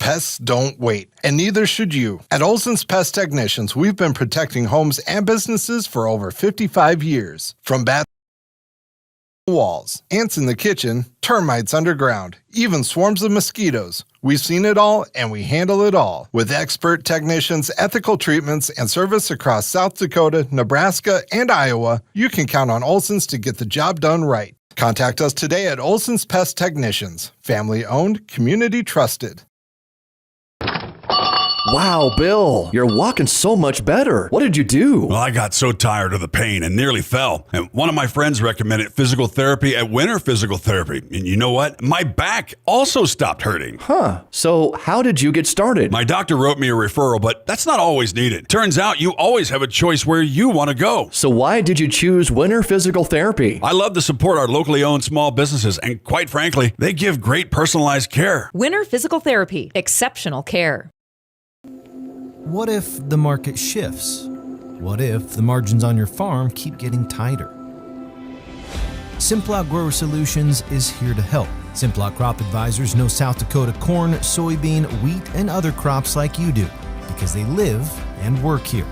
Pests don't wait, and neither should you. At Olson's Pest Technicians, we've been protecting homes and businesses for over 55 years. From bats walls, ants in the kitchen, termites underground, even swarms of mosquitoes. We've seen it all, and we handle it all. With expert technicians, ethical treatments, and service across South Dakota, Nebraska, and Iowa, you can count on Olson's to get the job done right. Contact us today at Olson's Pest Technicians. Family-owned, community-trusted. Wow, Bill, you're walking so much better. What did you do? Well, I got so tired of the pain and nearly fell. And one of my friends recommended physical therapy at Winter Physical Therapy. And you know what? My back also stopped hurting. Huh. So how did you get started? My doctor wrote me a referral, but that's not always needed. Turns out you always have a choice where you want to go. So why did you choose Winter Physical Therapy? I love to support our locally owned small businesses, and quite frankly, they give great personalized care. Winter Physical Therapy. Exceptional care. What if the market shifts? What if the margins on your farm keep getting tighter? Simplot Grower Solutions is here to help. Simplot Crop Advisors know South Dakota corn, soybean, wheat, and other crops like you do because they live and work here.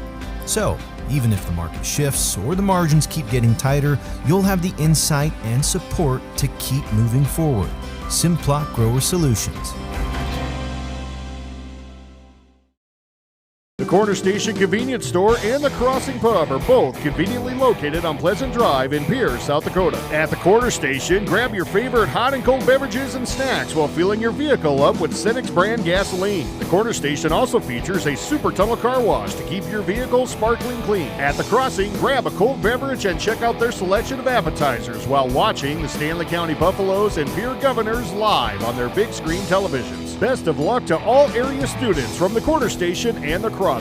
So, even if the market shifts or the margins keep getting tighter, you'll have the insight and support to keep moving forward. Simplot Grower Solutions. The Corner Station Convenience Store and the Crossing Pub are both conveniently located on Pleasant Drive in Pierre, South Dakota. At the Corner Station, grab your favorite hot and cold beverages and snacks while filling your vehicle up with Cenex brand gasoline. The Corner Station also features a super tunnel car wash to keep your vehicle sparkling clean. At the Crossing, grab a cold beverage and check out their selection of appetizers while watching the Stanley County Buffaloes and Pierre Governors live on their big screen televisions. Best of luck to all area students from the Corner Station and the Crossing.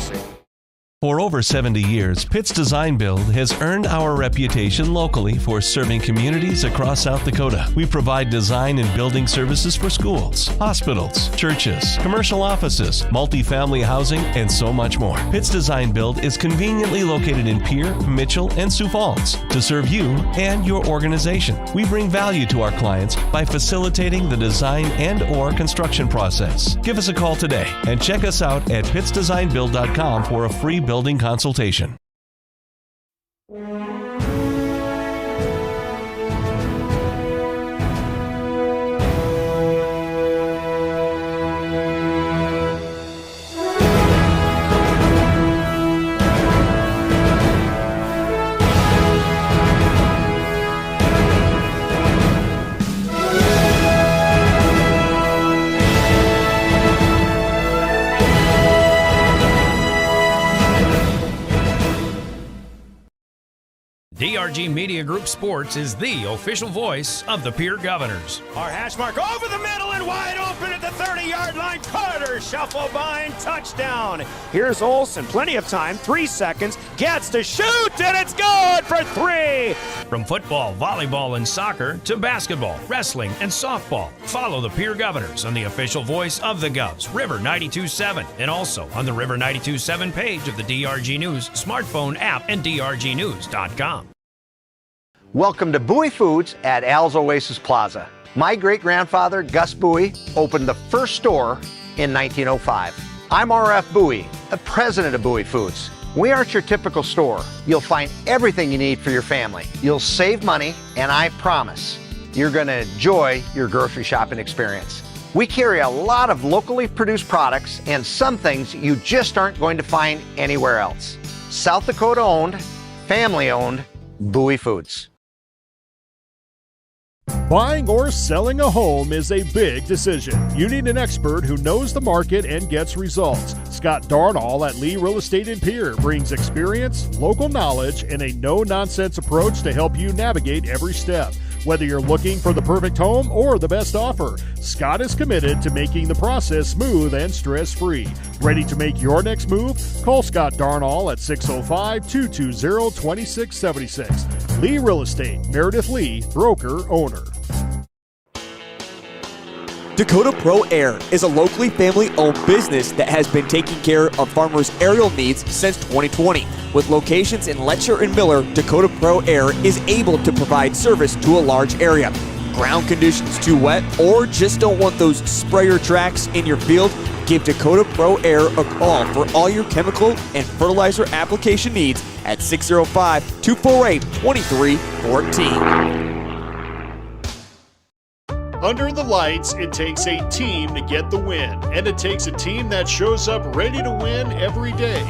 For over 70 years, Pitt's Design Build has earned our reputation locally for serving communities across South Dakota. We provide design and building services for schools, hospitals, churches, commercial offices, multifamily housing, and so much more. Pitt's Design Build is conveniently located in Pierre, Mitchell, and Sioux Falls to serve you and your organization. We bring value to our clients by facilitating the design and/or construction process. Give us a call today and check us out at pittsdesignbuild.com for a free building consultation. DRG Media Group Sports is the official voice of the Pierre Governors. Our hash mark over the middle and wide open at the 30-yard line. Carter shuffle by and touchdown. Here's Olson, plenty of time, 3 seconds, gets to shoot, and it's good for 3. From football, volleyball, and soccer to basketball, wrestling, and softball, follow the Pierre Governors on the official voice of the Govs, River 92.7, and also on the River 92.7 page of the DRG News smartphone app and drgnews.com. Welcome to Bowie Foods at Al's Oasis Plaza. My great-grandfather, Gus Bowie, opened the first store in 1905. I'm R.F. Bowie, the president of Bowie Foods. We aren't your typical store. You'll find everything you need for your family. You'll save money, and I promise you're going to enjoy your grocery shopping experience. We carry a lot of locally produced products and some things you just aren't going to find anywhere else. South Dakota-owned, family-owned, Bowie Foods. Buying or selling a home is a big decision. You need an expert who knows the market and gets results. Scott Darnall at Lee Real Estate in Pierre brings experience, local knowledge, and a no-nonsense approach to help you navigate every step. Whether you're looking for the perfect home or the best offer, Scott is committed to making the process smooth and stress-free. Ready to make your next move? Call Scott Darnall at 605-220-2676. Lee Real Estate, Meredith Lee, broker, owner. Dakota Pro Air is a locally family-owned business that has been taking care of farmers' aerial needs since 2020. With locations in Letcher and Miller, Dakota Pro Air is able to provide service to a large area. Ground conditions too wet or just don't want those sprayer tracks in your field? Give Dakota Pro Air a call for all your chemical and fertilizer application needs at 605-248-2314. Under the lights, it takes a team to get the win, and it takes a team that shows up ready to win every day.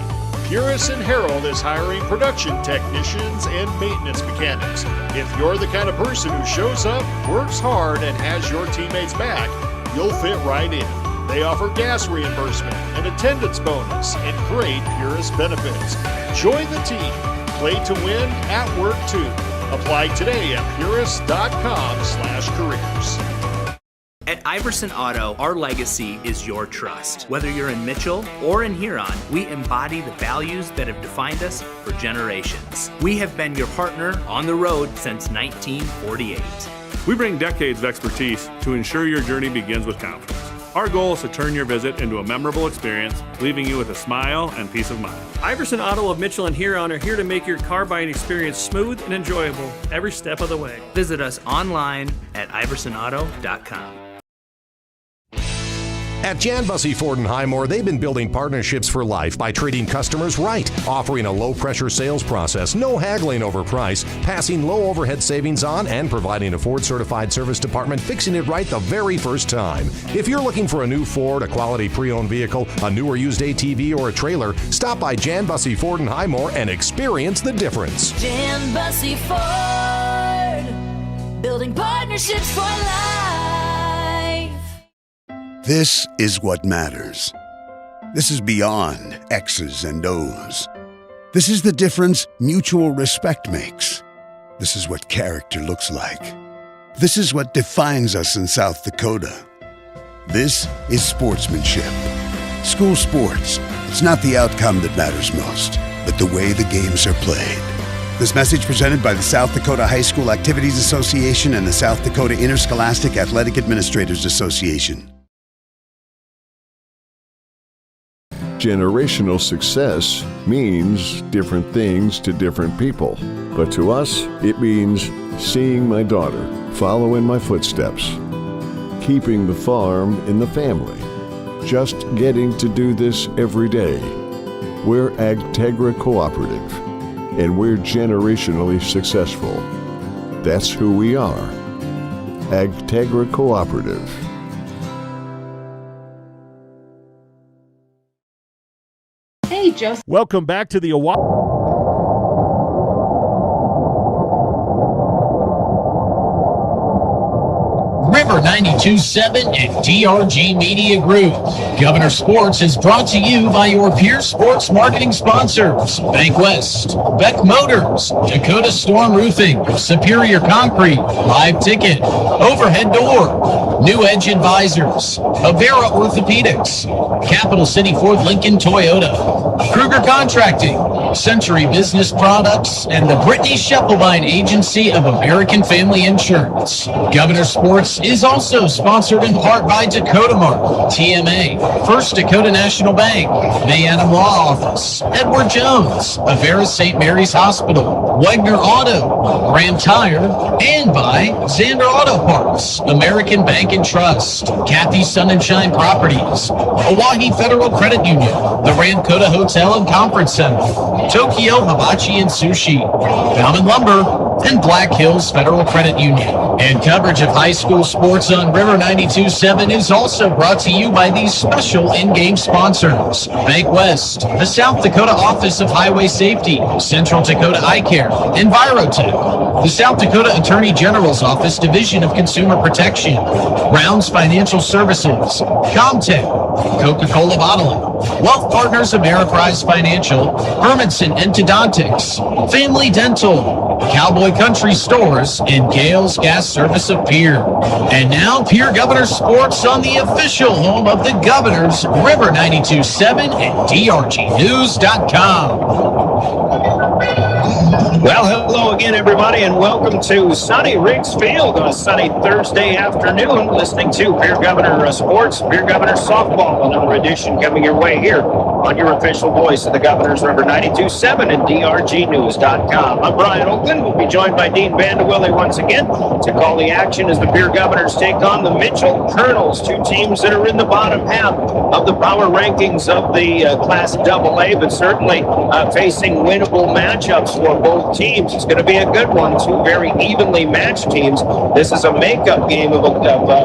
Pierre and Harold is hiring production technicians and maintenance mechanics. If you're the kind of person who shows up, works hard, and has your teammates back, you'll fit right in. They offer gas reimbursement, an attendance bonus, and great Pierre benefits. Join the team. Play to win at work too. Apply today at purist.com/careers. At Iverson Auto, our legacy is your trust. Whether you're in Mitchell or in Huron, we embody the values that have defined us for generations. We have been your partner on the road since 1948. We bring decades of expertise to ensure your journey begins with confidence. Our goal is to turn your visit into a memorable experience, leaving you with a smile and peace of mind. Iverson Auto of Mitchell and Huron are here to make your car buying experience smooth and enjoyable every step of the way. Visit us online at iversonauto.com. At Jan Bussey Ford & Highmore, they've been building partnerships for life by treating customers right, offering a low-pressure sales process, no haggling over price, passing low overhead savings on, and providing a Ford-certified service department fixing it right the very first time. If you're looking for a new Ford, a quality pre-owned vehicle, a new or used ATV, or a trailer, stop by Jan Bussey Ford & Highmore and experience the difference. Jan Bussey Ford, building partnerships for life. This is what matters. This is beyond X's and O's. This is the difference mutual respect makes. This is what character looks like. This is what defines us in South Dakota. This is sportsmanship. School sports, it's not the outcome that matters most, but the way the games are played. This message presented by the South Dakota High School Activities Association and the South Dakota Interscholastic Athletic Administrators Association. Generational success means different things to different people. But to us, it means seeing my daughter follow in my footsteps, keeping the farm in the family, just getting to do this every day. We're Agtegra Cooperative, and we're generationally successful. That's who we are. Agtegra Cooperative. Hey, Joseph. Welcome back to the River 92.7 and DRG Media Group. Governor Sports is brought to you by your Pierre Sports marketing sponsors: Bank West, Beck Motors, Dakota Storm Roofing, Superior Concrete, Live Ticket, Overhead Door, New Edge Advisors, Avera Orthopedics, Capital City Ford Lincoln Toyota, Kruger Contracting, Century Business Products, and the Brittany Schepelbein Agency of American Family Insurance. Governor Sports is also sponsored in part by Dakota Mark, TMA, First Dakota National Bank, the Adam Law Office, Edward Jones, Avera St. Mary's Hospital, Wegner Auto, Graham Tire, and by Xander Auto Parts, American Bank and Trust, Kathy Sun and Shine Properties, Oahe Federal Credit Union, the Ramkota Hotel and Conference Center, Tokyo Hibachi and Sushi, Bauman Lumber, and Black Hills Federal Credit Union. And coverage of high school sports on River 92.7 is also brought to you by these special in-game sponsors: Bank West, the South Dakota Office of Highway Safety, Central Dakota Eye Care, Envirotech, the South Dakota Attorney General's Office Division of Consumer Protection, Rounds Financial Services, Comtech, Coca-Cola Bottling, Wealth Partners Ameriprise Financial, Hermanson Endodontics, Family Dental, Cowboy Country Stores, and Gale's Gas Service of Pierre. And now, Pierre Governor Sports on the official home of the Governors, River 92.7 and DRGnews.com. Well, hello again, everybody, and welcome to sunny Riggs Field on a sunny Thursday afternoon, listening to Beer Governor Sports, Beer Governor Softball, another edition coming your way here on your official voice of the Governor's River 92.7 and drgnews.com. I'm Brian Oakland. We'll be joined by Dean Vandewille once again to call the action as the Beer Governors take on the Mitchell Kernels, two teams that are in the bottom half of the power rankings of the Class AA, but certainly facing winnable matchups for both teams. It's going to be a good one. Two very evenly matched teams. This is a makeup game of a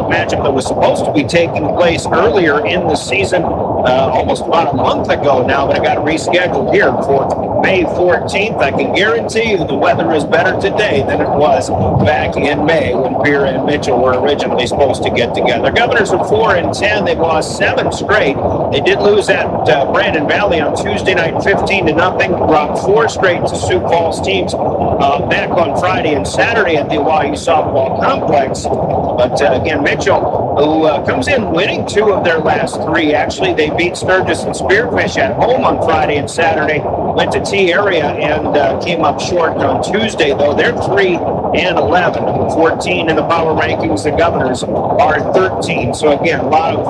matchup that was supposed to be taking place earlier in the season, almost about a month ago now, but it got rescheduled here for May 14th. I can guarantee you the weather is better today than it was back in May when Pierre and Mitchell were originally supposed to get together. Governors are 4-10. They've lost 7 straight. They did lose at Brandon Valley on Tuesday night 15-0. Dropped 4 straight to Sioux Falls teams back on Friday and Saturday at the Hawaii Softball Complex. But again, Mitchell, who comes in winning 2 of their last 3. Actually, they beat Sturgis and Spearfish at home on Friday and Saturday. Went to T area and came up short on Tuesday, though. They're 3-11, 14 in the power rankings. The Governors are 13. So again, a lot of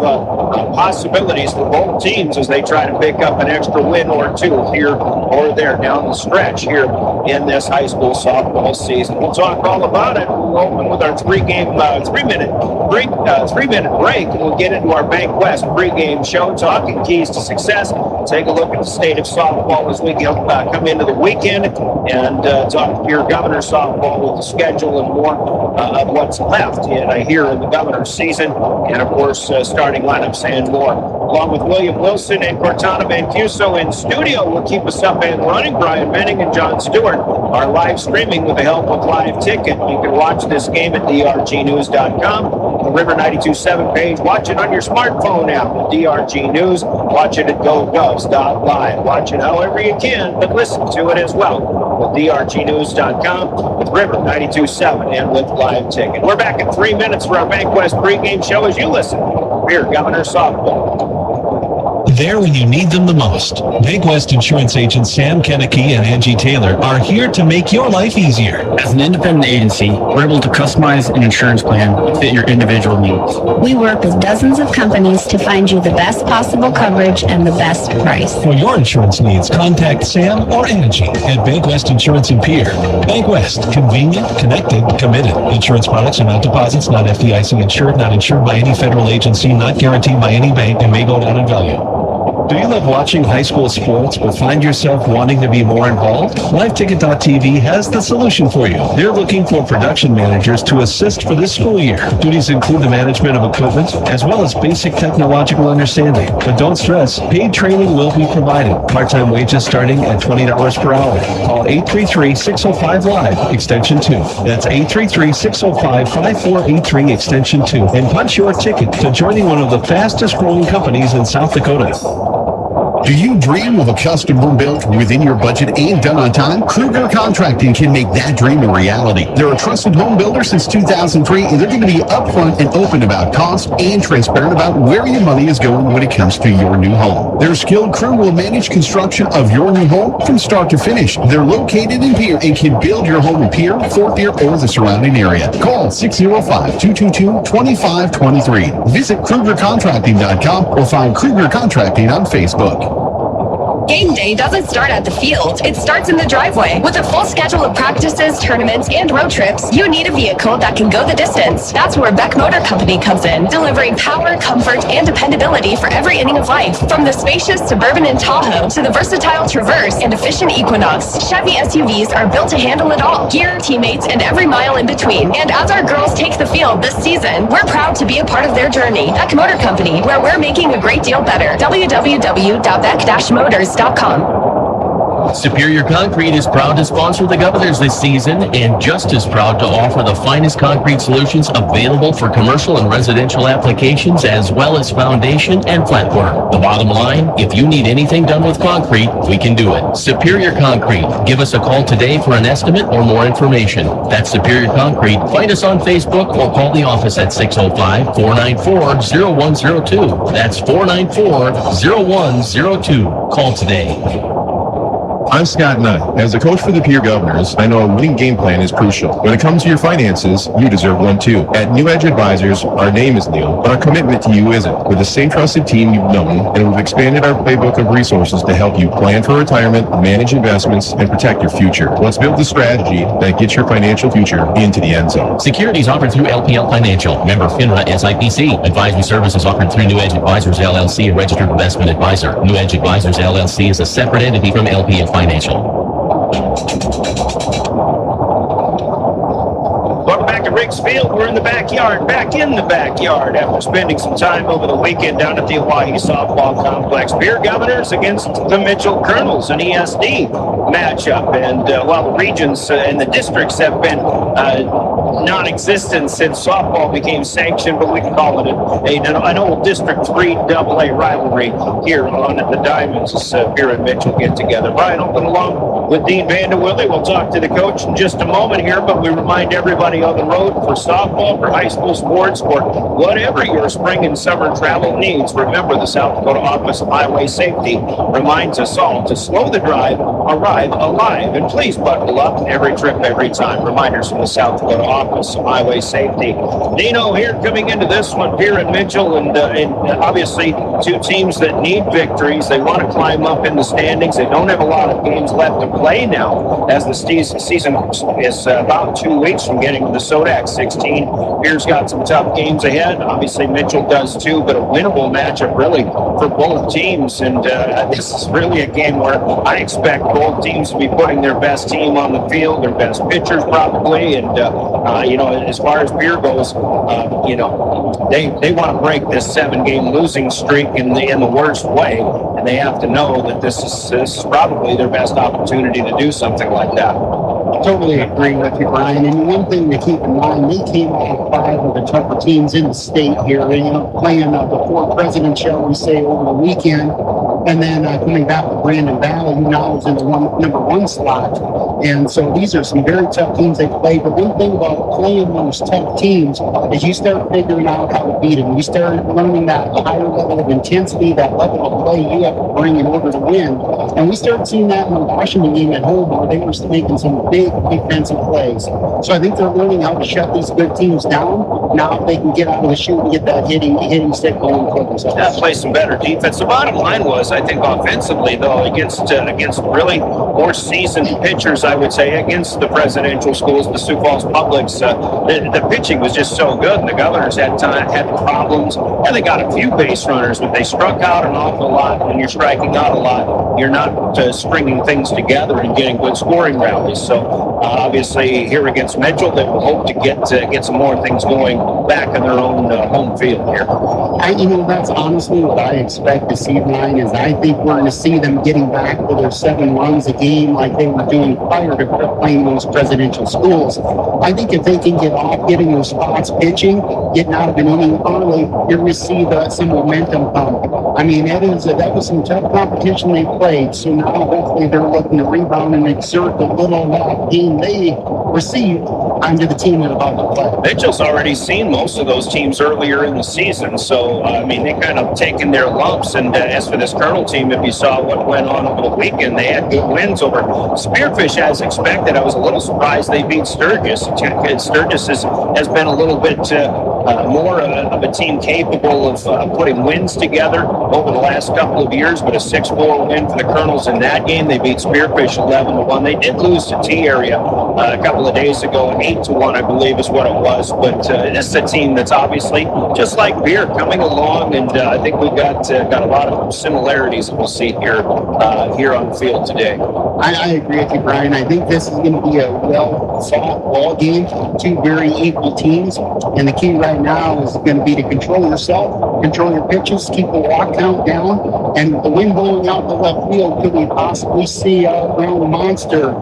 possibilities for both teams as they try to pick up an extra win or 2 here or there down the stretch here in this high school softball season. We'll talk all about it. We'll open with our 3-minute break, and we'll get into our Bank West pregame show, talking keys to success. Take a look at the state of softball as we come into the weekend, and talk to your Governor softball with the schedule and more of what's left here in the Governor's season, and of course starting lineups and more. Along with William Wilson and Cortana Mancuso in studio, will keep us up and running. Brian Benning and John Stewart are live streaming with the help of Live Ticket. You can watch this game at drgnews.com, the River 92.7 page. Watch it on your smartphone app at DRG News. Watch it at GoGovs.live. Watch it however you can, but listen to it as well at drgnews.com, with River 92.7 and with Live Ticket. We're back in 3 minutes for our Bank West pregame show as you listen to Beer Governor Softball. There when you need them the most. Bank West insurance agents Sam Kennecke and Angie Taylor are here to make your life easier. As an independent agency, we're able to customize an insurance plan to fit your individual needs. We work with dozens of companies to find you the best possible coverage and the best price. For your insurance needs, contact Sam or Angie at Bank West Insurance in Pierre. Bank West, convenient, connected, committed. Insurance products are not deposits, not FDIC insured, not insured by any federal agency, not guaranteed by any bank, and may go down in value. Do you love watching high school sports but find yourself wanting to be more involved? LiveTicket.tv has the solution for you. They're looking for production managers to assist for this school year. Duties include the management of equipment as well as basic technological understanding. But don't stress, paid training will be provided. Part-time wages starting at $20 per hour. Call 833-605-LIVE, extension 2. That's 833-605-5483, extension 2. And punch your ticket to joining one of the fastest growing companies in South Dakota. Do you dream of a custom home built within your budget and done on time? Kruger Contracting can make that dream a reality. They're a trusted home builder since 2003, and they're going to be upfront and open about cost and transparent about where your money is going when it comes to your new home. Their skilled crew will manage construction of your new home from start to finish. They're located in Pierre and can build your home in Pierre, Fort Pierre, or the surrounding area. Call 605-222-2523. Visit KrugerContracting.com or find Kruger Contracting on Facebook. Game day doesn't start at the field. It starts in the driveway. With a full schedule of practices, tournaments, and road trips, you need a vehicle that can go the distance. That's where Beck Motor Company comes in, delivering power, comfort, and dependability for every inning of life. From the spacious Suburban and Tahoe to the versatile Traverse and efficient Equinox, Chevy SUVs are built to handle it all. Gear, teammates, and every mile in between. And as our girls take the field this season, we're proud to be a part of their journey. Beck Motor Company, where we're making a great deal better. www.beck-motors.com. Superior Concrete is proud to sponsor the Governors this season and just as proud to offer the finest concrete solutions available for commercial and residential applications as well as foundation and flatwork. The bottom line, if you need anything done with concrete, we can do it. Superior Concrete. Give us a call today for an estimate or more information. That's Superior Concrete. Find us on Facebook or call the office at 605-494-0102. That's 494-0102. Call today. I'm Scott Nutt. As a coach for the Pierre Governors, I know a winning game plan is crucial. When it comes to your finances, you deserve one too. At New Edge Advisors, our name is new, but our commitment to you isn't. We're the same trusted team you've known, and we've expanded our playbook of resources to help you plan for retirement, manage investments, and protect your future. Let's build the strategy that gets your financial future into the end zone. Securities offered through LPL Financial, member FINRA SIPC. Advisory services offered through New Edge Advisors LLC, a registered investment advisor. New Edge Advisors LLC is a separate entity from LPL Financial. Welcome back to Riggs Field. We're in the backyard, back in the backyard after spending some time over the weekend down at the Hawaii Softball Complex. Pierre Governors against the Mitchell Kernels, an ESD matchup. And while the regions and the districts have been non-existent since softball became sanctioned, but we can call it an old District 3 AA rivalry here on the Diamonds as Pierre and Mitchell get together. Brian Oakland along with Dean Vanderwilly. We'll talk to the coach in just a moment here, but we remind everybody on the road for softball, for high school sports, for whatever your spring and summer travel needs. Remember, the South Dakota Office of Highway Safety reminds us all to slow the drive, arrive alive, and please buckle up every trip, every time. Reminders from the South Dakota Office of Highway Safety. Dino here coming into this one, Pierre and Mitchell, and obviously two teams that need victories. They want to climb up in the standings. They don't have a lot of games left to play now, as the season is about 2 weeks from getting to the Sodak 16. Pierre's got some tough games ahead. Obviously, Mitchell does too, but a winnable matchup really for both teams. And this is really a game where I expect both teams to be putting their best team on the field, their best pitchers probably. And, as far as Pierre goes, they want to break this 7-game losing streak in the worst way. And they have to know that this is probably their best opportunity to do something like that. I totally agree with you, Brian. And one thing to keep in mind, they came off 5 of the tougher teams in the state here, playing before President, shall we say, over the weekend. And then coming back to Brandon Valley, who now is in the number 1 slot. And so these are some very tough teams they play. But one thing about playing those tough teams is you start figuring out how to beat them. You start learning that higher level of intensity, that level of play you have to bring in order to win. And we started seeing that in the Washington game at home, where they were making some big defensive plays. So I think they're learning how to shut these good teams down. Now they can get out of the chute and get that hitting stick going for themselves. Yeah, play some better defense. The bottom line was, I think, offensively, though, against really more seasoned pitchers, I would say, against the presidential schools, the Sioux Falls Publics, the pitching was just so good, and the Governors had problems. And they got a few base runners, but they struck out an awful lot. When you're striking out a lot, you're not stringing things together and getting good scoring rallies. So obviously here against Mitchell, they will hope to get some more things going back in their own home field here. That's honestly what I expect to see, Ryan, is I think we're going to see them getting back to their 7 runs a game like they were doing prior to playing those presidential schools. I think if they can get off getting those spots pitching, getting out of an inning early, you're going to see some momentum come. I mean, that was some tough competition they played, so now hopefully they're looking to rebound and exert the little game they received onto the team they're about to play. Mitchell's already seen most of those teams earlier in the season, so they kind of taken their lumps. And as for this Kernel team, if you saw what went on over the weekend, they had good wins over Spearfish as expected. I was a little surprised they beat Sturgis. Sturgis has been a little bit more of a team capable of putting wins together over the last couple of years, but a 6-4 win for the Kernels in that game. They beat Spearfish 11-1. They did lose to T-Area a couple of days ago, 8-1, I believe is what it was. But this is a team that's obviously, just like Pierre, coming along, and I think we've got a lot of similarities that we'll see here on the field today. I agree with you, Brian. I think this is going to be a well-fought ball game, 2 very equal teams, and the key right now is going to be to control yourself, control your pitches, keep the walk count down, and the wind blowing out the left field, could we possibly see a ground monster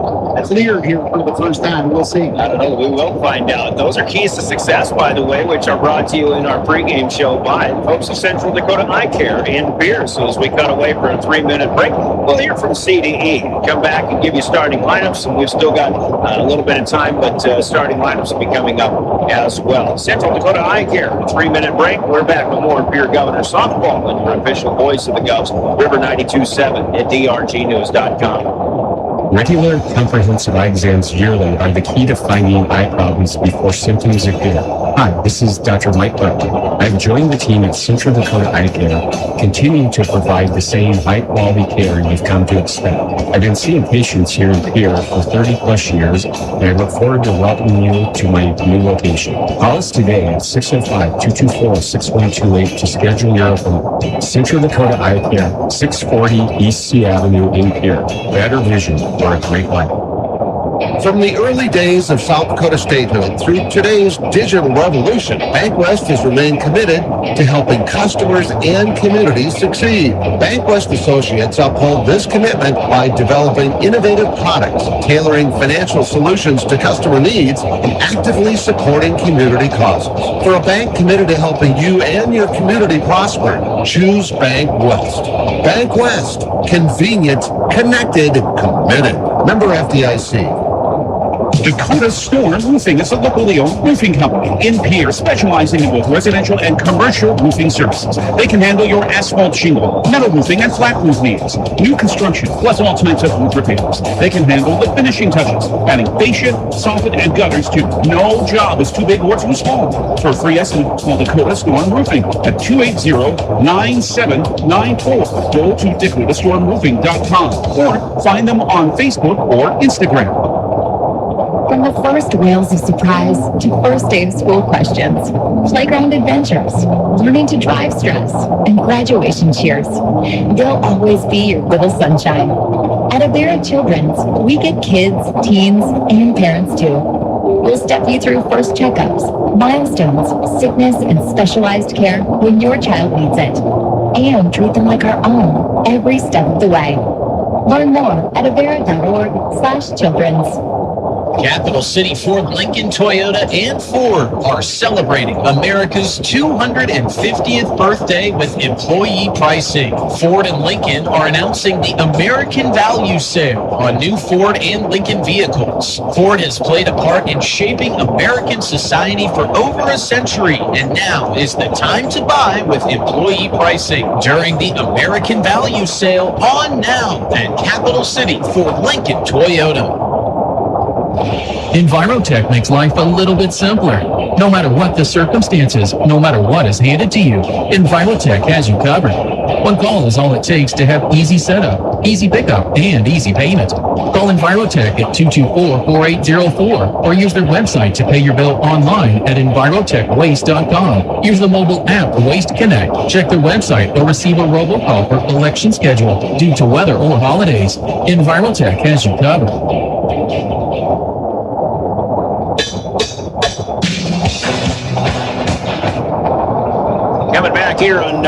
cleared here for the first time? We'll see. I don't know. We will find out. Those are keys to success, by the way, which are brought to you in our pregame show by folks of Central Dakota Eye Care and Pierre. So as we cut away for a 3-minute break, we'll hear from CDE. Come back and give you starting lineups, and we've still got a little bit of time, but starting lineups will be coming up as well. Central Dakota Eye Care, 3-minute break. We're back with more Pierre Governor softball and your official voice of the Govs, River 92.7 at drgnews.com. Regular comprehensive eye exams yearly are the key to finding eye problems before symptoms appear. Hi, this is Dr. Mike Burke. I've joined the team at Central Dakota Eye Care, continuing to provide the same high-quality care you've come to expect. I've been seeing patients here in Pierre for 30-plus years, and I look forward to welcoming you to my new location. Call us today at 605-224-6128 to schedule your appointment. Central Dakota Eye Care, 640 East C Avenue in Pierre. Better vision for a great life. From the early days of South Dakota statehood through today's digital revolution, BankWest has remained committed to helping customers and communities succeed. BankWest Associates uphold this commitment by developing innovative products, tailoring financial solutions to customer needs, and actively supporting community causes. For a bank committed to helping you and your community prosper, choose BankWest. BankWest. Convenient, connected, committed. Member FDIC. Dakota Storm Roofing is a locally owned roofing company in Pierre, specializing in both residential and commercial roofing services. They can handle your asphalt shingle, metal roofing, and flat roof needs. New construction, plus all types of roof repairs. They can handle the finishing touches, adding fascia, soffit, and gutters too. No job is too big or too small. For a free estimate, call Dakota Storm Roofing at 280-9794. Go to dakotaststormroofing.com or find them on Facebook or Instagram. From the first wails of surprise to first day of school questions, playground adventures, learning to drive stress, and graduation cheers, they'll always be your little sunshine. At Avera Children's, we get kids, teens, and parents too. We'll step you through first checkups, milestones, sickness, and specialized care when your child needs it, and treat them like our own every step of the way. Learn more at avera.org/children's. Capital City Ford, Lincoln, Toyota, and Ford are celebrating America's 250th birthday with employee pricing. Ford and Lincoln are announcing the American Value Sale on new Ford and Lincoln vehicles. Ford has played a part in shaping American society for over a century, and now is the time to buy with employee pricing during the American Value Sale on now at Capital City Ford, Lincoln, Toyota. Envirotech makes life a little bit simpler. No matter what the circumstances, no matter what is handed to you, Envirotech has you covered. One call is all it takes to have easy setup, easy pickup, and easy payment. Call Envirotech at 224-4804 or use their website to pay your bill online at envirotechwaste.com. Use the mobile app Waste Connect. Check their website or receive a robocall for collection schedule due to weather or holidays. Envirotech has you covered. Coming back here on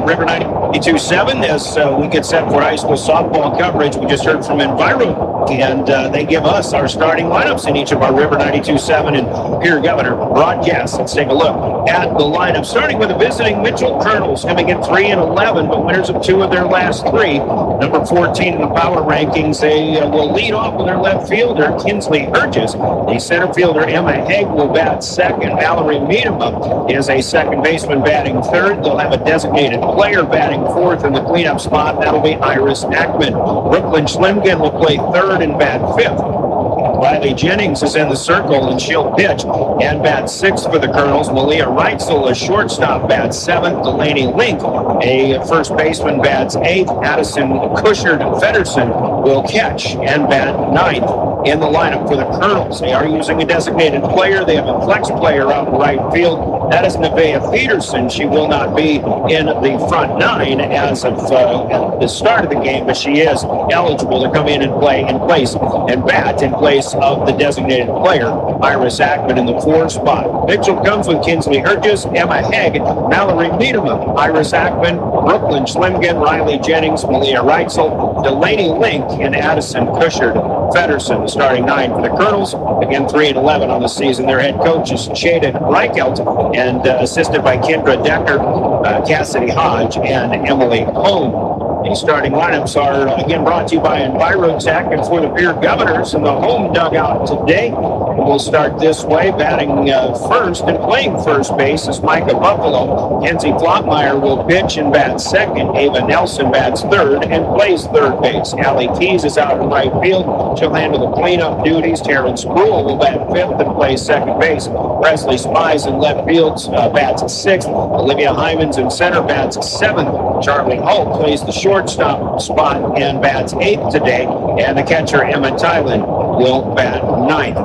River 92.7 as we get set for high school softball coverage. We just heard from Enviro, and they give us our starting lineups in each of our River 92.7 and Pierre Governor broadcasts. Let's take a look at the lineup, starting with the visiting Mitchell Kernels, coming in 3-11, but winners of 2 of their last 3. Number 14 in the power rankings. They will lead off with their left fielder, Kinsley Urges. The center fielder, Emma Haig, will bat second. Valerie Miedema is a second baseman batting third. They'll have a designated player batting fourth in the cleanup spot. That'll be Iris Ackman. Brooklyn Schlimgen will play third and bat fifth. Riley Jennings is in the circle, and she'll pitch and bat sixth for the Kernels. Malia Reitzel, a shortstop, bats seventh. Delaney Link, a first baseman, bats eighth. Addison Cushard Feddersen will catch and bat ninth. In the lineup for the Kernels, they are using a designated player. They have a flex player out in right field. That is Nevaeh Peterson. She will not be in the front 9 as of the start of the game, but she is eligible to come in and play in place and bat in place of the designated player, Iris Ackman, in the 4 spot. Mitchell comes with Kinsley Urges, Emma Haig, Mallory Miedema, Iris Ackman, Brooklyn Schlimgen, Riley Jennings, Malia Reitzel, Delaney Link, and Addison Cushard Feddersen, the starting 9 for the Kernels. Again, 3-11 on the season. Their head coach is Shaden Reichelt, and assisted by Kendra Decker, Cassidy Hodge, and Emily Holm. These starting lineups are again brought to you by Envirotech and for the Pierre Governors in the home dugout today. We'll start this way. Batting first and playing first base is Micah Buffalo. Kenzie Flottmeyer will pitch and bat second. Ava Nelson bats third and plays third base. Allie Keys is out in right field. She'll handle the cleanup duties. Terrence Brule will bat fifth and play second base. Presley Spies in left field bats sixth. Olivia Hymans in center bats seventh. Charlie Hull plays the shortstop spot and bats eighth today. And the catcher, Emma Tylen, will bat ninth.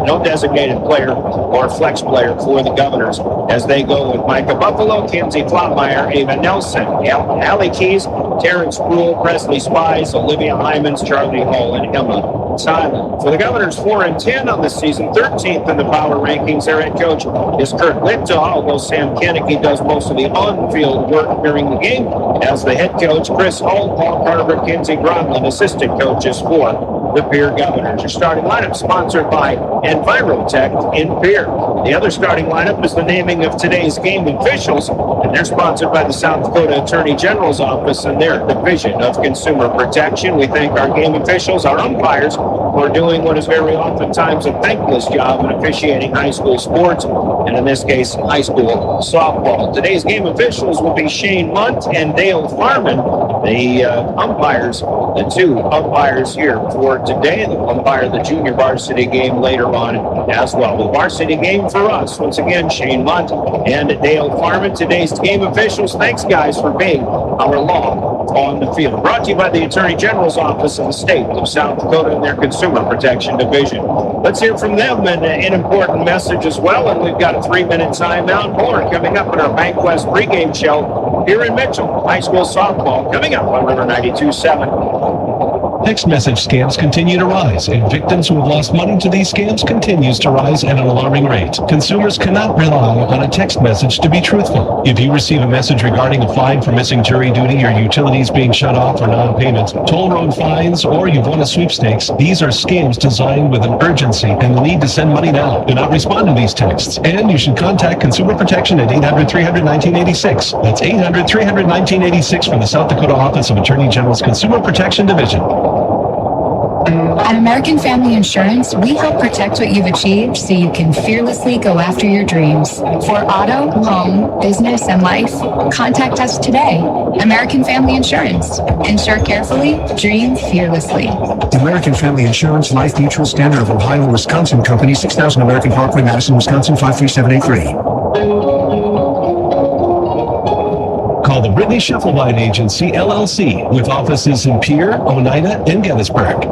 No designated player or flex player for the Governors as they go with Micah Buffalo, Kenzie Flottmeyer, Ava Nelson, Allie Keys, Terrence Brule, Presley Spies, Olivia Hymans, Charlie Hull, and Emma Tylen. For the Governors, 4-10 on the season, 13th in the power rankings. Their head coach is Kurt Lichta, although Sam Kennedy does most of the on-field work during the game. As the head coach, Chris Hull, Paul Carver, Kinsey Gronlin, assistant coaches for the Pierre Governors. Your starting lineup sponsored by Envirotech in Pierre. The other starting lineup is the naming of today's game officials, and they're sponsored by the South Dakota Attorney General's Office and their Division of Consumer Protection. We thank our game officials, our umpires, for doing what is very oftentimes a thankless job in officiating high school sports, and in this case, high school softball. Today's game officials will be Shane Munt and Dale Farman, the umpires, the two umpires here for today. They'll umpire the junior varsity game later on as well. The varsity game for us, once again, Shane Munt and Dale Farman, today's game officials. Thanks, guys, for being our law on the field. Brought to you by the Attorney General's Office of the State of South Dakota and their Consumer Protection Division. Let's hear from them and an important message as well. And we've got a 3-minute timeout. More coming up in our Bank West pregame show here in Mitchell. High school softball coming up on River 92.7. Text message scams continue to rise, and victims who have lost money to these scams continues to rise at an alarming rate. Consumers cannot rely on a text message to be truthful. If you receive a message regarding a fine for missing jury duty or utilities being shut off for non-payment, toll road fines, or you've won a sweepstakes, these are scams designed with an urgency and the need to send money now. Do not respond to these texts, and you should contact Consumer Protection at 800-300-1986. That's 800-300-1986 from the South Dakota Office of Attorney General's Consumer Protection Division. At American Family Insurance, we help protect what you've achieved so you can fearlessly go after your dreams. For auto, home, business, and life, contact us today. American Family Insurance. Insure carefully, dream fearlessly. American Family Insurance, Life Mutual, Standard of Ohio, Wisconsin Company, 6000 American Parkway, Madison, Wisconsin, 53783. Call the Brittany Scheffelbein Agency, LLC, with offices in Pierre, Oneida, and Gettysburg.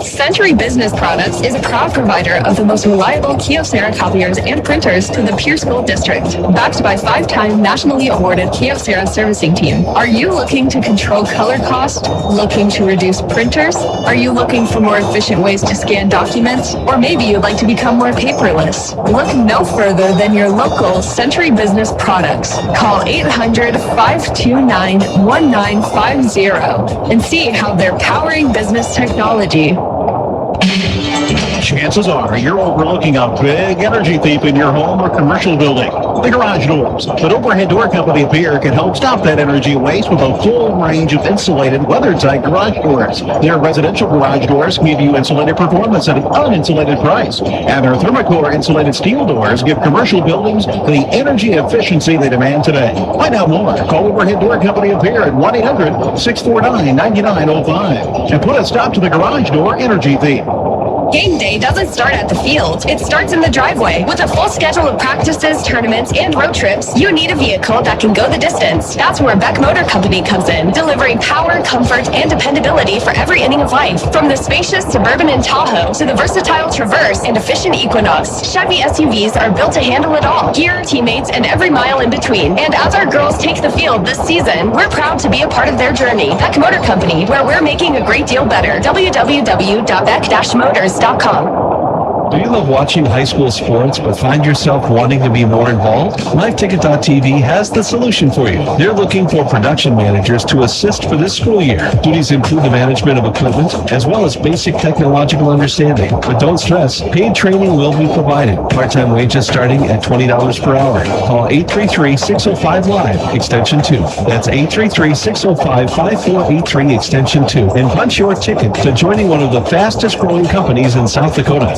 Century Business Products is a proud provider of the most reliable Kyocera copiers and printers to the Pierre School District, backed by 5-time nationally awarded Kyocera servicing team. Are you looking to control color cost? Looking to reduce printers? Are you looking for more efficient ways to scan documents? Or maybe you'd like to become more paperless? Look no further than your local Century Business Products. Call 800-529-1950 and see how they're powering business technology. Chances are you're overlooking a big energy thief in your home or commercial building. The garage doors. But Overhead Door Company of Pierre can help stop that energy waste with a full range of insulated, weather-tight garage doors. Their residential garage doors give you insulated performance at an uninsulated price. And their Thermocore insulated steel doors give commercial buildings the energy efficiency they demand today. Find out more. Call Overhead Door Company of Pierre at 1-800-649-9905 and put a stop to the garage door energy thief. Game day doesn't start at the field. It starts in the driveway. With a full schedule of practices, tournaments, and road trips, you need a vehicle that can go the distance. That's where Beck Motor Company comes in, delivering power, comfort, and dependability for every inning of life. From the spacious Suburban and Tahoe to the versatile Traverse and efficient Equinox, Chevy SUVs are built to handle it all. Gear, teammates, and every mile in between. And as our girls take the field this season, we're proud to be a part of their journey. Beck Motor Company, where we're making a great deal better. www.beck-motors.com. Do you love watching high school sports but find yourself wanting to be more involved? LiveTicket.tv has the solution for you. They're looking for production managers to assist for this school year. Duties include the management of equipment as well as basic technological understanding. But don't stress, paid training will be provided. Part-time wages starting at $20 per hour. Call 833-605-LIVE, extension 2. That's 833-605-5483, extension 2. And punch your ticket to joining one of the fastest growing companies in South Dakota.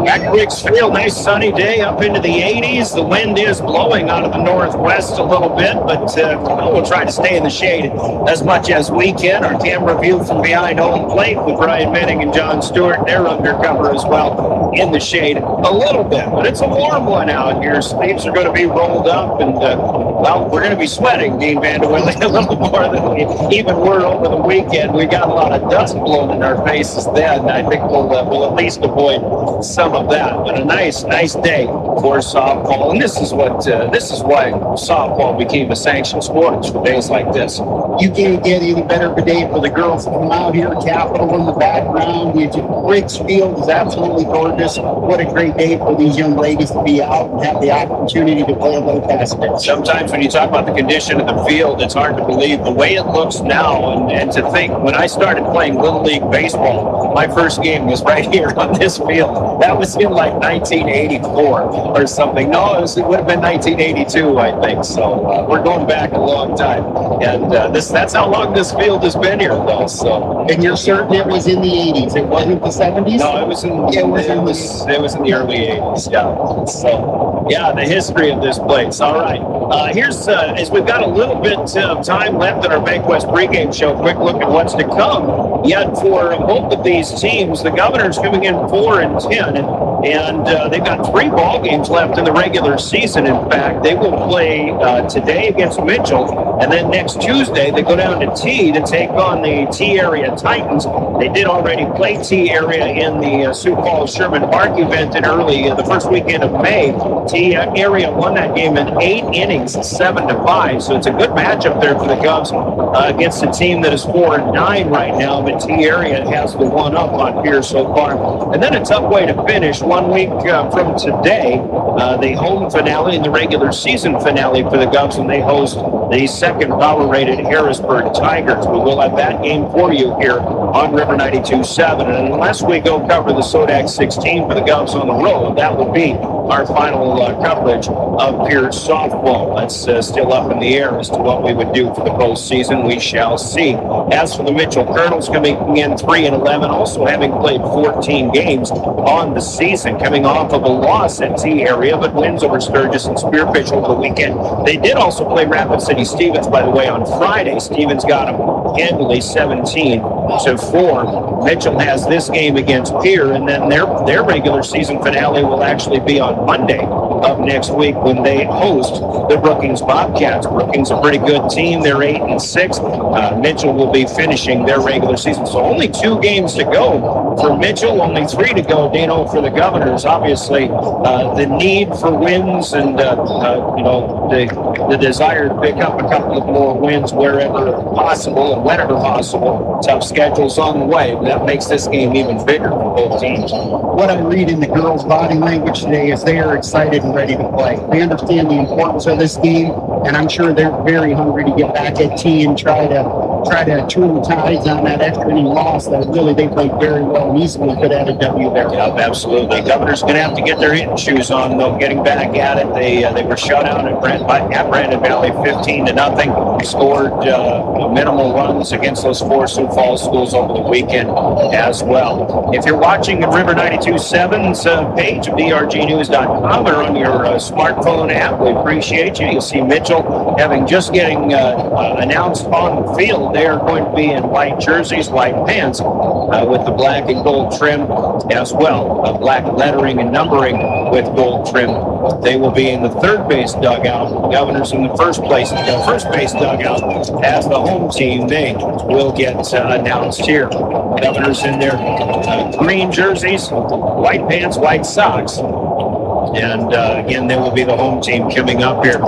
Back at Riggs Field, nice sunny day up into the 80s. The wind is blowing out of the northwest a little bit, but we'll try to stay in the shade as much as we can. Our camera view from behind home plate with Brian Manning and John Stewart. They're undercover as well in the shade a little bit, but it's a warm one out here. Sleeves are going to be rolled up, and well, we're going to be sweating, Dean Vanderwille, a little more than we even were over the weekend. We got a lot of dust blown in our faces then. I think we'll at least avoid some of that. But a nice day for softball, and this is why softball became a sanctioned sport for days like this. You can't get any better of a day for the girls to come out here. Capitol in the background. Riggs Field is absolutely gorgeous. What a great day for these young ladies to be out and have the opportunity to play a little basketball. Sometimes when you talk about the condition of the field, it's hard to believe the way it looks now, and to think when I started playing Little League baseball, my first game was right here on this field. That was in like 1984 or something. No, it would have been 1982, I think. So we're going back a long time, and that's how long this field has been here, though. So, and you're certain it was in the 80s? It wasn't the 70s? No, it was in the early 80s. Yeah. So, yeah, the history of this place. All right. Here's as we've got a little bit of time left in our Bankwest pregame show. Quick look at what's to come. Yet for both of these teams, the Governors coming in 4-10, and they've got 3 ball games left in the regular season. In fact, they will play today against Mitchell, and then next Tuesday they go down to T to take on the T area Titans. They did already play T area in the Sioux Falls Sherman Park event in early the first weekend of May. T area won that game in 8 innings, 7-5. So it's a good matchup there for the Cubs against a team that is 4-9 right now. But T area has the one up on Pierre so far. And then a tough way to finish 1 week from today. The home finale and the regular season finale for the Cubs when they host the second power-rated Harrisburg Tigers. We will have that game for you here on River 92.7. And unless we go cover the Sodak 16 for the Cubs on the road, that will be our final coverage of Pierce softball. That's still up in the air as to what we would do for the postseason. We shall see. As for the Mitchell Kernels, coming in 3-11, also having played 14 games on the season, coming off of a loss at T area, but wins over Sturgis and Spearfish over the weekend. They did also play Rapid City Stevens, by the way, on Friday. Stevens got them handily 17-4. Mitchell has this game against Pierre, and then their regular season finale will actually be on Monday of next week when they host the Brookings Bobcats. Brookings a pretty good team. They're 8-6. Mitchell will be finishing their regular season. So only 2 games to go for Mitchell, only 3 to go, Dano, for the Governors. Obviously, the need for wins and the desire to pick up a couple of more wins wherever possible and whenever possible. Tough schedules on the way. That makes this game even bigger for both teams. What I read in the girls' body language today is they are excited and ready to play. They understand the importance of this game, and I'm sure they're very hungry to get back at T and try to turn the tides on that extra inning loss that really they played very well and easily could have a W there. Yep, absolutely. Governors going to have to get their hitting shoes on, though, getting back at it. They were shut out at Brandon Valley 15-0. Scored minimal runs against those 4 Sioux Falls schools over the weekend as well. If you're watching the River 92.7's page of drgnews.com or on your smartphone app, we appreciate you. You'll see Mitchell having just getting announced on the field. They are going to be in white jerseys, white pants, with the black and gold trim as well. Black lettering and numbering with gold trim. They will be in the third base dugout. The Governors in the first base dugout as the home team. They will get announced here. Governors in their green jerseys, white pants, white socks. And again, they will be the home team coming up here.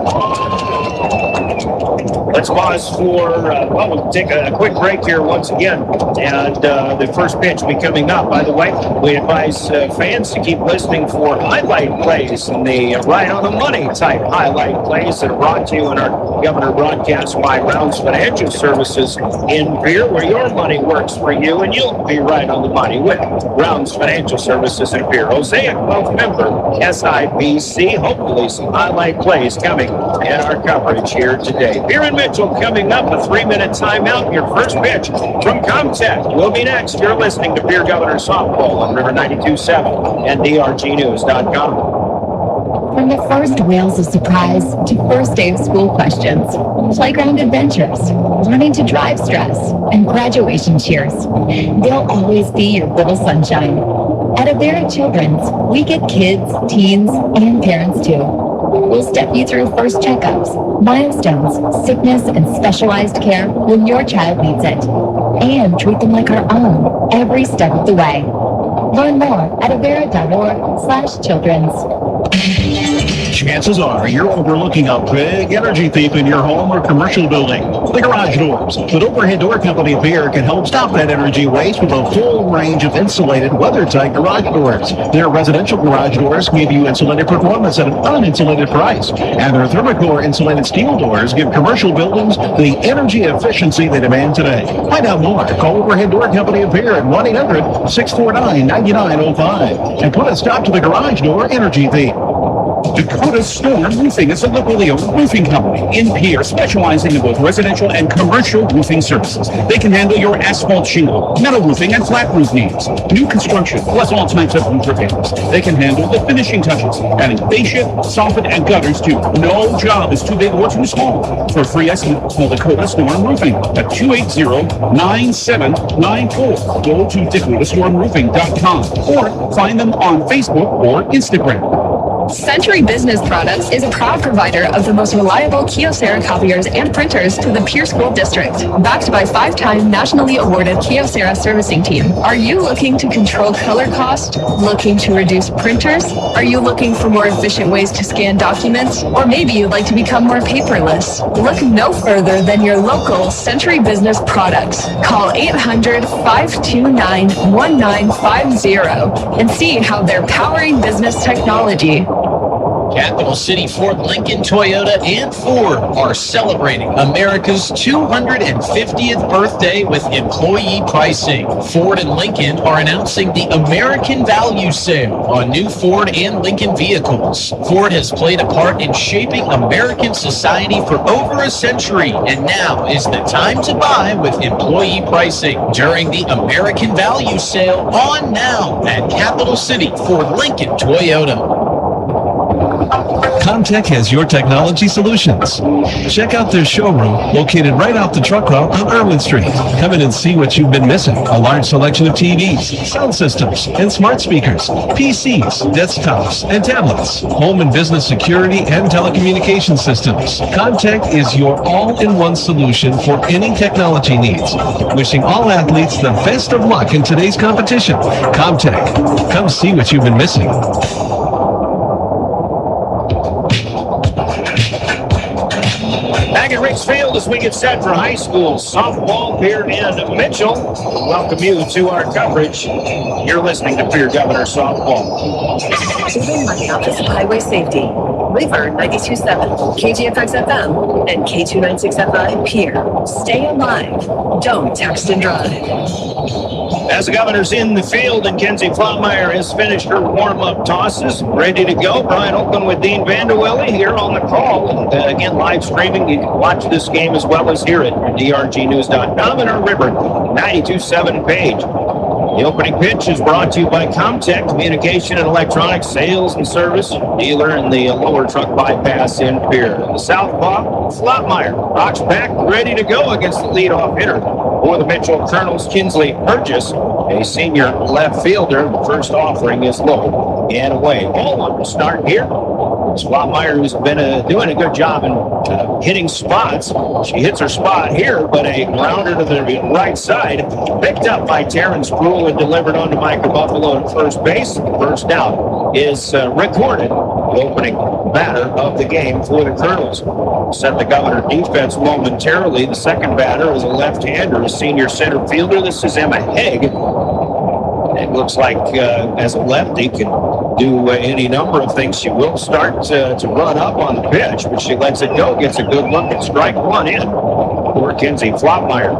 Let's pause for, we'll take a quick break here once again. And the first pitch will be coming up. By the way, we advise fans to keep listening for highlight plays and the right on the money type highlight plays that are brought to you in our Governor broadcast by Rounds Financial Services in Pierre, where your money works for you and you'll be right on the money with Rounds Financial Services in Pierre. Hosea 12 member SIPC. Hopefully some highlight plays coming in our coverage here today. Pierre and Mitchell coming up, a 3-minute timeout. Your first pitch from Comtech will be next. You're listening to Pierre Governor Softball on River 92.7 and DRGnews.com. From the first wails of surprise to first day of school questions, playground adventures, learning to drive stress, and graduation cheers, they'll always be your little sunshine. At Avera Children's, we get kids, teens, and parents too. We'll step you through first checkups, milestones, sickness, and specialized care when your child needs it, and treat them like our own every step of the way. Learn more at avera.org/children's. Chances are you're overlooking a big energy thief in your home or commercial building. The garage doors. But Overhead Door Company of Pierre can help stop that energy waste with a full range of insulated, weather-tight garage doors. Their residential garage doors give you insulated performance at an uninsulated price. And their Thermocore insulated steel doors give commercial buildings the energy efficiency they demand today. Find out more. Call Overhead Door Company of Pierre at 1-800-649-9905 and put a stop to the garage door energy thief. Dakota Storm Roofing is a locally owned roofing company in Pierre, specializing in both residential and commercial roofing services. They can handle your asphalt shingle, metal roofing, and flat roof needs. New construction, plus all types of roof repairs. They can handle the finishing touches, adding fascia, soffit, and gutters too. No job is too big or too small. For a free estimate, call Dakota Storm Roofing at 280-9794. Go to DakotaStormRoofing.com or find them on Facebook or Instagram. Century Business Products is a proud provider of the most reliable Kyocera copiers and printers to the Pierre School District. Backed by 5-time nationally awarded Kyocera servicing team. Are you looking to control color cost? Looking to reduce printers? Are you looking for more efficient ways to scan documents? Or maybe you'd like to become more paperless? Look no further than your local Century Business Products. Call 800-529-1950 and see how they're powering business technology. Capital City Ford, Lincoln, Toyota, and Ford are celebrating America's 250th birthday with employee pricing. Ford and Lincoln are announcing the American Value Sale on new Ford and Lincoln vehicles. Ford has played a part in shaping American society for over a century, and now is the time to buy with employee pricing during the American Value Sale on now at Capital City Ford, Lincoln, Toyota. Comtech has your technology solutions. Check out their showroom located right off the truck route on Irwin Street. Come in and see what you've been missing. A large selection of TVs, sound systems, and smart speakers, PCs, desktops, and tablets, home and business security and telecommunication systems. Comtech is your all-in-one solution for any technology needs. Wishing all athletes the best of luck in today's competition. Comtech. Come see what you've been missing. Back at Riggs Field as we get set for high school softball. Pierre and Mitchell welcome you to our coverage. You're listening to Pierre Governor Softball. Today on the Office of Highway Safety, River 92.7, KGFX FM, and K296FI Pierre. Stay alive. Don't text and drive. As the Governor's in the field and Kenzie Flatmeyer has finished her warm-up tosses, ready to go. Brian Oakland with Dean Vanderwille here on the call. And again, live streaming. You can watch this game as well as hear it at drgnews.com and our River 92.7 page. The opening pitch is brought to you by Comtech, Communication and Electronics Sales and Service, dealer in the lower truck bypass in Pierre. The southpaw, Flatmeyer, rocks back, ready to go against the leadoff hitter for the Mitchell Kernels, Kinsley Burgess, a senior left fielder. The first offering is low and away. All on the start here. Flatmeyer, who's been doing a good job in hitting spots. She hits her spot here, but a grounder to the right side, picked up by Terrence Brule and delivered on to Micah Buffalo at first base. The first out is recorded opening batter of the game for the Kernels. Set the Governor defense momentarily. The second batter is a left-hander, a senior center fielder. This is Emma Haig. It looks like as a lefty can do any number of things. She will start to run up on the pitch, but she lets it go, gets a good look at strike one in for Kenzie Flopmeyer.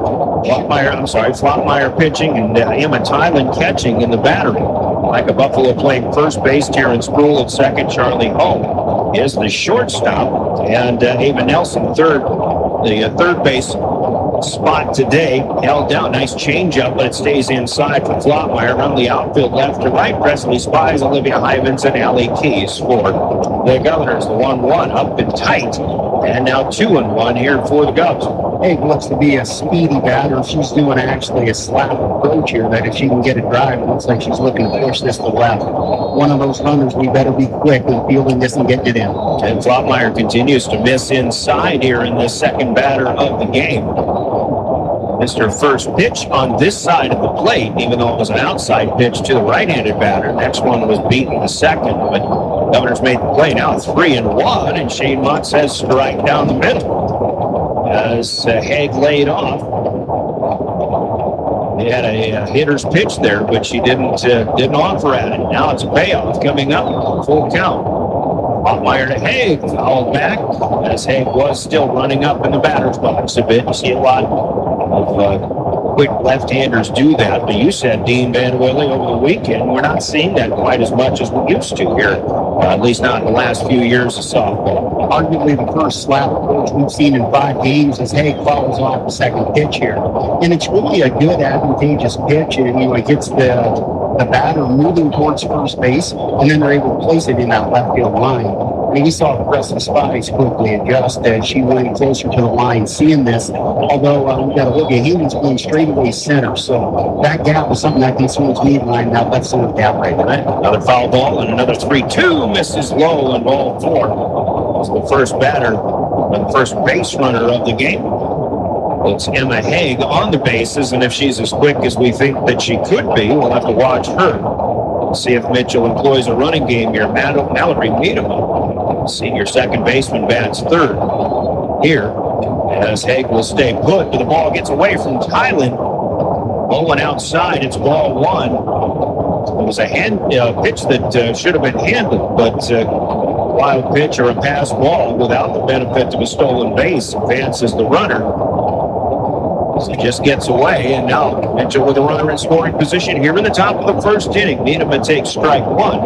Flopmeyer pitching and Emma Tylen catching in the battery. Micah Buffalo playing first base, Taryn Spruill at second, Charlie Hull is the shortstop, and Ava Nelson third. The third base spot today held down. Nice changeup, but it stays inside for Flopmeyer. Around the outfield, left to right, Presley Spies, Olivia Hyvens, and Allie Keys for the Governors. The 1-1 up and tight, and now 2-1 here for the Govs. Haig looks to be a speedy batter. She's doing actually a slap approach here that if she can get it drive, it looks like she's looking to push this to left. One of those runners, we better be quick in fielding this and getting it in. And Flopmeyer continues to miss inside here in the second batter of the game. Missed her first pitch on this side of the plate, even though it was an outside pitch to the right-handed batter. Next one was beaten the second, but Governors made the play. Now 3-1, and Shane Mott says strike down the middle as Haig laid off. They had a hitter's pitch there, but she didn't offer at it. Now it's a payoff coming up, full count. Flopmeyer to Haig, fouled back as Haig was still running up in the batter's box a bit. You see a lot of quick left-handers do that, but you said Dean Van Willie over the weekend. We're not seeing that quite as much as we used to here, at least not in the last few years of softball. Arguably the first slap approach we've seen in 5 games as Haig follows off the second pitch here. And it's really a good, advantageous pitch, and it gets the batter moving towards first base, and then they're able to place it in that left field line. I mean, we saw Presley Spies quickly adjust as she went closer to the line, seeing this. Although we've got Olivia Hayden's going straight away center, so that gap is something that concerns me in line. That left center gap right there. Another foul ball and another 3-2, misses low in ball 4. It's the first batter, the first base runner of the game. It's Emma Haig on the bases, and if she's as quick as we think that she could be, we'll have to watch her. See if Mitchell employs a running game here. Mallory Needham, senior second baseman, bats third here, as Haig will stay put, but the ball gets away from Tylen. Bowling outside, it's ball 1. It was a pitch that should have been handled, but wild pitch or a pass ball without the benefit of a stolen base advances the runner. So he just gets away, and now Mitchell with a runner in scoring position here in the top of the first inning. Needham takes strike 1.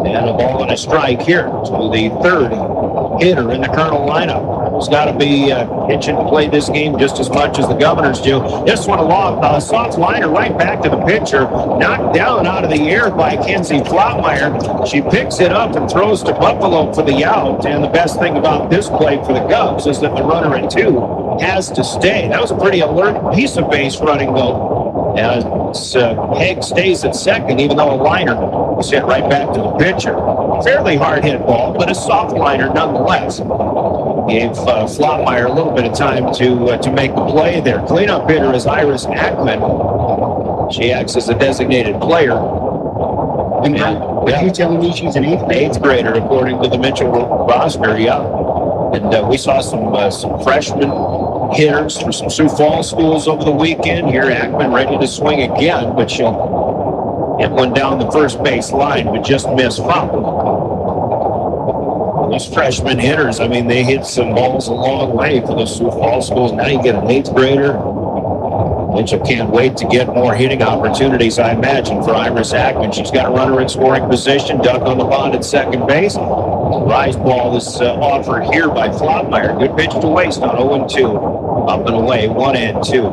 And a ball and a strike here to the third hitter in the Kernel lineup. He's got to be itching to play this game just as much as the Governors do. This one a soft liner right back to the pitcher, knocked down out of the air by Kenzie Flopmeyer. She picks it up and throws to Buffalo for the out. And the best thing about this play for the Govs is that the runner at 2 has to stay. That was a pretty alert piece of base running, though. As Haig stays at second, even though a liner was hit right back to the pitcher. Fairly hard hit ball, but a soft liner nonetheless. Gave Flopmeyer a little bit of time to make the play there. Cleanup hitter is Iris Ackman. She acts as a designated player. And are you telling me she's an eighth grader, according to the Mitchell roster? Yeah. And we saw some freshmen hitters for some Sioux Falls schools over the weekend. Here, Ackman ready to swing again, but she'll hit one down the first base line, but just miss foul. These freshman hitters, I mean, they hit some balls a long way for the Sioux Falls schools. Now you get an 8th grader. Mitchell can't wait to get more hitting opportunities, I imagine, for Iris Ackman. She's got a runner in scoring position. Doug on the bond at second base. Rise ball is offered here by Flopmeyer. Good pitch to waste on 0-2. Up and away, 1-2.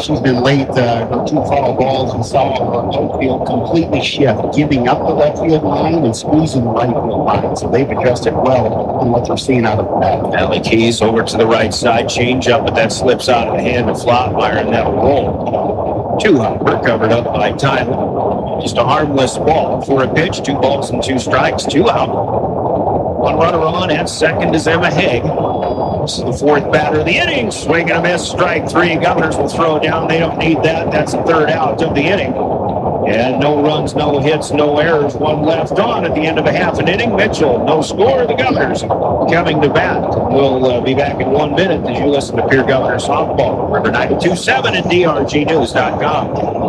She's been late. Her 2 foul balls and saw her outfield completely shift, giving up the left field line and squeezing the right field line. So they've adjusted well on what they're seeing out of that. Allie Keys over to the right side, change up, but that slips out of the hand of Flopmeyer, and that'll roll. 2-hopper covered up by Tyler. Just a harmless ball for a pitch. 2 balls and 2 strikes, 2 out. 1 runner on at second is Emma Haig. This is the 4th batter of the inning. Swing and a miss, strike 3. Governors will throw down. They don't need that. That's the 3rd out of the inning. And no runs, no hits, no errors. One left on at the end of a half an inning. Mitchell, no score. The Governors coming to bat. We'll be back in 1 minute as you listen to Pierre Governor Softball. River 92.7 and DRGnews.com.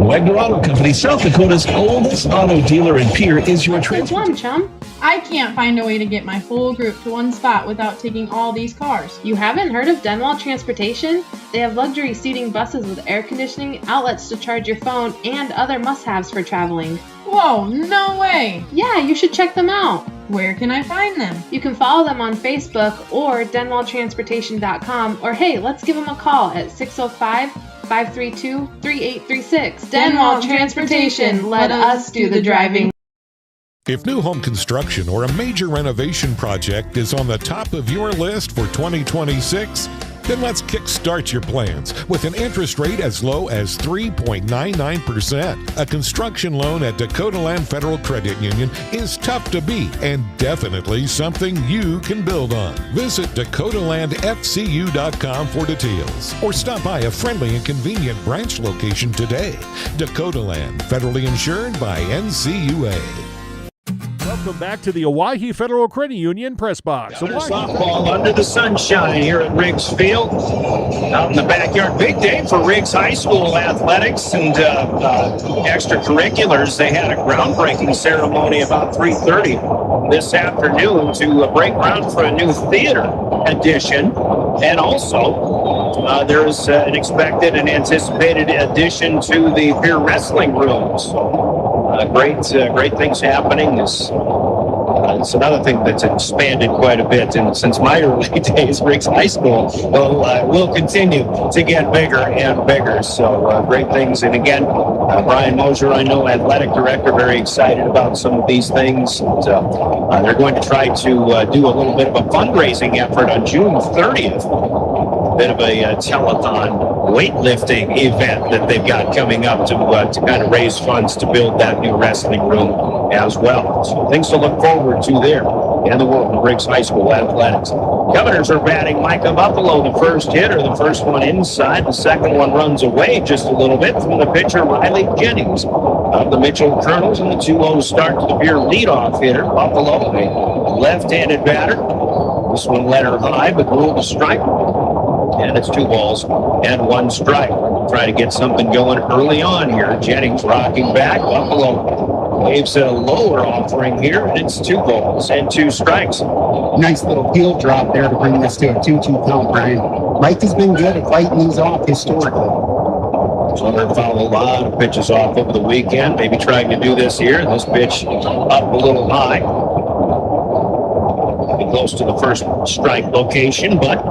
Wagner Auto Company, South Dakota's oldest auto dealer in Pierre, is your Which one, chum? I can't find a way to get my whole group to one spot without taking all these cars. You haven't heard of Denwall Transportation? They have luxury seating buses with air conditioning, outlets to charge your phone, and other must-haves for traveling. Whoa, no way! Yeah, you should check them out. Where can I find them? You can follow them on Facebook or denwalltransportation.com, or hey, let's give them a call at 605-532-3836. Denwall Transportation, let us do the driving. If new home construction or a major renovation project is on the top of your list for 2026, then let's kickstart your plans with an interest rate as low as 3.99%. A construction loan at Dakota Land Federal Credit Union is tough to beat and definitely something you can build on. Visit DakotaLandFCU.com for details or stop by a friendly and convenient branch location today. Dakota Land, federally insured by NCUA. Welcome back to the Owyhee Federal Credit Union Press Box. Softball under the sunshine here at Riggs Field. Out in the backyard. Big day for Riggs High School athletics and extracurriculars. They had a groundbreaking ceremony about 3:30 this afternoon to break ground for a new theater addition. And also, there's an expected and anticipated addition to the Pierre wrestling rooms. Great things happening. It's another thing that's expanded quite a bit, and since my early days, Riggs High School will continue to get bigger and bigger. So great things, and again, Brian Mosier, I know, athletic director, very excited about some of these things. And, they're going to try to do a little bit of a fundraising effort on June 30th. Bit of a telethon weightlifting event that they've got coming up to kind of raise funds to build that new wrestling room as well. So things to look forward to there in the world of Riggs High School athletics. Governors are batting Micah Buffalo, the first hitter. The first one inside. The second one runs away just a little bit from the pitcher, Riley Jennings of the Mitchell Kernels. And the 2-0 start to the Pierre leadoff hitter, Buffalo, a left-handed batter. This one led her high, but ruled a strike. And it's 2 balls and 1 strike. Try to get something going early on here. Jennings rocking back. Buffalo waves a lower offering here, and it's 2 balls and 2 strikes. Nice little heel drop there to bring this to a 2-2 count, Brian. Mike has been good at fighting these off historically. Plummer fouled a lot of pitches off over the weekend, maybe trying to do this here. This pitch up a little high. Close to the first strike location, but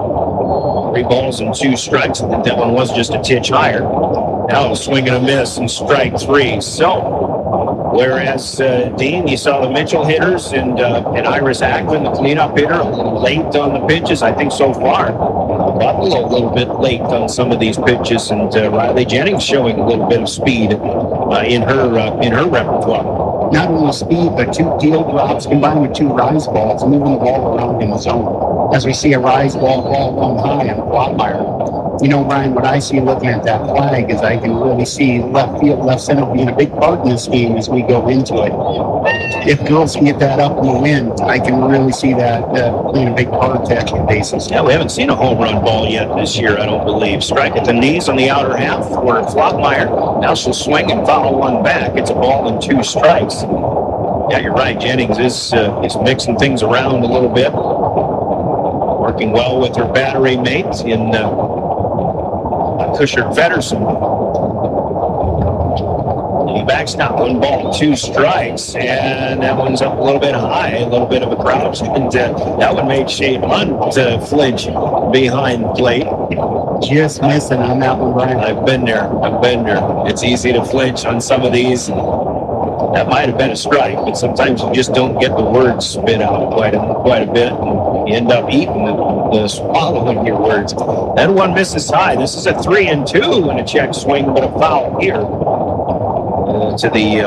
3 balls and 2 strikes. I think that one was just a titch higher. Now a swing and a miss and strike 3. So, whereas Dean, you saw the Mitchell hitters and Iris Ackman, the cleanup hitter, a little late on the pitches. I think so far, Buffalo a little bit late on some of these pitches, and Riley Jennings showing a little bit of speed in her repertoire. Not only speed, but 2 deal drops combined with 2 rise balls, moving the ball around in the zone. As we see a rise ball 1 high on Flotmeyer. You know, Ryan, what I see looking at that flag is I can really see left field, left center being a big part in this game as we go into it. If girls can get that up in the wind, I can really see that playing a big part to extra bases. Yeah, we haven't seen a home run ball yet this year, I don't believe. Strike at the knees on the outer half for Flotmeyer. Now she'll swing and foul 1 back. It's a ball and 2 strikes. Yeah, you're right. Jennings is mixing things around a little bit. Working well with her battery mate in Kushert Feddersen. He backstop 1 ball, 2 strikes, and that one's up a little bit high, a little bit of a crouch, and that one made Shade Hunt flinch behind the plate. Just missing on that one, Brian. I've been there. It's easy to flinch on some of these. That might have been a strike, but sometimes you just don't get the words spit out quite a bit, and you end up eating the swallowing your words. That one misses high. This is a 3-2 and a check swing, but a foul here to the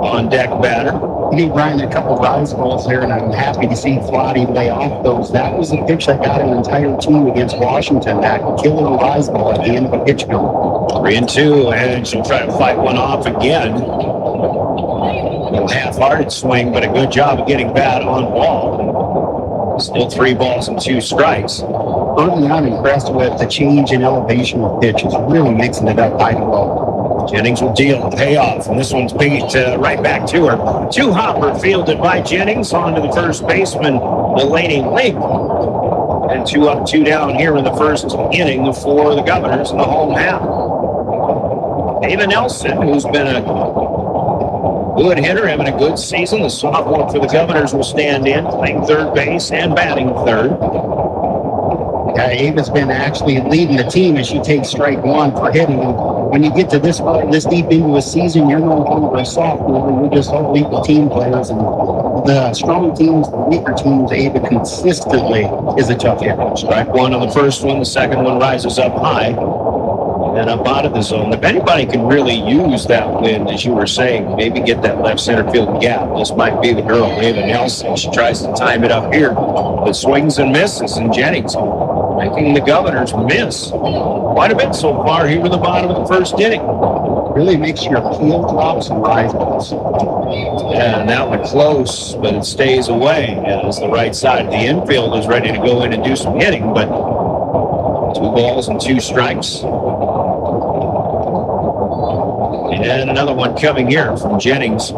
on-deck batter. You need Brian a couple rise balls there, and I'm happy to see Flotty lay off those. That was the pitch that got an entire team against Washington, that killer rise ball at the end of a pitch count. 3-2, and she'll try to fight one off again. A little half-hearted swing, but a good job of getting that on ball. Still 3 balls and 2 strikes. Early on, impressed with the change in elevation of pitches, really mixing it up high to low. Jennings will deal and pay off, and this one's beat right back to her. 2-hopper fielded by Jennings onto the first baseman, Delaney Link. And 2 up, 2 down here in the first inning for the Governors in the home half. Ava Nelson, who's been a good hitter, having a good season. The sophomore for the Governors will stand in, playing third base and batting third. Ava's been actually leading the team as she takes strike 1 for hitting. And when you get to this deep into a season, you're no longer a sophomore. You're just all equal team players. And the strong teams, the weaker teams, Ava consistently is a tough hitter. Strike 1 on the first one. The second one rises up high and up out of the zone. If anybody can really use that wind, as you were saying, maybe get that left center field gap, this might be the girl, Ava Nelson. She tries to time it up here, but swings and misses, and Jennings making the Governors miss quite a bit so far here in the bottom of the first inning. Really makes your heel drops and rises. Yeah, and that one close, but it stays away as the right side of the infield is ready to go in and do some hitting, but 2 balls and 2 strikes. And another one coming here from Jennings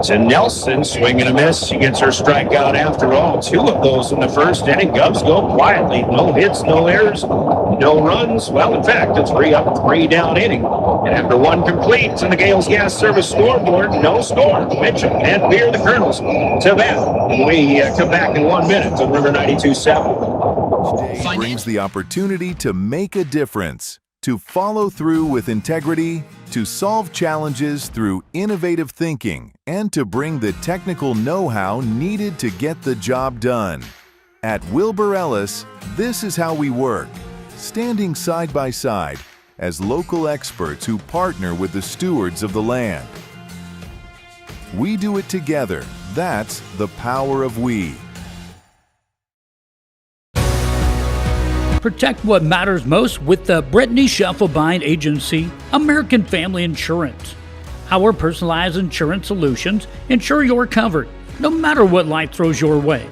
to Nelson, swing and a miss. She gets her strikeout after all. 2 of those in the first inning. Govs go quietly. No hits, no errors, no runs. Well, in fact, a 3 up, 3 down inning. And after 1 complete in the Gales Gas Service scoreboard, no score. Mitchell and Pierre, the Kernels, to bat. We come back in 1 minute on River 92.7. Brings the opportunity to make a difference, to follow through with integrity, to solve challenges through innovative thinking, and to bring the technical know-how needed to get the job done. At Wilbur Ellis, this is how we work, standing side by side as local experts who partner with the stewards of the land. We do it together. That's the power of we. Protect what matters most with the Brittany Scheffelbein Agency, American Family Insurance. Our personalized insurance solutions ensure you're covered, no matter what life throws your way.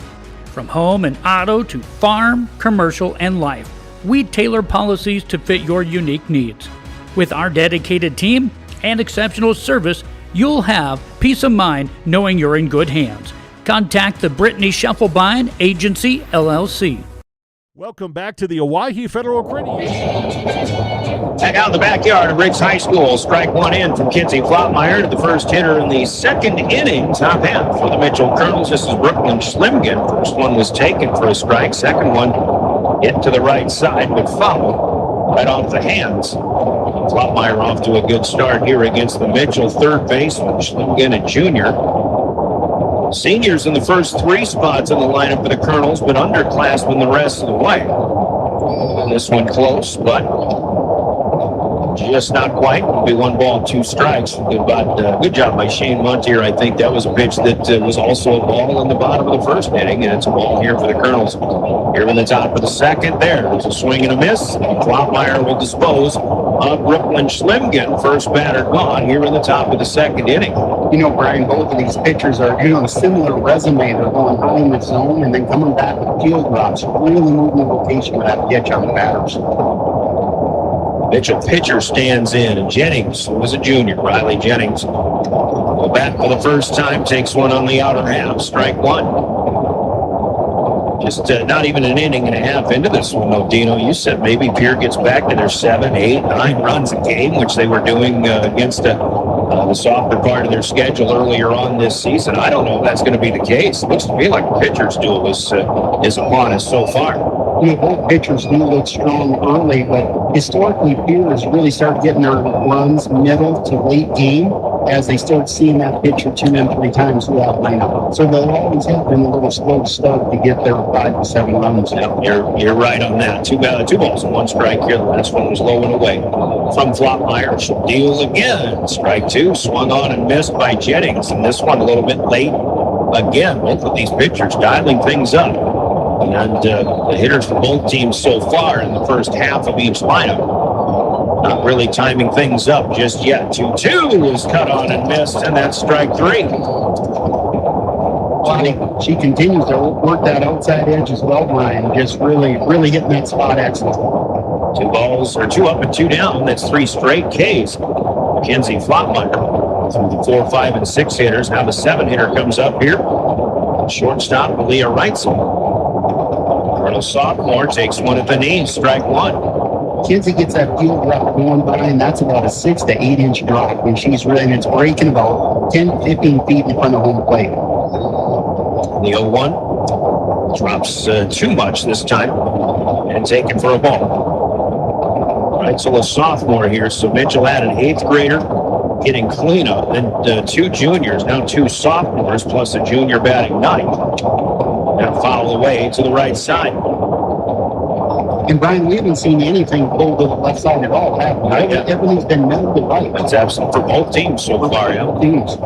From home and auto to farm, commercial, and life, we tailor policies to fit your unique needs. With our dedicated team and exceptional service, you'll have peace of mind knowing you're in good hands. Contact the Brittany Scheffelbein Agency, LLC. Welcome back to the Owyhee Federal Credit Union. Back out in the backyard of Riggs High School. Strike 1 in from Kinsey Flottmeyer, the first hitter in the second inning. Top half for the Mitchell Kernels. This is Brooklyn Schlimgen. First one was taken for a strike. Second one hit to the right side, but fouled right off the hands. Flottmeyer off to a good start here against the Mitchell third baseman. Schlimgen, a junior. Seniors in the first 3 spots in the lineup for the Kernels, but underclassmen the rest of the way. And this one close, but just not quite. It'll be 1 ball, 2 strikes. Good job by Shane Montier. I think that was a pitch that was also a ball in the bottom of the first inning, and it's a ball here for the Kernels. Here in the top of the second, there's a swing and a miss. Flottmeyer will dispose of Brooklyn Schlimgen. First batter gone here in the top of the second inning. You know, Brian, both of these pitchers are doing a similar resume. They're going high in the zone and then coming back with field drops, really moving the rotation with that pitch on the batters. Mitchell pitcher stands in, and Jennings was a junior. Riley Jennings will bat for the first time, takes one on the outer half, strike 1. Just not even an inning and a half into this one, though, Dino. You said maybe Pierre gets back to their 7, 8, 9 runs a game, which they were doing against the softer part of their schedule earlier on this season. I don't know if that's going to be the case. It looks to me like the pitcher's duel is upon us so far. You know, both pitchers do look strong early, but historically, Pierre has really started getting their runs middle to late game as they start seeing that pitcher 2 and 3 times throughout the lineup. So they'll always have been a little slow start to get their 5 to 7 runs. Yeah, you're right on that. 2 balls and 1 strike here. The last one was low and away from Flottmeyer. She'll deal again. Strike 2, swung on and missed by Jennings, and this one a little bit late. Again, both of these pitchers dialing things up. And the hitters for both teams so far in the first half of each lineup Not really timing things up just yet. 2-2 is cut on and missed, and that's strike 3. She continues to work that outside edge as well, Brian. Just really hitting that spot excellent. 2 balls, or 2 up and 2 down. That's 3 straight Ks. Mackenzie Flopmeyer through the 4, 5, and 6 hitters. Now the 7 hitter comes up here. Shortstop, Leah Wrightson. Kernels sophomore takes one at the knee, strike 1. Kinsey gets that field drop going, Brian. That's about a 6 to 8 inch drop when she's really, it's breaking about 10, 15 feet in front of home plate. The 0-1 drops too much this time and taken for a ball. Wrightson, a sophomore here, so Mitchell had an 8th grader hitting cleanup, then 2 juniors, now 2 sophomores, plus a junior batting 9th. And foul away to the right side. And Brian, we haven't seen anything pulled to the left side at all, have we? Everything's been meant to the right. That's absolute for both teams so far, yeah. Teams.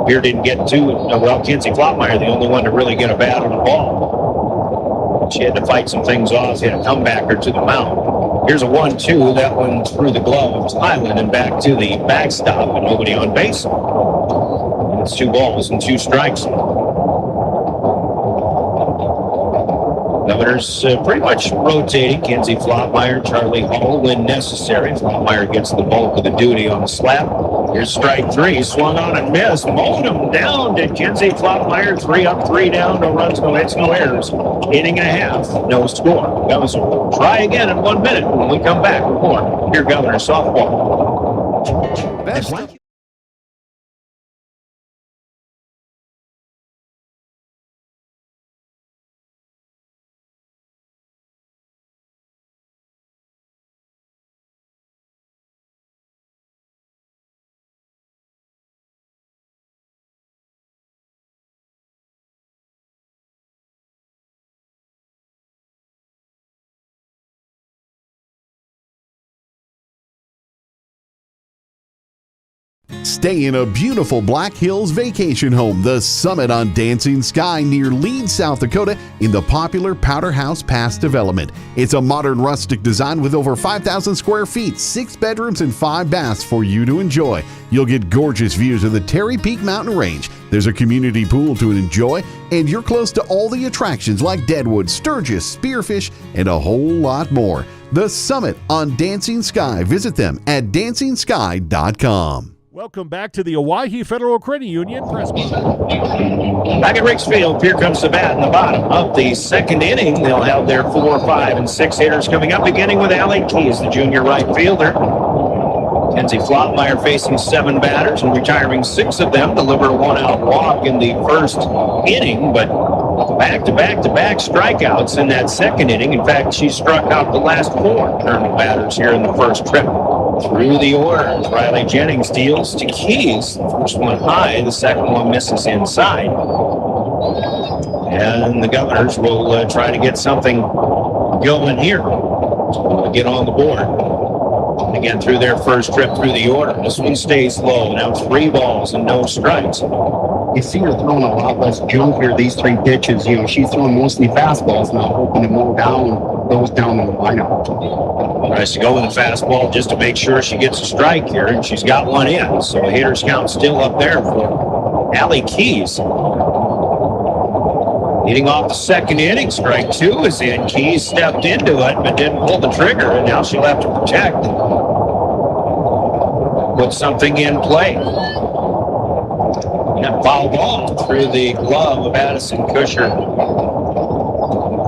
Pierre didn't get Kinsey Flopmeyer, the only one to really get a bat on the ball. She had to fight some things off, hit a comebacker to the mound. Here's a 1-2, that one through the glove of Tylen and back to the backstop, and nobody on base. And it's 2 balls and 2 strikes. Governors pretty much rotating. Kinsey Flopmeyer, Charlie Hall when necessary. Flopmeyer gets the bulk of the duty on the slap. Here's strike 3. Swung on and missed. Mowed him down to Kinsey Flopmeyer. 3 up, 3 down. No runs, no hits, no errors. Inning and a half. No score. Governors will try again in 1 minute when we come back with more. Here, Governor softball. Best Stay in a beautiful Black Hills vacation home, the Summit on Dancing Sky near Leeds, South Dakota in the popular Powder House Pass development. It's a modern rustic design with over 5,000 square feet, 6 bedrooms and 5 baths for you to enjoy. You'll get gorgeous views of the Terry Peak Mountain Range. There's a community pool to enjoy, and you're close to all the attractions like Deadwood, Sturgis, Spearfish, and a whole lot more. The Summit on Dancing Sky. Visit them at DancingSky.com. Welcome back to the Owyhee Federal Credit Union Press Box. Back at Ricks Field, here comes the bat in the bottom of the 2nd inning. They'll have their 4, 5, and 6 hitters coming up, beginning with Allie Keys, the junior right fielder. Kinsey Flopmeyer facing 7 batters and retiring 6 of them. Delivered a 1-out walk in the 1st inning, but back-to-back strikeouts in that 2nd inning. In fact, she struck out the last 4 Kernel batters here in the 1st trip. Through the orders, Riley Jennings deals to Keys. The first one high, the second one misses inside. And the Governors will try to get something going here to get on the board. And again, through their first trip through the order. This one stays low. Now 3 balls and no strikes. You see her throwing a lot less junk here, these 3 pitches. You know, she's throwing mostly fastballs now, hoping to mow those down in the lineup. Tries to go with a fastball just to make sure she gets a strike here, and she's got one in. So a hitter's count still up there for Allie Keys. Leading off the 2nd inning, strike 2 is in. Keys stepped into it, but didn't pull the trigger, and now she'll have to protect. Put something in play. And foul ball through the glove of Addison Kusher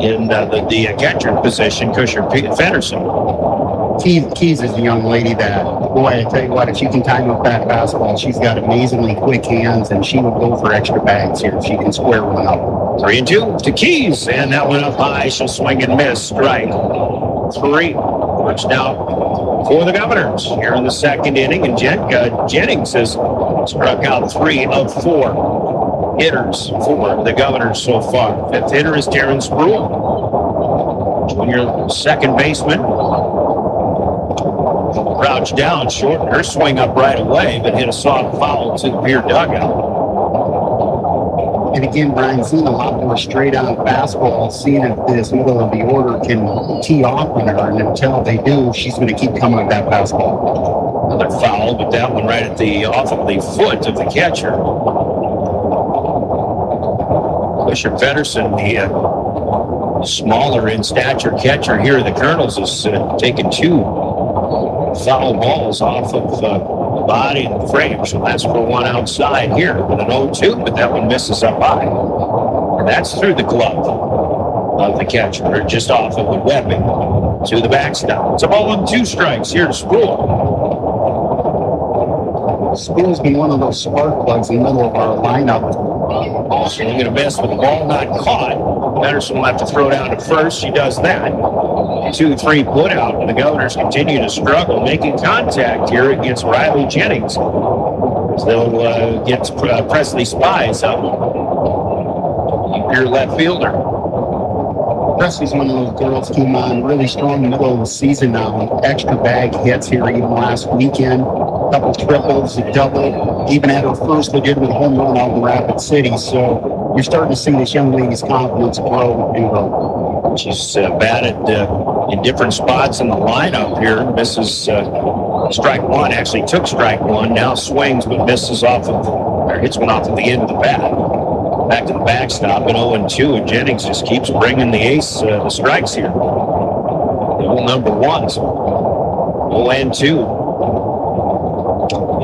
in the catcher position, Kusher Fenderson. Keys is a young lady that, boy, I tell you what, if she can time up that fastball, she's got amazingly quick hands, and she would go for extra bags here if she can square one up. 3-2 to Keys, and that one up high. She'll swing and miss. Strike 3. Touchdown for the Governors here in the 2nd inning, and Jennings has struck out 3 of 4 hitters for the Governors so far. 5th hitter is Taryn Spruill, junior 2nd baseman. Crouched down short, and her swing up right away, but hit a soft foul to the Pierre dugout. And And again, Brian, seeing a lot more straight-on fastball, seeing if this middle of the order can tee off on her, and until they do, she's going to keep coming with that fastball. Another foul, but that one right at the off of the foot of the catcher. Fisher Pedersen, the smaller in stature catcher here at the Kernels, is taking 2 foul balls off of the body and the frame. So that's for 1 outside here with an 0-2, but that one misses up high. And that's through the glove of the catcher, or just off of the webbing to the backstop. It's a ball and 2 strikes here to Spool. Spool's been one of those spark plugs in the middle of our lineup. So you're going to miss with the ball not caught. Pedersen will have to throw down to first. She does that. 2-3 put out, and the Governors continue to struggle making contact here against Riley Jennings. So they'll get Presley Spies up. Your left fielder. Presley's one of those girls came on really strong in the middle of the season now. Extra bag hits here even last weekend. Couple triples, a double, even had her first legitimate home run out in Rapid City. So you're starting to see this young lady's confidence grow and grow. She's batted in different spots in the lineup here. Misses strike 1, actually took strike 1, now swings but misses off of, or hits one off at the end of the bat. Back to the backstop at 0-2, and Jennings just keeps bringing the ace, the strikes here. The old number 1s. 0-2.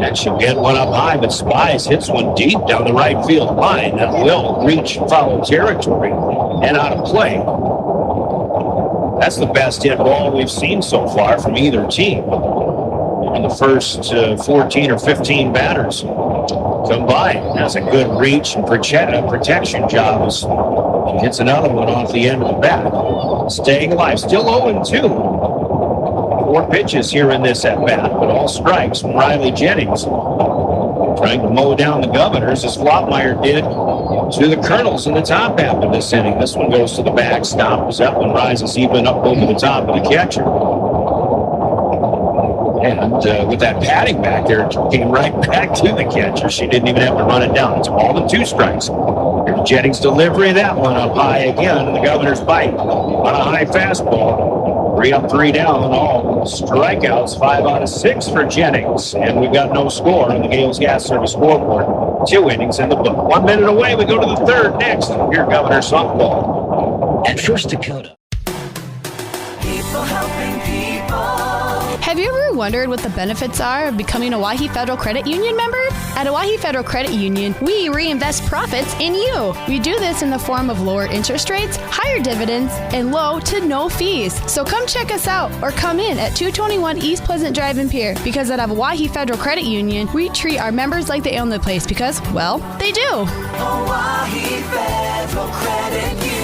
And she'll get one up high, but Spies hits one deep down the right field line that will reach foul territory and out of play. That's the best hit ball we've seen so far from either team. In the first 14 or 15 batters combined. That's a good reach and protection job. Hits another one off the end of the bat. Staying alive, still 0-2. 4 pitches here in this at-bat, but all strikes from Riley Jennings. Trying to mow down the Governors, as Flopmeyer did to the Kernels in the top half of this inning. This one goes to the backstop as that one rises even up over the top of the catcher. And with that padding back there, it came right back to the catcher. She didn't even have to run it down. It's a ball and 2 strikes. Here's Jennings' delivery, that one up high again, and the Governors bite on a high fastball. 3 up, 3 down, and all strikeouts, 5 out of 6 for Jennings. And we've got no score on the Gales Gas Service scoreboard. 2 innings in the book. 1 minute away, we go to the 3rd next. Here, Governor softball. At First Dakota. People helping people. Have you ever wondered what the benefits are of becoming a Owyhee Federal Credit Union member? At Owyhee Federal Credit Union, we reinvest profits in you. We do this in the form of lower interest rates, higher dividends, and low to no fees. So come check us out or come in at 221 East Pleasant Drive in Pierre, because at Owyhee Federal Credit Union, we treat our members like they own the place because, well, they do. Owyhee Federal Credit Union.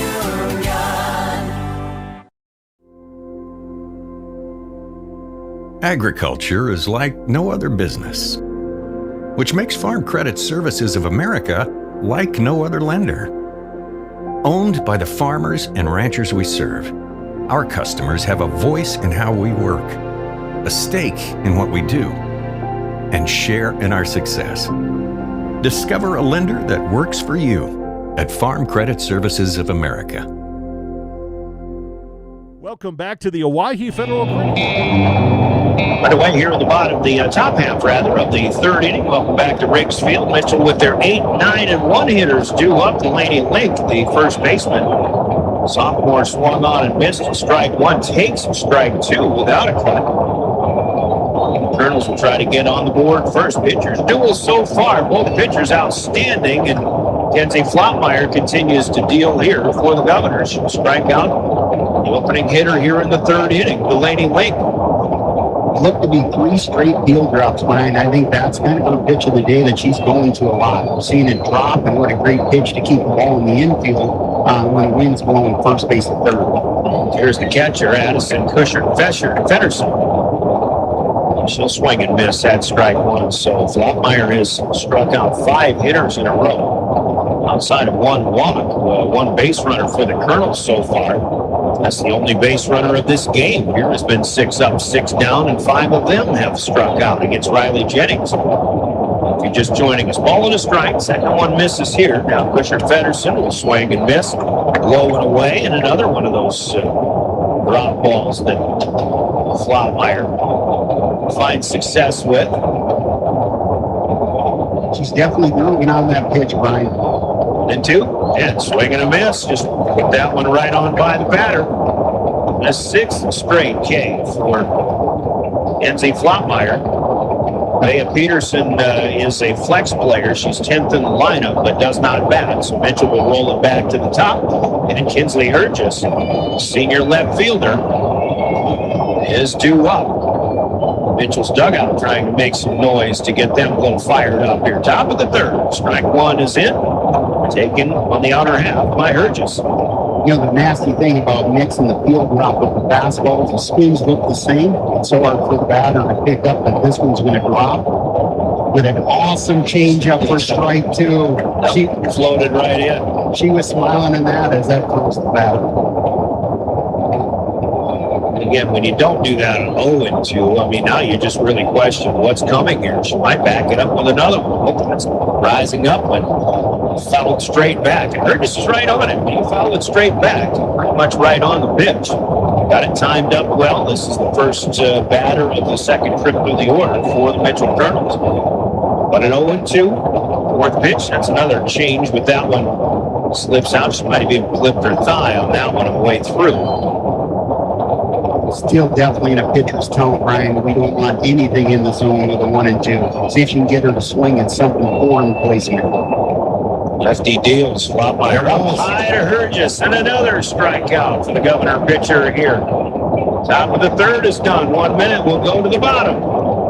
Agriculture is like no other business, which makes Farm Credit Services of America like no other lender. Owned by the farmers and ranchers we serve, our customers have a voice in how we work, a stake in what we do, and share in our success. Discover a lender that works for you at Farm Credit Services of America. Welcome back to the Owyhee Federal Credit. Right away here at the bottom, the top half, rather, of the 3rd inning. Welcome back to Riggs Field. Mitchell with their 8, 9, and 1 hitters due up. Delaney Link, the first baseman. Sophomore swung on and missed. Strike 1 takes strike 2 without a cut. The Kernels will try to get on the board first. Pitchers duel so far. Both pitchers outstanding, and Kenzie Flopmeyer continues to deal here for the Governors. She'll strike out the opening hitter here in the 3rd inning, Delaney Link. Look to be 3 straight field drops, Brian. I think that's kind of a pitch of the day that she's going to a lot. We're seeing it drop, and what a great pitch to keep the ball in the infield when the wind's blowing first base and 3rd. Here's the catcher, Addison Federson. She'll swing and miss at strike 1. So Flopmeyer has struck out 5 hitters in a row. Outside of 1 walk, 1 base runner for the Kernels so far. That's the only base runner of this game. Here has been 6 up, 6 down, and 5 of them have struck out against Riley Jennings. If you're just joining us, ball and a strike. Second one misses here. Now Pusher Feddersen will swing and miss. Low and away, and another one of those drop balls that Flottmeyer finds success with. She's definitely moving on that pitch, Brian. And 2, and swing and a miss. Just put that one right on by the batter. A 6th straight K for Enzi Flottmeyer. Bea Peterson is a flex player. She's 10th in the lineup, but does not bat. So Mitchell will roll it back to the top. And Kinsley Hergis, senior left fielder, is due up. Mitchell's dugout trying to make some noise to get them a little fired up here. Top of the 3rd. Strike 1 is in. Taken on the outer half by Hergis. You know, the nasty thing about mixing the field drop with the fastballs, the spins look the same. It's so hard for the batter to pick up that this one's going to drop. With an awesome changeup for strike 2. She floated right in. She was smiling in that as that closed the batter. Again, when you don't do that on 0-2, I mean, now you just really question what's coming here. She might back it up with another one. Oh, that's rising up and fouled straight back. And Hergis is right on it. When you foul it straight back, pretty much right on the pitch. Got it timed up well. This is the first batter of the second trip of the order for the Mitchell Kernels. But an 0-2, 4th pitch. That's another change with that one. Slips out. She might have even clipped her thigh on that one on the way through. Still definitely in a pitcher's tone, Brian. We don't want anything in the zone with a 1-2. See if you can get her to swing at something foreign placement. Lefty deals. Flottmeyer up high to Hergis, and another strikeout for the Governor pitcher here. Top of the 3rd is done. 1 minute. We'll go to the bottom.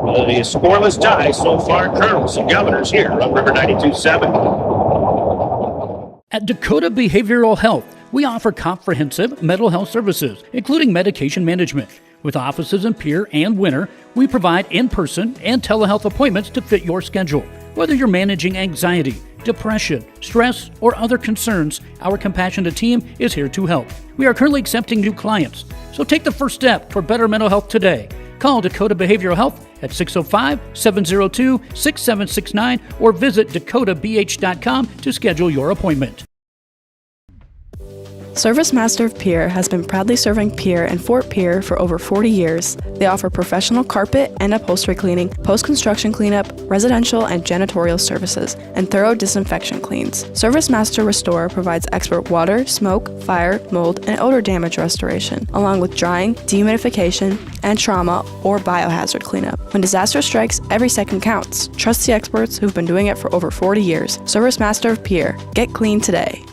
The scoreless tie so far. Kernels and Governors here on River 92.7. At Dakota Behavioral Health, we offer comprehensive mental health services, including medication management. With offices in Pierre and Winter, we provide in-person and telehealth appointments to fit your schedule. Whether you're managing anxiety, depression, stress, or other concerns, our compassionate team is here to help. We are currently accepting new clients, so take the first step for better mental health today. Call Dakota Behavioral Health at 605-702-6769 or visit dakotabh.com to schedule your appointment. Service Master of Pierre has been proudly serving Pierre and Fort Pierre for over 40 years. They offer professional carpet and upholstery cleaning, post-construction cleanup, residential and janitorial services, and thorough disinfection cleans. Service Master Restore provides expert water, smoke, fire, mold, and odor damage restoration, along with drying, dehumidification, and trauma or biohazard cleanup. When disaster strikes, every second counts. Trust the experts who've been doing it for over 40 years. Service Master of Pierre. Get clean today.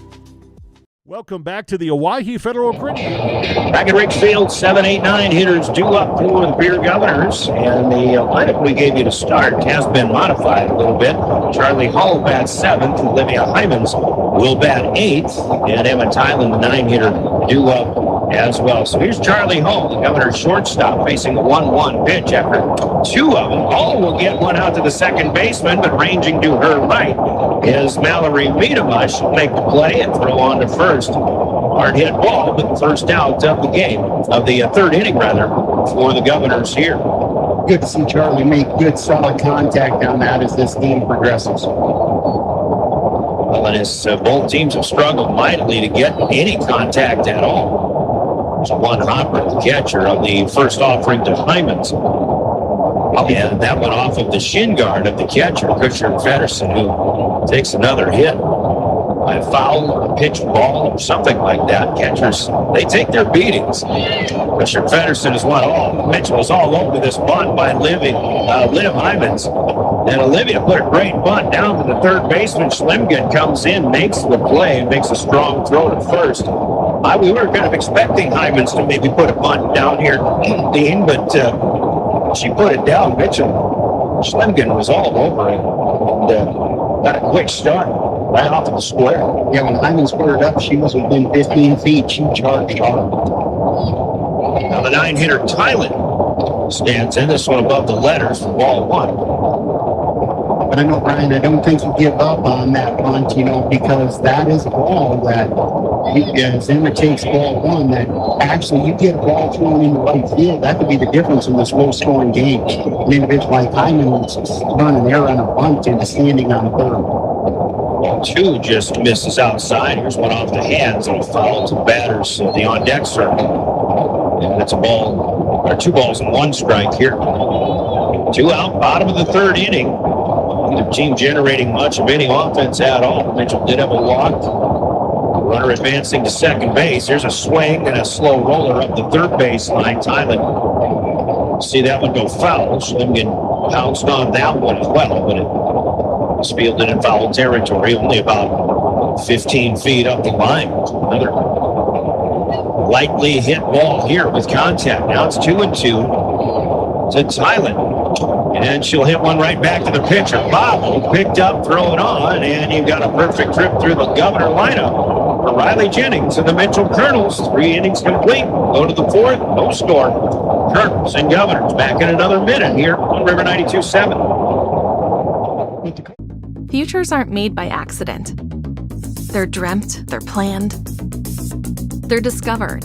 Welcome back to the Owyhee Federal Credit Union. Back at Rick Field, 7, 8, 9 hitters due up for the Pierre Governors. And the lineup we gave you to start has been modified a little bit. Charlie Hall bats 7th. Olivia Hymans will bat 8th. And Emma Tylen, the 9-hitter, due up as well. So here's Charlie Hall, the Governor's shortstop, facing a 1-1 pitch after 2 of them. Hall will get one out to the second baseman, but ranging to her right is Mallory Miedema. She'll make the play and throw on to first. Hard hit ball, but the first out of the game, of the 3rd inning rather, for the Governors here. Good to see Charlie make good solid contact on that as this game progresses. Well, and as both teams have struggled mightily to get any contact at all. There's one hopper, the catcher, on the first offering to Hymans. And that went off of the shin guard of the catcher, Pusher Feddersen, who takes another hit by a foul or a pitched ball or something like that. Catchers, they take their beatings. Pusher Feddersen is one all. Mitchell was all over this bunt by Liv Hymans. And Olivia put a great bunt down to the third baseman. Schlemgen comes in, makes the play, and makes a strong throw to first. We were kind of expecting Hymans to maybe put a bunt down here, Dean, but she put it down. Mitchell, Schlemgen was all over it and got a quick start right off of the square. Yeah, when Hymans squared up, she was within 15 feet. She charged hard. Now the 9-hitter Tylen stands in. This one above the letters for ball 1. But I know, Brian, I don't think you give up on that punt, because that is a ball that, as Emma takes ball one, that actually you get a ball thrown in the right field. That could be the difference in this low-scoring game. An individual like Hyman will run an error on a bunt into standing on third. Well, two just misses outside. Here's one off the hands and a foul to batters in the on-deck circle. And it's a ball, or 2 balls and 1 strike here. 2 out, bottom of the 3rd inning. Neither team generating much of any offense at all. Mitchell did have a walk. Runner advancing to second base. Here's a swing and a slow roller up the third base line. Tylen, see that one go foul. Schlimgen pounced on that one as well, but it was fielded in foul territory, only about 15 feet up the line. Another lightly hit ball here with contact. Now it's 2-2 to Tylen. And she'll hit one right back to the pitcher. Bob picked up, throw it on, and you got a perfect trip through the Governor lineup for Riley Jennings and the Mitchell Kernels. 3 innings complete. Go to the 4th, no score. Kernels and Governors back in another minute here on River 92.7. Futures aren't made by accident. They're dreamt, they're planned, they're discovered.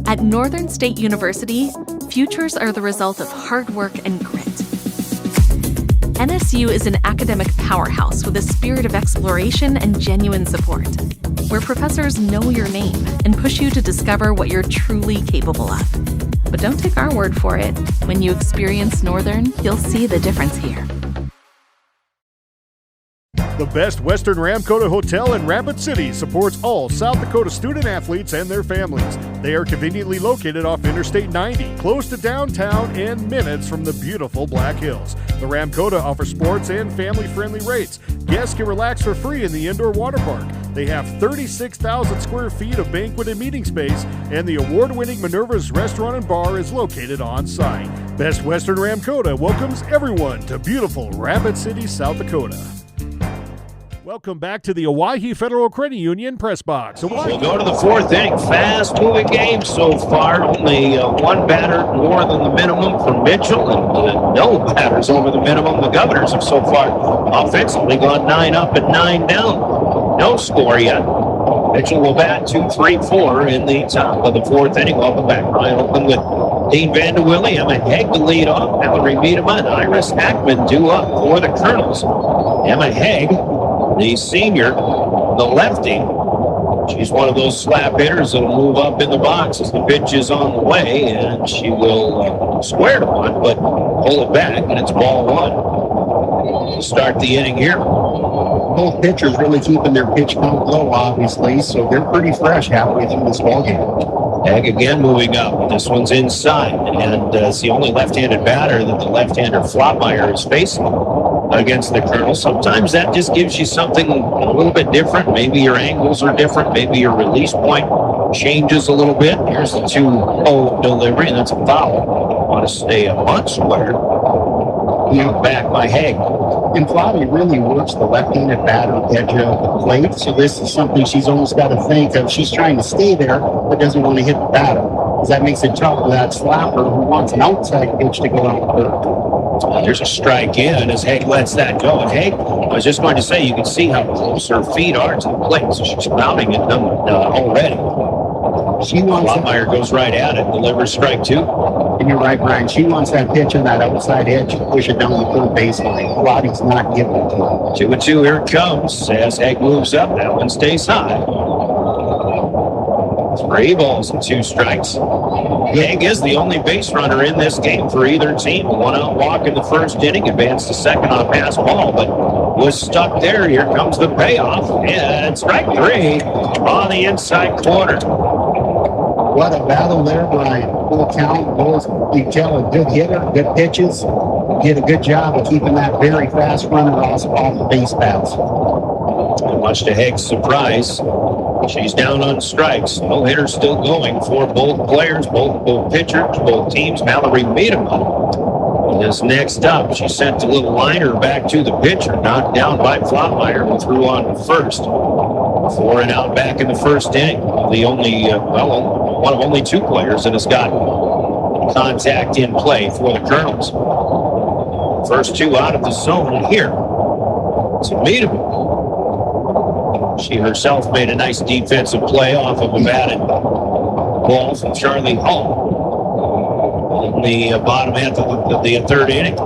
At Northern State University, futures are the result of hard work and grit. NSU is an academic powerhouse with a spirit of exploration and genuine support, where professors know your name and push you to discover what you're truly capable of. But don't take our word for it. When you experience Northern, you'll see the difference here. The Best Western Ramkota Hotel in Rapid City supports all South Dakota student athletes and their families. They are conveniently located off Interstate 90, close to downtown and minutes from the beautiful Black Hills. The Ramkota offers sports and family-friendly rates. Guests can relax for free in the indoor water park. They have 36,000 square feet of banquet and meeting space, and the award-winning Minerva's Restaurant and Bar is located on site. Best Western Ramkota welcomes everyone to beautiful Rapid City, South Dakota. Welcome back to the Owyhee Federal Credit Union press box. We'll go to the 4th inning. Fast-moving game so far. Only 1 batter more than the minimum for Mitchell, and no batters over the minimum. The Governors have so far offensively gone 9 up and 9 down. No score yet. Mitchell will bat 2-3-4 in the top of the 4th inning. Welcome back. Ryan Oakland with Dean Vanderwilly, Emma Haig to lead off. Mallory Miedema and Iris Hackman due up for the Kernels. Emma Haig, the senior, the lefty. She's one of those slap hitters that'll move up in the box as the pitch is on the way, and she will square to one, but pull it back, and it's ball 1 to start the inning here. Both pitchers really keeping their pitch count low, obviously, so they're pretty fresh halfway through this ballgame. Haig again moving up. This one's inside, and it's the only left-handed batter that the left-hander Flopmeyer is facing against the Kernels. Sometimes that just gives you something a little bit different. Maybe your angles are different. Maybe your release point changes a little bit. Here's the 2-0 delivery, and that's a foul. Want to stay a bunt square. Back by Haig. And Flavia really works the left-handed batter edge of the plate, so this is something she's almost got to think of. She's trying to stay there, but doesn't want to hit the batter, because that makes it tough for that slapper who wants an outside pitch to go out third. There's a strike in as Haig lets that go. And Haig, I was just going to say, you can see how close her feet are to the plate, so she's pounding it already. Flopmeyer goes right at it, delivers strike 2. And you're right, Brian. She wants that pitch on that outside edge to push it down the third baseline. Flopme's not giving it to her. 2-2, here it comes as Haig moves up. That one stays high. 3 balls and 2 strikes. Haig is the only base runner in this game for either team. A 1-out walk in the 1st inning, advanced to second on a pass ball, but was stuck there. Here comes the payoff, and strike 3 on the inside corner. What a battle there, Brian. Full count, both. You tell a good hitter, good pitches. Did a good job of keeping that very fast runner off the base paths. And much to Haig's surprise, she's down on strikes. No hitter still going for both players, both pitchers, both teams. Mallory Miedema is next up. She sent a little liner back to the pitcher, knocked down by Flopmeyer, who threw on first. 4 and out back in the 1st inning. The only, one of only 2 players that has got contact in play for the Kernels. First two out of the zone, and here it's Amidoba. She herself made a nice defensive play off of a batted ball from Charlie Hall in the bottom half of the third inning.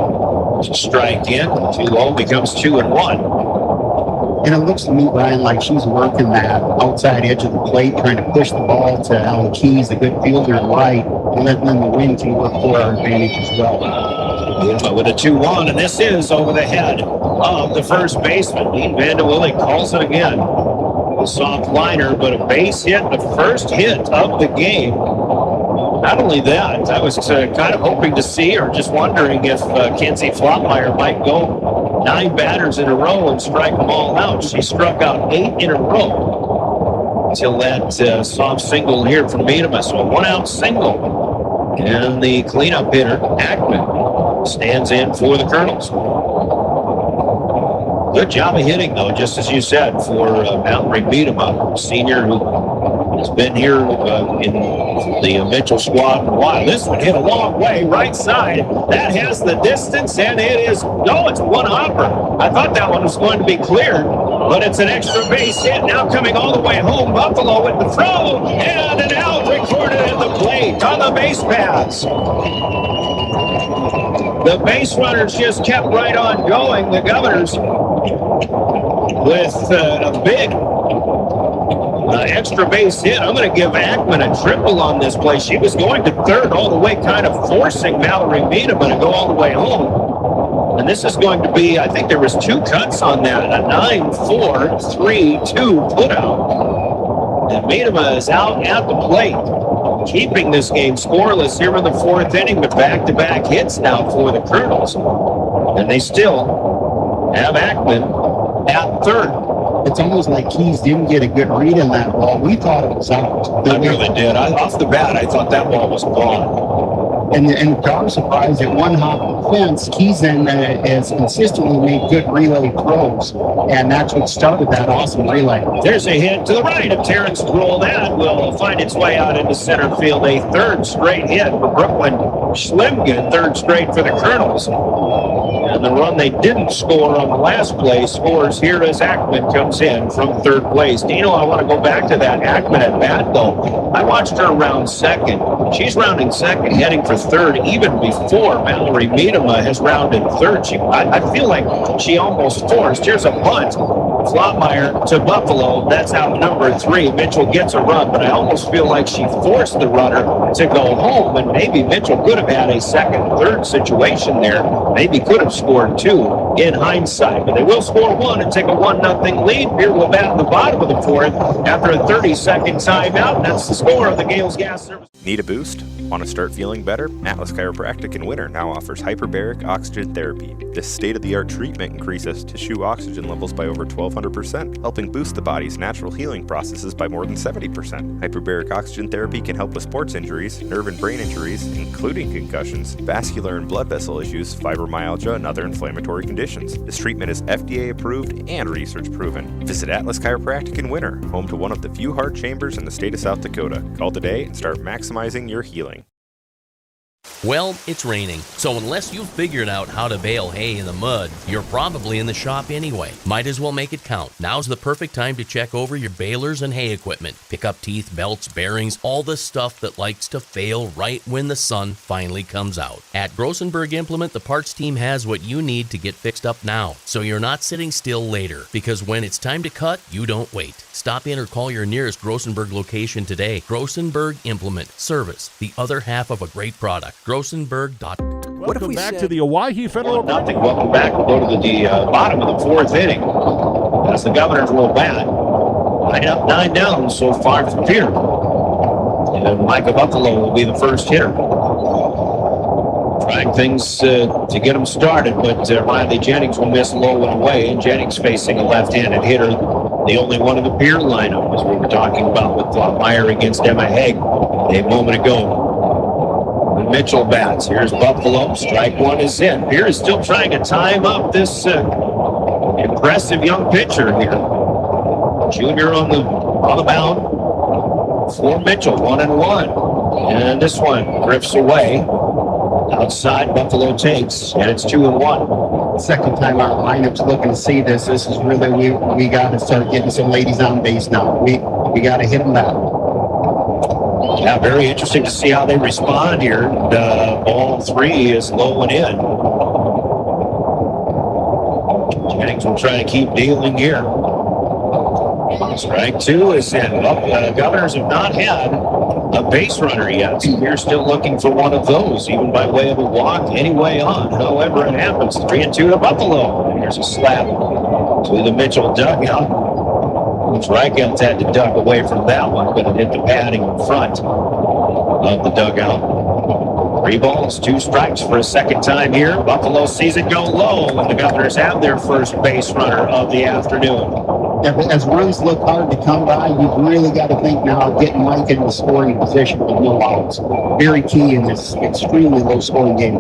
Strike in, 2-0 becomes 2-1. And it looks to me, Brian, like she's working that outside edge of the plate, trying to push the ball to Ellen Keys, a good fielder in right, and then the wind can work for our advantage as well. With a 2-1, and this is over the head of the first baseman. Dean Vandewille calls it again. A soft liner, but a base hit, the first hit of the game. Not only that, I was kind of hoping to see, or just wondering if Kenzie Flottmeyer might go 9 batters in a row and strike them all out. She struck out 8 in a row until that soft single here from Amidoba. So a 1-out single. And the cleanup hitter, Ackman, stands in for the Kernels. Good job of hitting, though, just as you said, for Mallory Amidoba, senior who has been here in the Mitchell squad for a while. This one hit a long way, right side. That has the distance, and it is, no, it's a one-hopper. I thought that one was going to be cleared, but it's an extra base hit. Now coming all the way home, Buffalo with the throw, and an out recorded at the plate on the base pass. The base runners just kept right on going. The Governors with a big extra base hit. I'm going to give Ackman a triple on this play. She was going to third all the way, kind of forcing Mallory Amidoba to go all the way home. And this is going to be, I think there was 2 cuts on that, a 9-4-3-2 putout. And Amidoba is out at the plate, keeping this game scoreless here in the 4th inning, but back-to-back hits now for the Kernels. And they still have Ackman at third. It's almost like Keys didn't get a good read on that ball. We thought it was out. I really did. Off the bat, I thought that ball was gone. And to our surprise, at one hop of the fence, Keys then has consistently made good relay throws, and that's what started that awesome relay. There's a hit to the right of Terrence Grohl. That will find its way out into center field. A third straight hit for Brooklyn Schlimgen, third straight for the Kernels. And the run they didn't score on the last play scores here as Ackman comes in from third place. Dino, I want to go back to that Ackman at bat, though. I watched her round second. She's rounding second, heading for third, even before Mallory Amidoba has rounded third. I feel like she almost forced. Here's a bunt. Flottmeyer to Buffalo. That's out number 3. Mitchell gets a run, but I almost feel like she forced the runner to go home, and maybe Mitchell could have had a second, third situation there. Maybe could have scored 2 in hindsight, but they will score 1 and take a 1-0 lead. Pierre will bat in the bottom of the 4th after a 30-second timeout, and that's the score of the Gales Gas Service. Need a boost? Want to start feeling better? Atlas Chiropractic in Winter now offers hyperbaric oxygen therapy. This state-of-the-art treatment increases tissue oxygen levels by over 1,200%, helping boost the body's natural healing processes by more than 70%. Hyperbaric oxygen therapy can help with sports injuries, nerve and brain injuries, including concussions, vascular and blood vessel issues, fibromyalgia, and other inflammatory conditions. This treatment is FDA approved and research proven. Visit Atlas Chiropractic in Winter, home to one of the few heart chambers in the state of South Dakota. Call today and start maximizing your healing. Well, it's raining, so unless you've figured out how to bale hay in the mud, you're probably in the shop anyway. Might as well make it count. Now's the perfect time to check over your balers and hay equipment. Pick up teeth, belts, bearings, all the stuff that likes to fail right when the sun finally comes out. At Grossenberg Implement, the parts team has what you need to get fixed up now, so you're not sitting still later. Because when it's time to cut, you don't wait. Stop in or call your nearest Grossenberg location today. Grossenberg Implement. Service, the other half of a great product. Grossenberg.com. Welcome back to the Owyhee Federal. Nothing. Welcome back. We'll go to the bottom of the 4th inning as the Governors will bat. 9 up, 9 down so far for Pierre. And Micah Buffalo will be the first hitter. Trying things to get them started, but Riley Jennings will miss low and away, and Jennings facing a left-handed hitter, the only one in the Pierre lineup, as we were talking about with Flottmeyer against Emma Haig a moment ago. Mitchell bats. Here's Buffalo. Strike 1 is in. Pierre is still trying to time up this impressive young pitcher here. Junior on the mound for Mitchell. 1-1. And this one drifts away. Outside, Buffalo takes, and it's 2-1. Second time our lineup's looking to see this. This is really, we got to start getting some ladies on base now. We got to hit them back. Yeah, very interesting to see how they respond here. Ball 3 is low and in. Jennings will try to keep dealing here. Strike 2 is in. Well, Governors have not had a base runner yet, so we're still looking for one of those, even by way of a walk, any way on. However it happens, 3-2 to Buffalo. Here's a slap to the Mitchell dugout. Strikeouts had to duck away from that one, but it hit the padding in front of the dugout. 3 balls, 2 strikes for a second time here. Buffalo sees it go low, and the Governors have their first base runner of the afternoon. As runs look hard to come by, you've really got to think now of getting Mike in the scoring position with no outs. Very key in this extremely low-scoring game.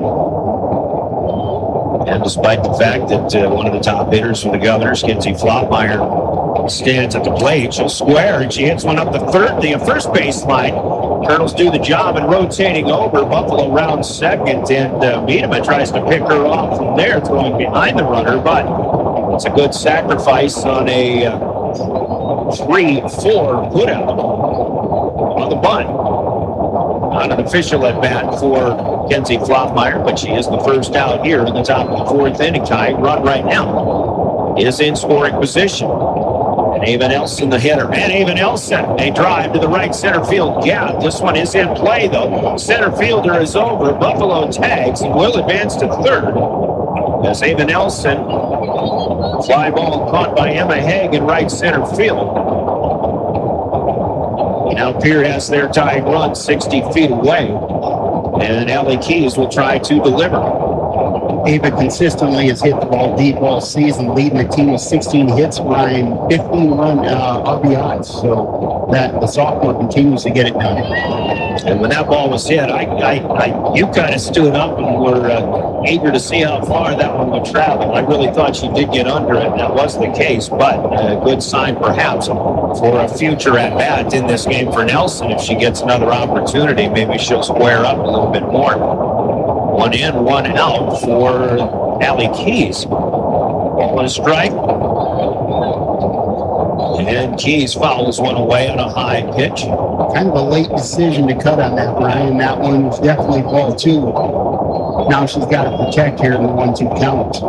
And despite the fact that one of the top hitters for the Governors, Kinsey Flottmeyer, stands at the plate, she'll square, and she hits one up the first base line. Kernels do the job in rotating over. Buffalo rounds second, and Biedema tries to pick her off from there, throwing behind the runner, but it's a good sacrifice on a 3-4 putout on the bunt. Not an official at bat for Kinsey Flottmeyer, but she is the first out here in the top of the 4th inning. Tying run right now is in scoring position. And Ava Nelson, the hitter. And Ava Nelson, a drive to the right center field gap. This one is in play, though. Center fielder is over. Buffalo tags and will advance to third. As Ava Nelson, fly ball caught by Emma Haig in right center field. Now Pierre has their tying run 60 feet away. And Allie Keys will try to deliver. Ava consistently has hit the ball deep all season, leading the team with 16 hits, Brian, 15-run RBIs. So that the sophomore continues to get it done. And when that ball was hit, you kind of stood up and were eager to see how far that one would travel. I really thought she did get under it, and that was the case, but a good sign perhaps for a future at-bat in this game for Nelson. If she gets another opportunity, maybe she'll square up a little bit more. 1 in, 1 out for Allie Keys. Ball and a strike. And Keys fouls one away on a high pitch. Kind of a late decision to cut on that, Brian. That one was definitely ball 2. Now she's got to protect here in the 1-2 count.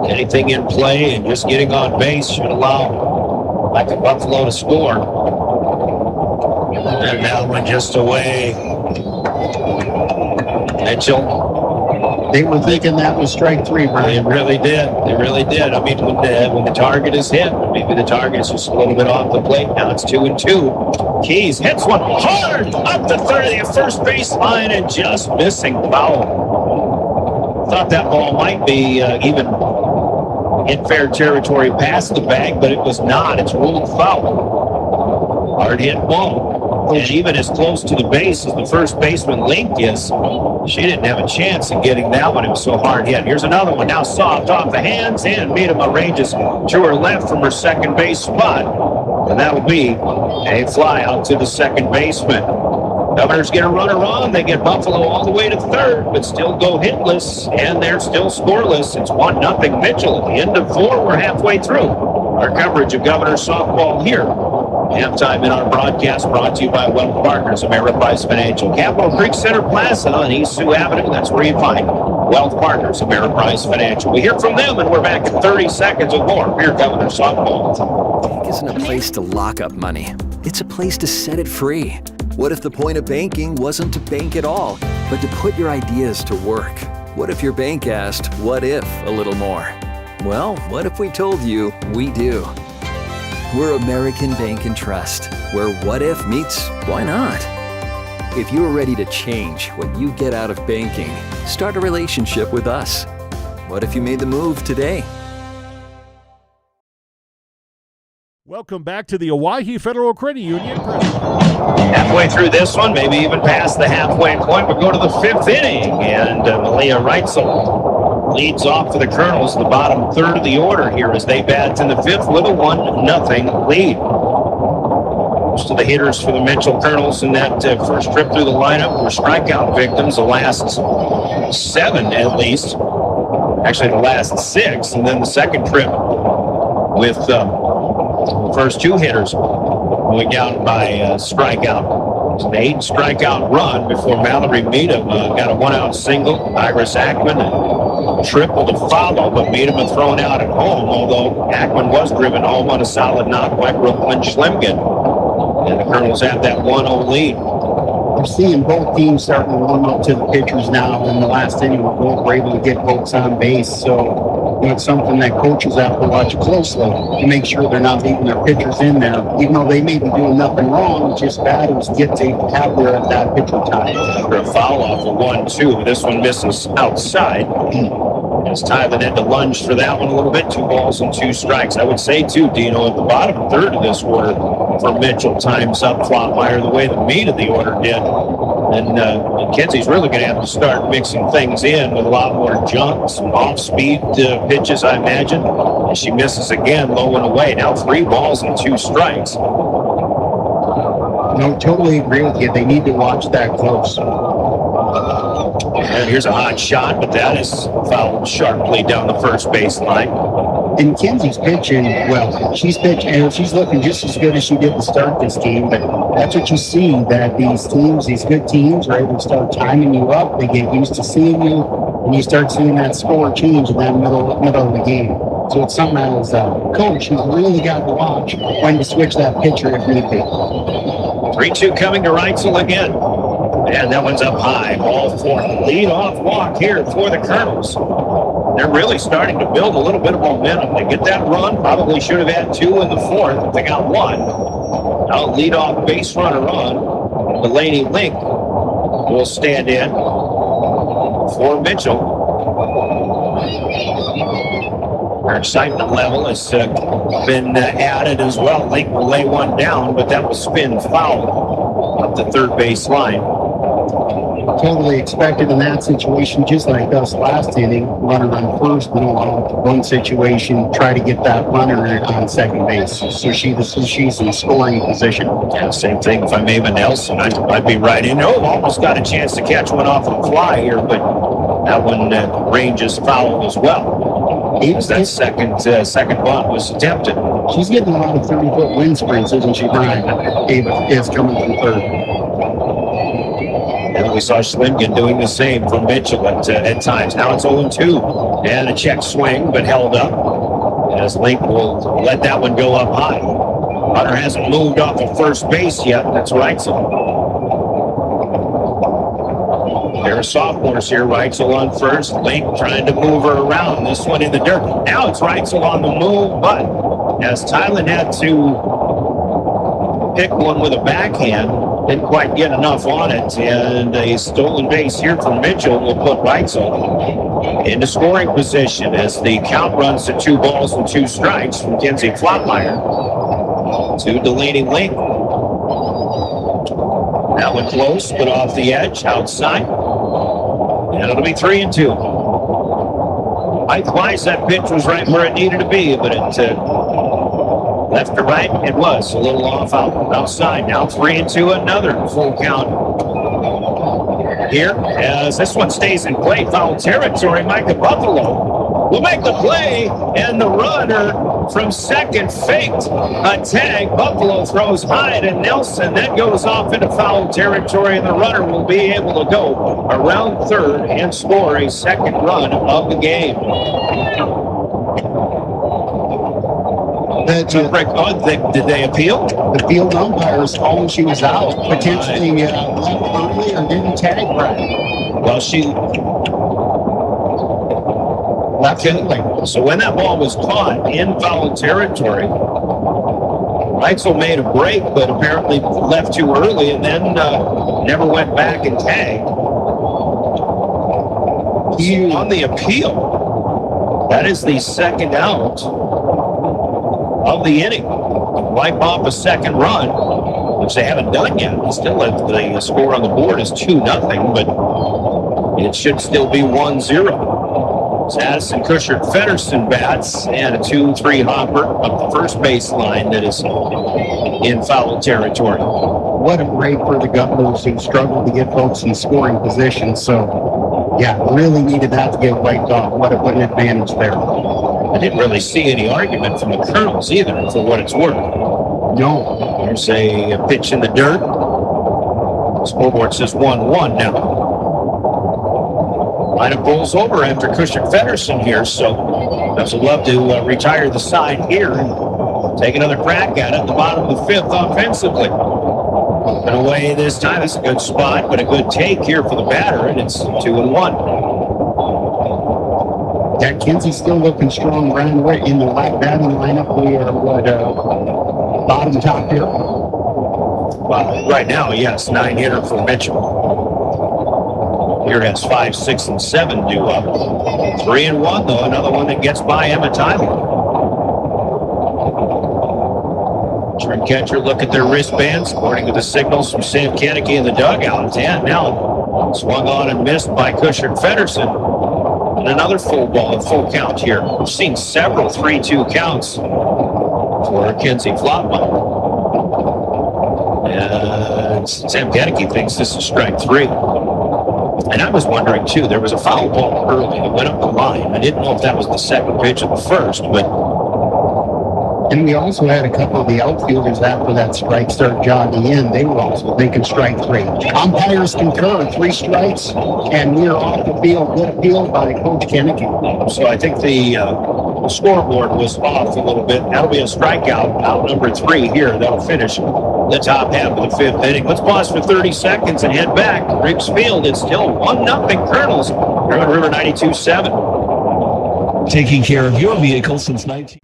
Anything in play and just getting on base should allow like a Buffalo to score. And that one just away. Mitchell. They were thinking that was strike 3, Brian. They really did. They really did. I mean, when the target is hit, maybe the target is just a little bit off the plate. Now it's 2-2. Keys hits one hard up the first base line and just missing foul. Thought that ball might be even in fair territory past the bag, but it was not. It's ruled foul. Hard hit ball. And even as close to the base as the first baseman Link is, she didn't have a chance in getting that one. It was so hard hit. Here's another one. Now soft off the hands, and Biedema ranges to her left from her second base spot. And that will be a fly out to the second baseman. Governors get a runner on. They get Buffalo all the way to third, but still go hitless, and they're still scoreless. It's 1-0 Mitchell at the end of 4. We're halfway through our coverage of Governors softball here. Halftime in our broadcast brought to you by Wealth Partners, Ameriprise Financial. Capitol Creek Center Plaza on East Sioux Avenue. That's where you find Wealth Partners, Ameriprise Financial. We hear from them, and we're back in 30 seconds with more Pierre Governor softball. Bank isn't a place to lock up money. It's a place to set it free. What if the point of banking wasn't to bank at all, but to put your ideas to work? What if your bank asked, what if, a little more? Well, what if we told you we do? We're American Bank and Trust, where what if meets why not? If you're ready to change what you get out of banking, start a relationship with us. What if you made the move today? Welcome back to the Owyhee Federal Credit Union. Halfway through this one, maybe even past the halfway point, we go to the 5th inning, and Malia Reitzel leads off for the Kernels, the bottom third of the order here as they bat in the 5th with a 1-0 lead. Most of the hitters for the Mitchell Kernels in that first trip through the lineup were strikeout victims, the last 7 at least. Actually, the last 6, and then the second trip with the first 2 hitters going down by strikeout. It was an 8 strikeout run before Mallory Meadham got a 1-out single. Iris Ackman triple to follow, but Meadham had thrown out at home, although Ackman was driven home on a solid knock by Brooklyn Schlemgen. And the Kernels have that 1-0 lead. We're seeing both teams starting to warm up to the pitchers now. In the last inning, both were able to get folks on base. So it's something that coaches have to watch closely to make sure they're not leaving their pitchers in there. Even though they may be doing nothing wrong, it's just batters get to have there at that pitcher time. After a foul off of 1-2, this one misses outside. As Tyler had to lunge for that one a little bit. 2 balls and 2 strikes. I would say, too, Dino, at the bottom third of this order for Mitchell, times up Flopmeyer the way the meat of the order did. And Kenzie's really going to have to start mixing things in with a lot more jump, some off-speed pitches, I imagine. And she misses again, low and away. Now 3 balls and 2 strikes. No, totally agree with you. They need to watch that close. And here's a hot shot, but that is fouled sharply down the first baseline. And Kenzie's pitching, well, she's pitching, and she's looking just as good as she did to start this game, but that's what you see, that these teams, these good teams are able to start timing you up. They get used to seeing you, and you start seeing that score change in that middle of the game. So it's something that as a coach, you've really got to watch when to switch that pitcher if need be. 3-2 coming to Reitzel again. And that one's up high. Ball 4. Lead-off walk here for the Kernels. They're really starting to build a little bit of momentum. They get that run. Probably should have had 2 in the 4th if they got 1. Now lead-off base runner on. Delaney Link will stand in for Mitchell. Our excitement level has been added as well. Link will lay one down, but that will spin foul up the third base line. Totally expected in that situation, just like us last inning, runner on first, one situation, try to get that runner on second base. So she's in scoring position. Yeah, same thing if I'm Ava Nelson. I'd be right in. Oh, almost got a chance to catch one off the fly here, but that one ranges foul as well. That second bunt was attempted. She's getting a lot of 30-foot wind sprints, isn't she, Brian? Ava is coming from third. And we saw Schlemgen doing the same for Mitchell at times. Now it's 0-2. And a check swing, but held up. As Link will let that one go up high. Hunter hasn't moved off of first base yet. That's Reitzel. There are sophomores here. Reitzel on first. Link trying to move her around. This one in the dirt. Now it's Reitzel on the move, but as Tylen had to pick one with a backhand, didn't quite get enough on it, and a stolen base here from Mitchell will put Reitzel into scoring position as the count runs to 2 balls and 2 strikes from Kenzie Flopmeyer to Delaney Link. That one close, but off the edge, outside, and it'll be 3-2. Height-wise, that pitch was right where it needed to be, but it left to right, it was a little off outside. Now 3-2, another full count here as this one stays in play. Foul territory. Micah Buffalo will make the play, and the runner from second faked a tag. Buffalo throws high to Nelson. That goes off into foul territory, and the runner will be able to go around third and score a second run of the game. Did they appeal? The field umpires told him she was out, potentially left early or didn't tag right. Well, she left early. So when that ball was caught in foul territory, Reitzel made a break, but apparently left too early and then never went back and tagged. On the appeal, that is the second out of the inning. Wipe off a second run, which they haven't done yet. Still, the score on the board is 2-0, but it should still be 1-0. Addison Cushard Feddersen bats and a 2-3 hopper up the first baseline that is in foul territory. What a break for the Governors who struggled to get folks in scoring position. So, yeah, really needed that to get wiped off. What an advantage there. I didn't really see any argument from the Kernels either, for what it's worth. No. There's a pitch in the dirt. Scoreboard says 1-1 now. Lineup rolls over after Cushard Feddersen here, so Cubs would love to retire the side here and take another crack at it at the bottom of the fifth offensively. And away this time. It's a good spot, but a good take here for the batter, and it's 2-1. Yeah, Kinsey's still looking strong. Brian, we're in the batting lineup. We are bottom top here. Well, right now, yes, 9-hitter for Mitchell. Here has 5, 6, and 7 due up. 3-1 though, another one that gets by Emma Tyler. Turn catcher, look at their wristbands, according to the signals from Sam Kennedy in the dugout. And now swung on and missed by Cushard Feddersen. And another full ball, full count here. We've seen several 3-2 counts for Kinsey Flopman. And Sam Kennedy thinks this is strike 3. And I was wondering, too, there was a foul ball early that went up the line. I didn't know if that was the second pitch of the first, but... And we also had a couple of the outfielders after that strike start jogging in. They were also thinking strike 3. Umpires concur, 3 strikes, and we're off the field. Good appeal by Coach Kennedy. So I think the scoreboard was off a little bit. That'll be a strikeout. Out number 3 here. That'll finish the top half of the 5th inning. Let's pause for 30 seconds and head back to Riggs Field. It's still 1-0 Kernels. They're on River 92.7. Taking care of your vehicle since 19...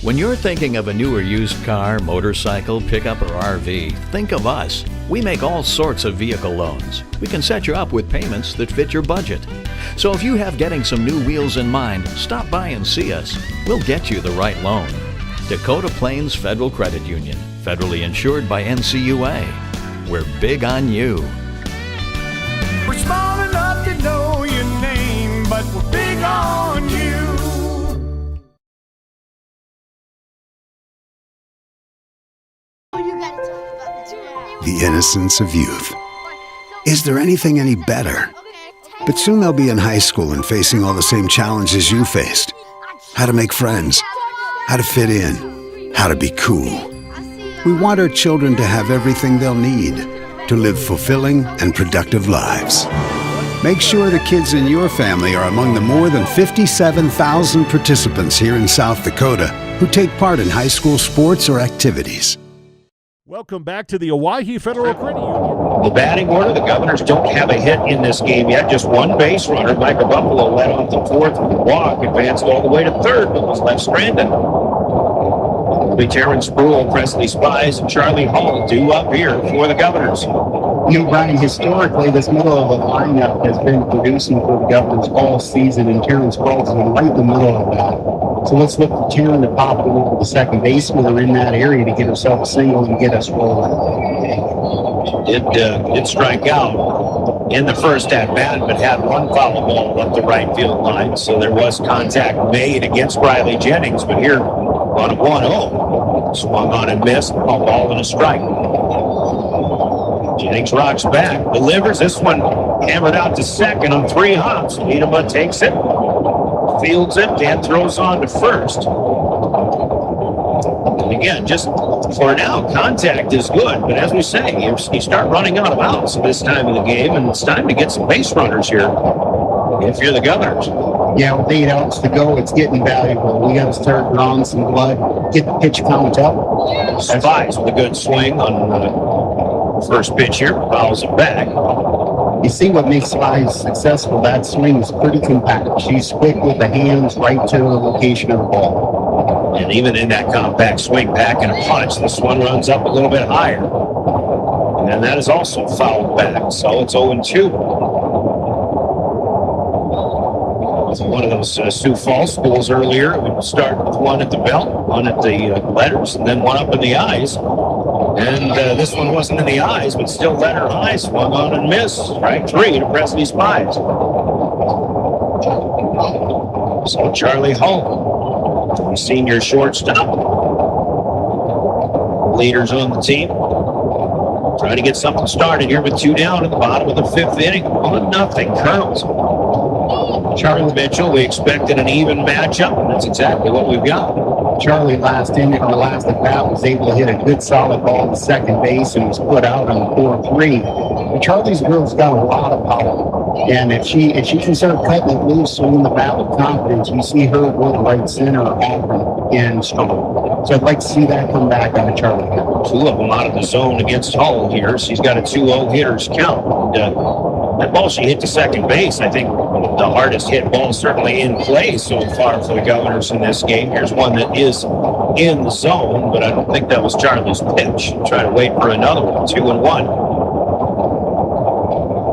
When you're thinking of a new or used car, motorcycle, pickup, or RV, think of us. We make all sorts of vehicle loans. We can set you up with payments that fit your budget. So if you have getting some new wheels in mind, stop by and see us. We'll get you the right loan. Dakota Plains Federal Credit Union, federally insured by NCUA. We're big on you. We're small enough to know your name, but we're big on you. The innocence of youth. Is there anything any better? But soon they'll be in high school and facing all the same challenges you faced. How to make friends, how to fit in, how to be cool. We want our children to have everything they'll need to live fulfilling and productive lives. Make sure the kids in your family are among the more than 57,000 participants here in South Dakota who take part in high school sports or activities. Welcome back to the Owyhee Federal Credit Union. The batting order, the Governors don't have a hit in this game yet. Just one base runner. Micah Buffalo led off the 4th with a walk, advanced all the way to 3rd, but was left stranded. It'll be Terrence Spruill, Presley Spies, and Charlie Hall due up here for the Governors. You know, Brian, historically, this middle of the lineup has been producing for the Governors all season, and Terrence Spruill's in right in the middle of that. So let's look for Taryn to pop over the second baseman or in that area to get herself a single and get us rolling. Did strike out in the first at bat, but had one foul ball up the right field line. So there was contact made against Riley Jennings, but here on a 1-0, swung on and missed, a ball and a strike. Jennings rocks back, delivers. This one hammered out to second on 3 hops. Niedema takes it, fields it, and throws on to first. And again, just for now, contact is good. But as we say, you start running out of outs at this time of the game, and it's time to get some base runners here if you're the Governors. Yeah, with 8 outs to go, it's getting valuable. We got to start drawing some blood, get the pitch count up. Spies with a good swing on the first pitch here, fouls it back. You see what makes Spies successful? That swing is pretty compact. She's quick with the hands right to the location of the ball. And even in that compact swing, back and a punch, this one runs up a little bit higher. And that is also fouled back, so it's 0-2. One of those Sioux Falls schools earlier. We start with one at the belt, one at the letters, and then one up in the eyes. And this one wasn't in the eyes, but still letter high, swung on and missed. Strike 3 to Presley Spies. So Charlie Hull, the senior shortstop, leaders on the team. Trying to get something started here with 2 down at the bottom of the 5th inning. 1-0 Kernels. Charlie Mitchell, we expected an even matchup, and that's exactly what we've got. Charlie last at bat was able to hit a good solid ball to second base and was put out on 4-3. But Charlie's girl's got a lot of power, and if she can start cutting it loose, swinging the bat with confidence, you see her go to right center often and strong. So I'd like to see that come back out of Charlie. 2 of them out of the zone against Hull here. She's got a 2-0 hitters count. And, that ball she hit to second base, I think the hardest hit ball certainly in play so far for the Governors in this game. Here's one that is in the zone, but I don't think that was Charlie's pitch. Try to wait for another one. 2-1.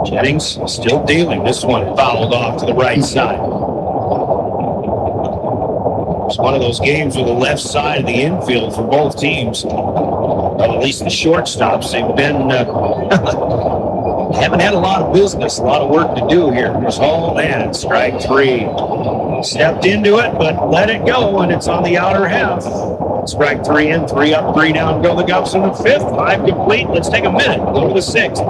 Jennings still dealing. This one fouled off to the right side. It's one of those games where the left side of the infield for both teams, well, at least the shortstops, they've been haven't had a lot of business, a lot of work to do here. There's Hull and strike 3. Stepped into it, but let it go, and it's on the outer half. Strike 3 in, 3 up, 3 down. Go the Govs in the 5th. 5 complete. Let's take a minute. Go to the 6th.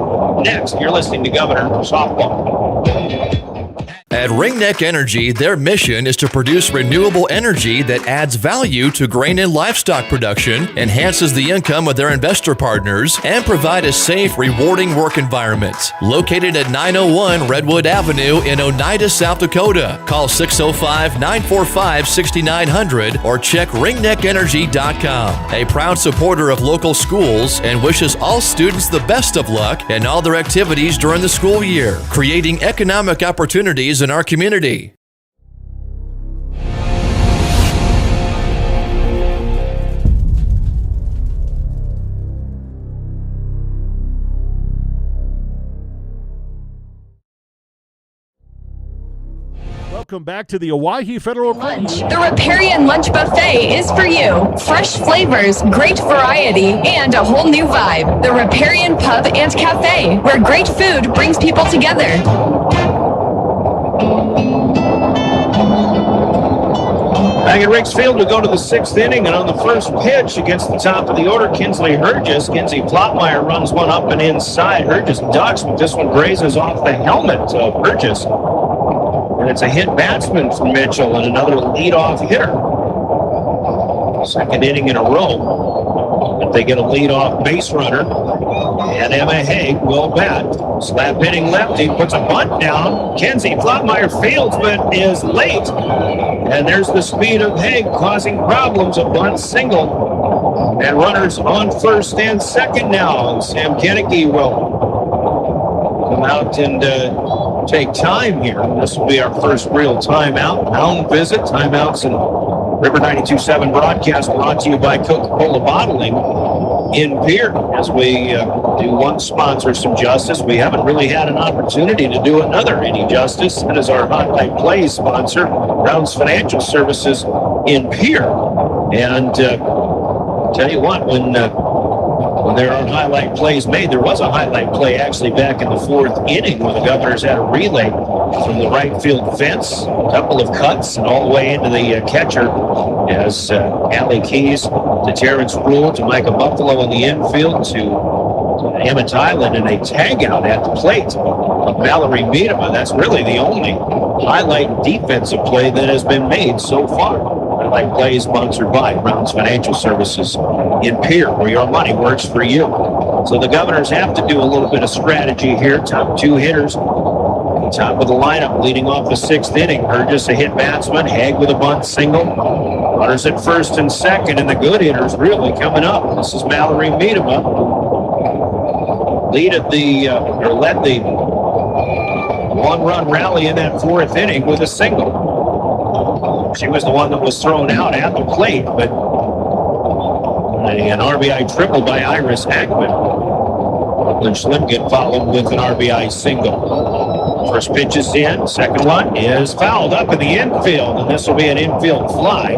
Next, you're listening to Governor Softball. At Ringneck Energy, their mission is to produce renewable energy that adds value to grain and livestock production, enhances the income of their investor partners, and provide a safe, rewarding work environment. Located at 901 Redwood Avenue in Oneida, South Dakota. Call 605-945-6900 or check ringneckenergy.com. A proud supporter of local schools and wishes all students the best of luck in all their activities during the school year, creating economic opportunities in our community. Welcome back to the Owyhee Federal Lunch. The Riparian Lunch Buffet is for you. Fresh flavors, great variety, and a whole new vibe. The Riparian Pub and Cafe, where great food brings people together. Back at Riggs Field, we go to the 6th inning, and on the first pitch against the top of the order, Kinsley Hergis. Kinsey Plotmeyer runs one up and inside. Hergis ducks, but this one grazes off the helmet of Hergis. And it's a hit batsman for Mitchell and another leadoff hitter. Second inning in a row. If they get a leadoff base runner, and Emma Haig will bat. Slap hitting lefty, puts a bunt down. Kenzie Plotmeyer fields, but is late. And there's the speed of Haig causing problems. A bunt single. And runners on first and second now. And Sam Kennedy will come out and take time here. This will be our first real timeout. Mound visit. Timeouts and River 92.7 broadcast brought to you by Coca-Cola Bottling in Pierre. As we do one sponsor some justice, we haven't really had an opportunity to do another any justice. That is our Highlight Plays sponsor, Brown's Financial Services in Pierre. And tell you what, when there are highlight plays made, there was a highlight play actually back in the 4th inning where the Governors had a relay from the right field fence, a couple of cuts, and all the way into the catcher as Allie Keys to Terrence Rule to Micah Buffalo in the infield to Emmett Island, and a tag out at the plate of Mallory Miedema. That's really the only highlight defensive play that has been made so far. Highlight plays sponsored by Brown's Financial Services in Pierre, where your money works for you. So the Governors have to do a little bit of strategy here. Top 2 hitters, top of the lineup, leading off the 6th inning. Hergis a hit batsman, Haig with a bunt single. Runners at first and second, and the good hitters really coming up. This is Mallory Miedema. Led the one-run rally in that 4th inning with a single. She was the one that was thrown out at the plate, but an RBI triple by Iris Hackman. Brooklyn Schlimkin followed with an RBI single. First pitch is in, second one is fouled up in the infield, and this will be an infield fly.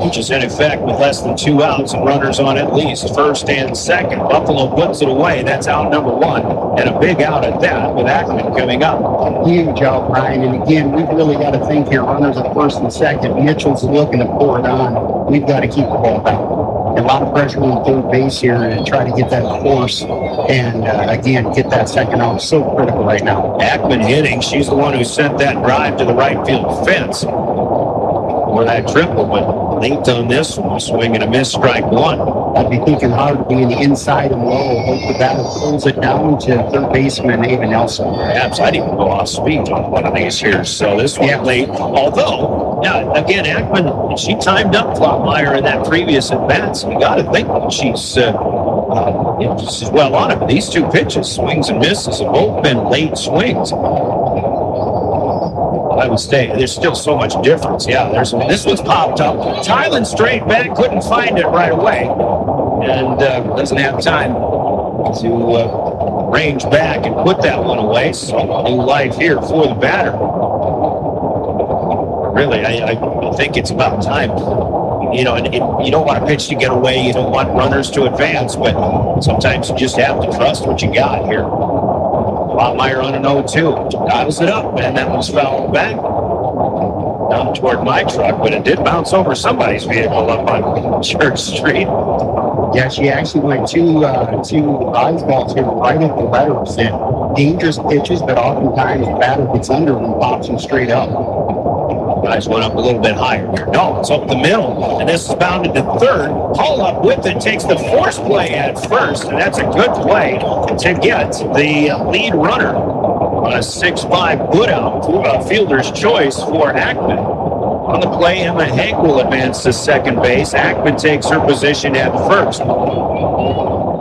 which is in effect with less than 2 outs and runners on at least first and second. Buffalo puts it away. That's out number 1, and a big out at that with Ackman coming up. Huge out, Brian. And again, we've really got to think here. Runners at first and second. Mitchell's looking to pour it on. We've got to keep the ball down. A lot of pressure on third base here and try to get that force and, again, get that second out. So critical right now. Ackman hitting. She's the one who sent that drive to the right field fence where that triple went late on this one. Swing and a miss, strike 1. I'd be thinking hard to be in the inside and low. Hope the batter pulls it down to third baseman Ava Nelson. Perhaps I'd even go off speed on one of these here. So this one late. Although, again, Ackman, she timed up Flottmeyer in that previous at bat. So you got to think that she's well on it. But these 2 pitches, swings and misses, have both been late swings. I would say there's still so much difference. Yeah, this one's popped up. Tylan straight back, couldn't find it right away, and doesn't have time to range back and put that one away. So new life here for the batter. Really, I think it's about time. You know, and you don't want a pitch to get away. You don't want runners to advance, but sometimes you just have to trust what you got here. Flottmeyer on an 0-2. Dials it up, and that one's fouled back down toward my truck, but it did bounce over somebody's vehicle up on Church Street. Yeah, she actually went two eyes balls here right at the letters. And dangerous pitches, but oftentimes the batter gets under and pops them straight up. Guys went up a little bit higher here. No, it's up the middle, and this is bounded to third. Haul up with it, takes the force play at first, and that's a good play to get the lead runner on a 6-5 put-out. Fielder's choice for Ackman. On the play, Emma Hank will advance to second base. Ackman takes her position at first.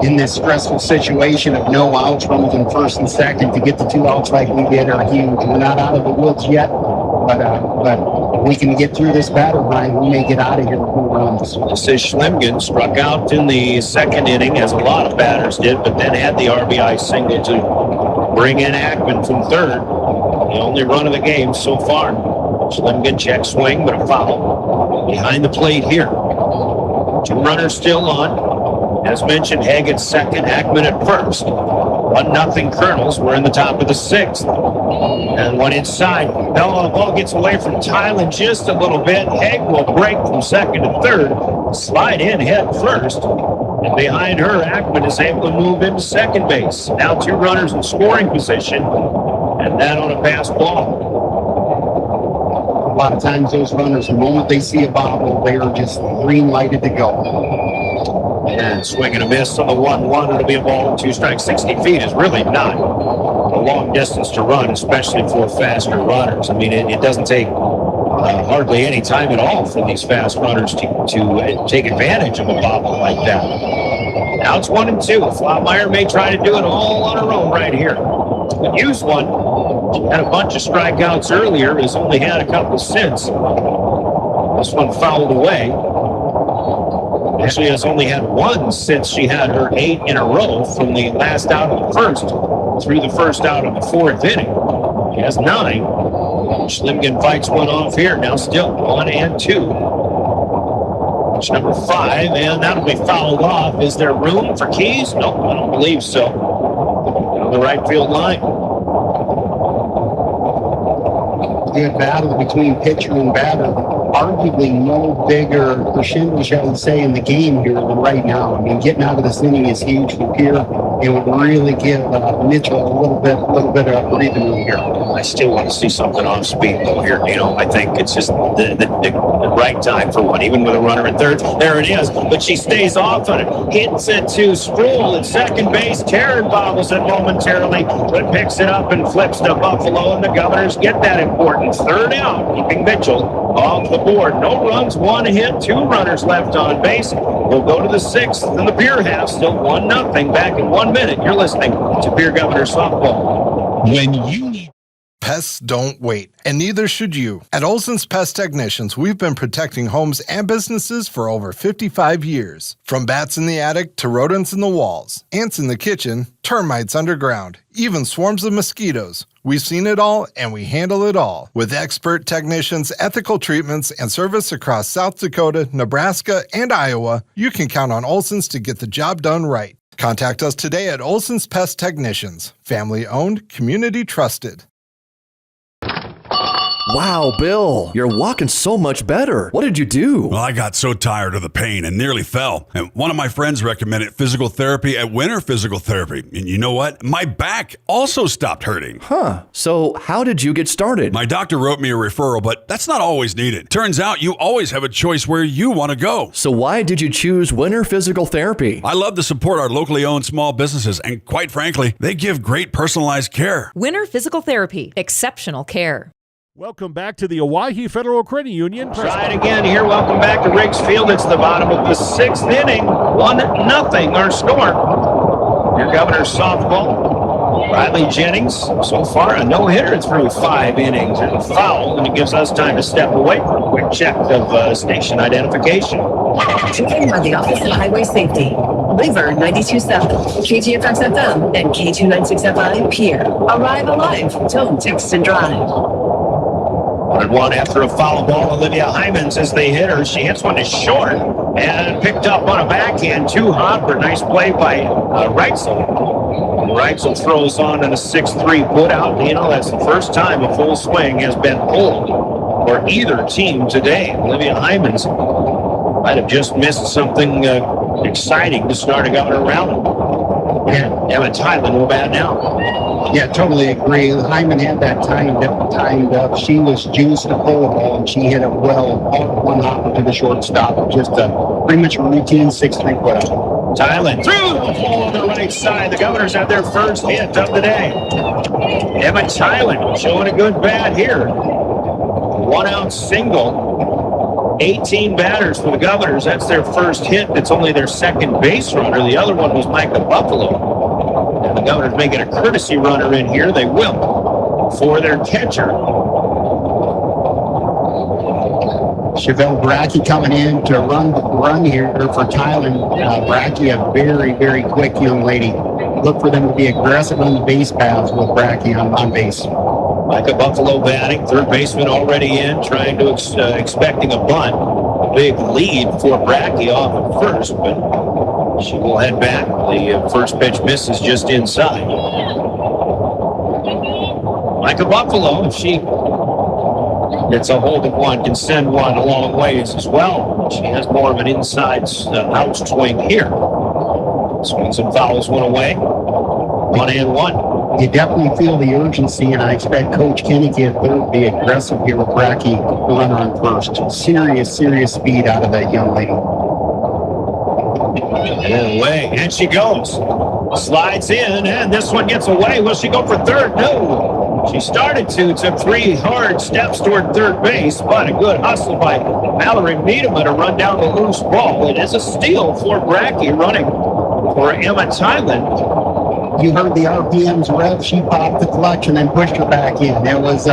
In this stressful situation of no outs, runners in first and second, to get the 2 outs like we did are huge. We're not out of the woods yet, but we can get through this battle, Brian. We may get out of here with 2 runs. This is Schlemgen, struck out in the second inning, as a lot of batters did, but then had the RBI single to bring in Ackman from third. The only run of the game so far. Schlemgen check swing, but a foul. Behind the plate here. 2 runners still on. As mentioned, Haig at second, Ackman at first. 1-0 Kernels. We're in the top of the 6th. And one inside. No, the ball gets away from Tylan just a little bit. Haig will break from second to third. Slide in head first. And behind her, Ackman is able to move into second base. Now 2 runners in scoring position. And that on a pass ball. A lot of times those runners, the moment they see a bobble, they are just green lighted to go. And swing and a miss on the 1-1. It'll be a ball and 2 strikes. 60 feet is really not a long distance to run, especially for faster runners. I mean, it doesn't take hardly any time at all for these fast runners to take advantage of a bobble like that. Now it's 1-2. Flottmeyer may try to do it all on her own right here. Could use one. She had a bunch of strikeouts earlier, has only had a couple since. This one fouled away. Actually has only had 1 since she had her 8 in a row from the last out of the first through the first out of the 4th inning. She has 9. Schlemgen fights one off here. Now still 1-2. It's number 5, and that'll be fouled off. Is there room for Keys? No, I don't believe so. On the right field line. Good battle between pitcher and batter. Arguably no bigger crescendo, shall we say, in the game here than right now. I mean, getting out of this inning is huge for Pierre. It would really give Mitchell a little bit of breathing room here. I still want to see something off speed though here. You know, I think it's just the right time for one, even with a runner at third. There it is, but she stays off on it. Hits it to Sproul at second base. Karen bobbles it momentarily, but picks it up and flips to Buffalo, and the Governors get that important 3rd out, keeping Mitchell off the board. No runs, 1 hit, 2 runners left on base. We'll go to the 6th, and the Pierre half still 1-0. Back in 1 minute. You're listening to Pierre Governor Softball. When you Pests don't wait, and neither should you. At Olson's Pest Technicians, we've been protecting homes and businesses for over 55 years. From bats in the attic to rodents in the walls, ants in the kitchen, termites underground, even swarms of mosquitoes. We've seen it all, and we handle it all. With expert technicians, ethical treatments, and service across South Dakota, Nebraska, and Iowa, you can count on Olson's to get the job done right. Contact us today at Olson's Pest Technicians. Family owned, community trusted. Wow, Bill, you're walking so much better. What did you do? Well, I got so tired of the pain and nearly fell. And one of my friends recommended physical therapy at Winter Physical Therapy. And you know what? My back also stopped hurting. Huh. So how did you get started? My doctor wrote me a referral, but that's not always needed. Turns out you always have a choice where you want to go. So why did you choose Winter Physical Therapy? I love to support our locally owned small businesses, and quite frankly, they give great personalized care. Winter Physical Therapy. Exceptional care. Welcome back to the Owyhee Federal Credit Union. Try it again here. Welcome back to Riggs Field. It's the bottom of the 6th inning. 1-0 our score. Your Governor's softball. Riley Jennings, so far a no-hitter through 5 innings. And a foul, and it gives us time to step away for a quick check of station identification. Taken by the Office of Highway Safety. Lever 92.7, KGFX FM, and K296FI Pierre. Arrive alive. Don't text and drive. 1-1 after a foul ball. Olivia Hyman says they hit her. She hits one to short and picked up on a backhand. 2 Hopper. Nice play by Reitzel. Reitzel throws on in a 6-3 put out. You know, that's the first time a full swing has been pulled for either team today. Olivia Hyman's might have just missed something exciting to start a Governor round. Yeah, Emma Tylen will bat now. Yeah, totally agree. Hyman had that timed up. She was juiced to pull the ball, and she hit it well. All 1 hopper to the shortstop. Just a pretty much a routine 6-3 put out. Tylen through the hole on the right side. The Governors have their first hit of the day. Emma Tylen showing a good bat here. 1-out single. 18 batters for the Governors. That's their first hit. It's only their second base runner. The other one was Micah Buffalo. And the Governors making a courtesy runner in here. They will for their catcher. Chevelle Brackey coming in to run here for Tylen. Brackey, a very, very quick young lady. Look for them to be aggressive on the base paths with Brackey on base. Micah Buffalo batting, third baseman already in, trying to expecting a bunt. A big lead for Brackey off at first, but she will head back. The first pitch misses just inside. Micah Buffalo, if she gets a hold of one, can send one a long ways as well. She has more of an inside out swing here. Swings and fouls one away. 1-1. You definitely feel the urgency, and I expect Coach Kennedy to be aggressive here with Brackey, the runner on first. Serious speed out of that young lady. And away, and she goes. Slides in, and this one gets away. Will she go for third? No. She started to, took 3 hard steps toward third base, but a good hustle by Mallory Miedema to run down the loose ball. It is a steal for Brackey running for Emma Tylen. You heard the RPMs rev. She popped the clutch and then pushed her back in. It was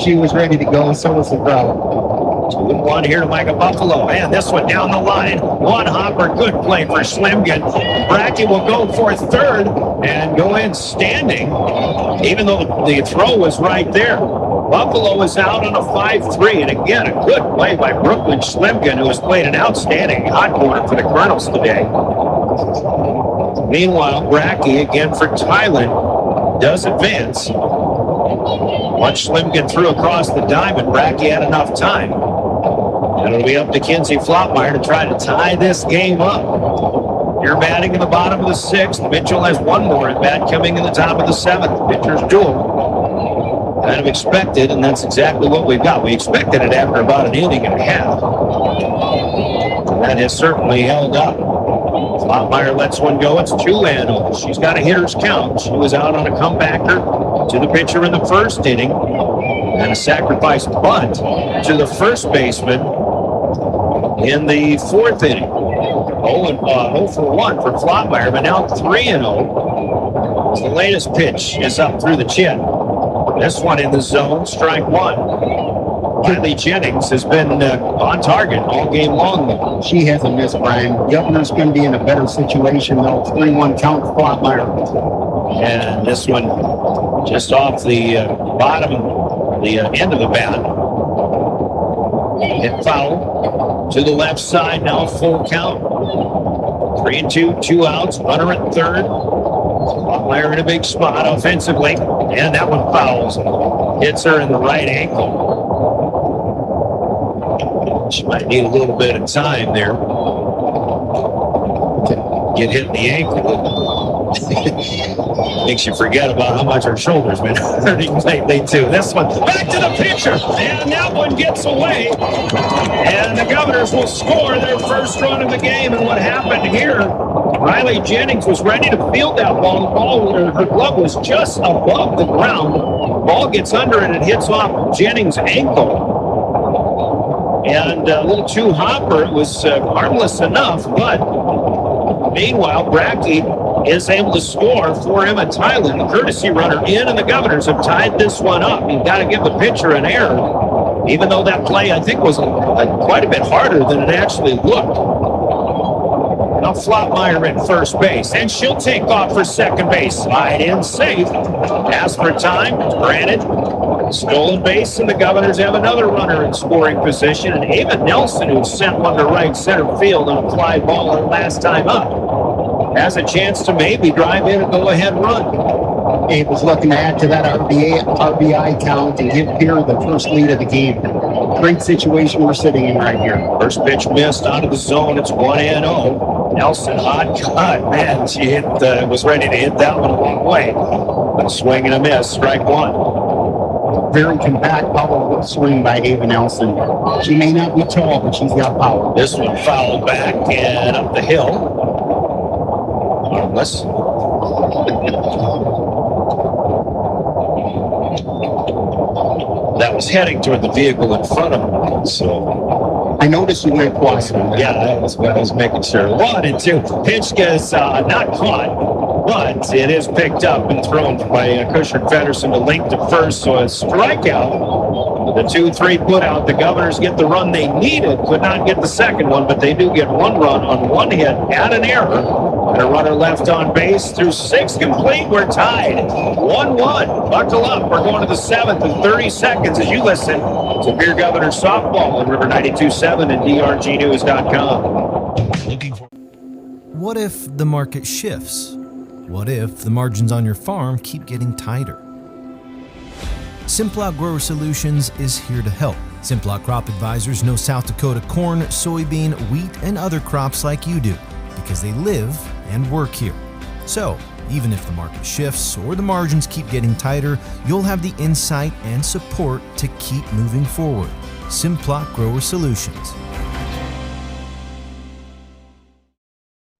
she was ready to go. So was the crowd. 2-1 here to Micah Buffalo. And this one down the line. 1 hopper. Good play for Slimgan. Brackey will go for third and go in standing, even though the throw was right there. Buffalo is out on a 5-3. And again, a good play by Brooklyn Slimgan, who has played an outstanding hot corner for the Kernels today. Meanwhile, Brackey again for Tylen does advance. Once Slimgan threw across the diamond, Brackey had enough time. And it'll be up to Kinsey Flopmeyer to try to tie this game up. You're batting in the bottom of the 6th. Mitchell has one more at bat coming in the top of the 7th. Pitcher's duel. Kind of expected, and that's exactly what we've got. We expected it after about an inning and a half. That has certainly held up. Flopmeyer lets one go. It's 2-0. She's got a hitter's count. She was out on a comebacker to the pitcher in the first inning. And a sacrifice bunt to the first baseman in the 4th inning. 0 for 1 for Flopmeyer, but now 3-0. The latest pitch is up through the chin. This one in the zone, strike one. Riley Jennings has been on target all game long. She hasn't missed, Brian. Governor's going to be in a better situation, though. 3-1 count for Flotmeyer. And this one just off the bottom, the end of the bat. Hit foul to the left side, now full count. 3-2, 2 outs, runner at third. Flotmeyer in a big spot offensively, and that one fouls. Hits her in the right ankle. She might need a little bit of time there to get hit in the ankle. Makes you forget about how much her shoulder's been hurting lately, too. This one, back to the pitcher, and that one gets away. And the Governors will score their first run of the game. And what happened here, Riley Jennings was ready to field that ball. Her glove was just above the ground. Ball gets under it and hits off Jennings' ankle. And a little too hopper. It was harmless enough, but meanwhile, Brackey is able to score for Emma Tylen, the courtesy runner in, and the Governors have tied this one up. You've got to give the pitcher an error, even though that play, I think, was quite a bit harder than it actually looked. Now Flotmeyer at first base, and she'll take off for second base. Slide in safe. Ask for time, granted. Stolen base, and the Governors have another runner in scoring position, and Ava Nelson, who sent one to right center field on a fly ball her last time up, has a chance to maybe drive in a go-ahead run. Ava's looking to add to that RBI count and give Pierre the first lead of the game. Great situation we're sitting in right here. First pitch missed out of the zone. It's 1-0. Nelson, hot cut. Man, she was ready to hit that one a long way. But swing and a miss, strike one. Very compact, powerful swing by Ava Nelson. She may not be tall, but she's got power. This one fouled back and up the hill. Harmless. That was heading toward the vehicle in front of him, so I noticed you went quiet. Yeah, that was what I was making sure. 1-2. Pitch gets not caught, but it is picked up and thrown by Cushard Feddersen to link to first, so a strikeout. The 2-3 put out. The Governors get the run they needed, could not get the second one, but they do get one run on one hit at an error. And a runner left on base through 6 complete. We're tied 1-1. Buckle up. We're going to the 7th in 30 seconds as you listen to Beer Governors Softball on River 92.7 and drgnews.com. What if the market shifts? What if the margins on your farm keep getting tighter? Simplot Grower Solutions is here to help. Simplot Crop Advisors know South Dakota corn, soybean, wheat, and other crops like you do because they live and work here. So, even if the market shifts or the margins keep getting tighter, you'll have the insight and support to keep moving forward. Simplot Grower Solutions.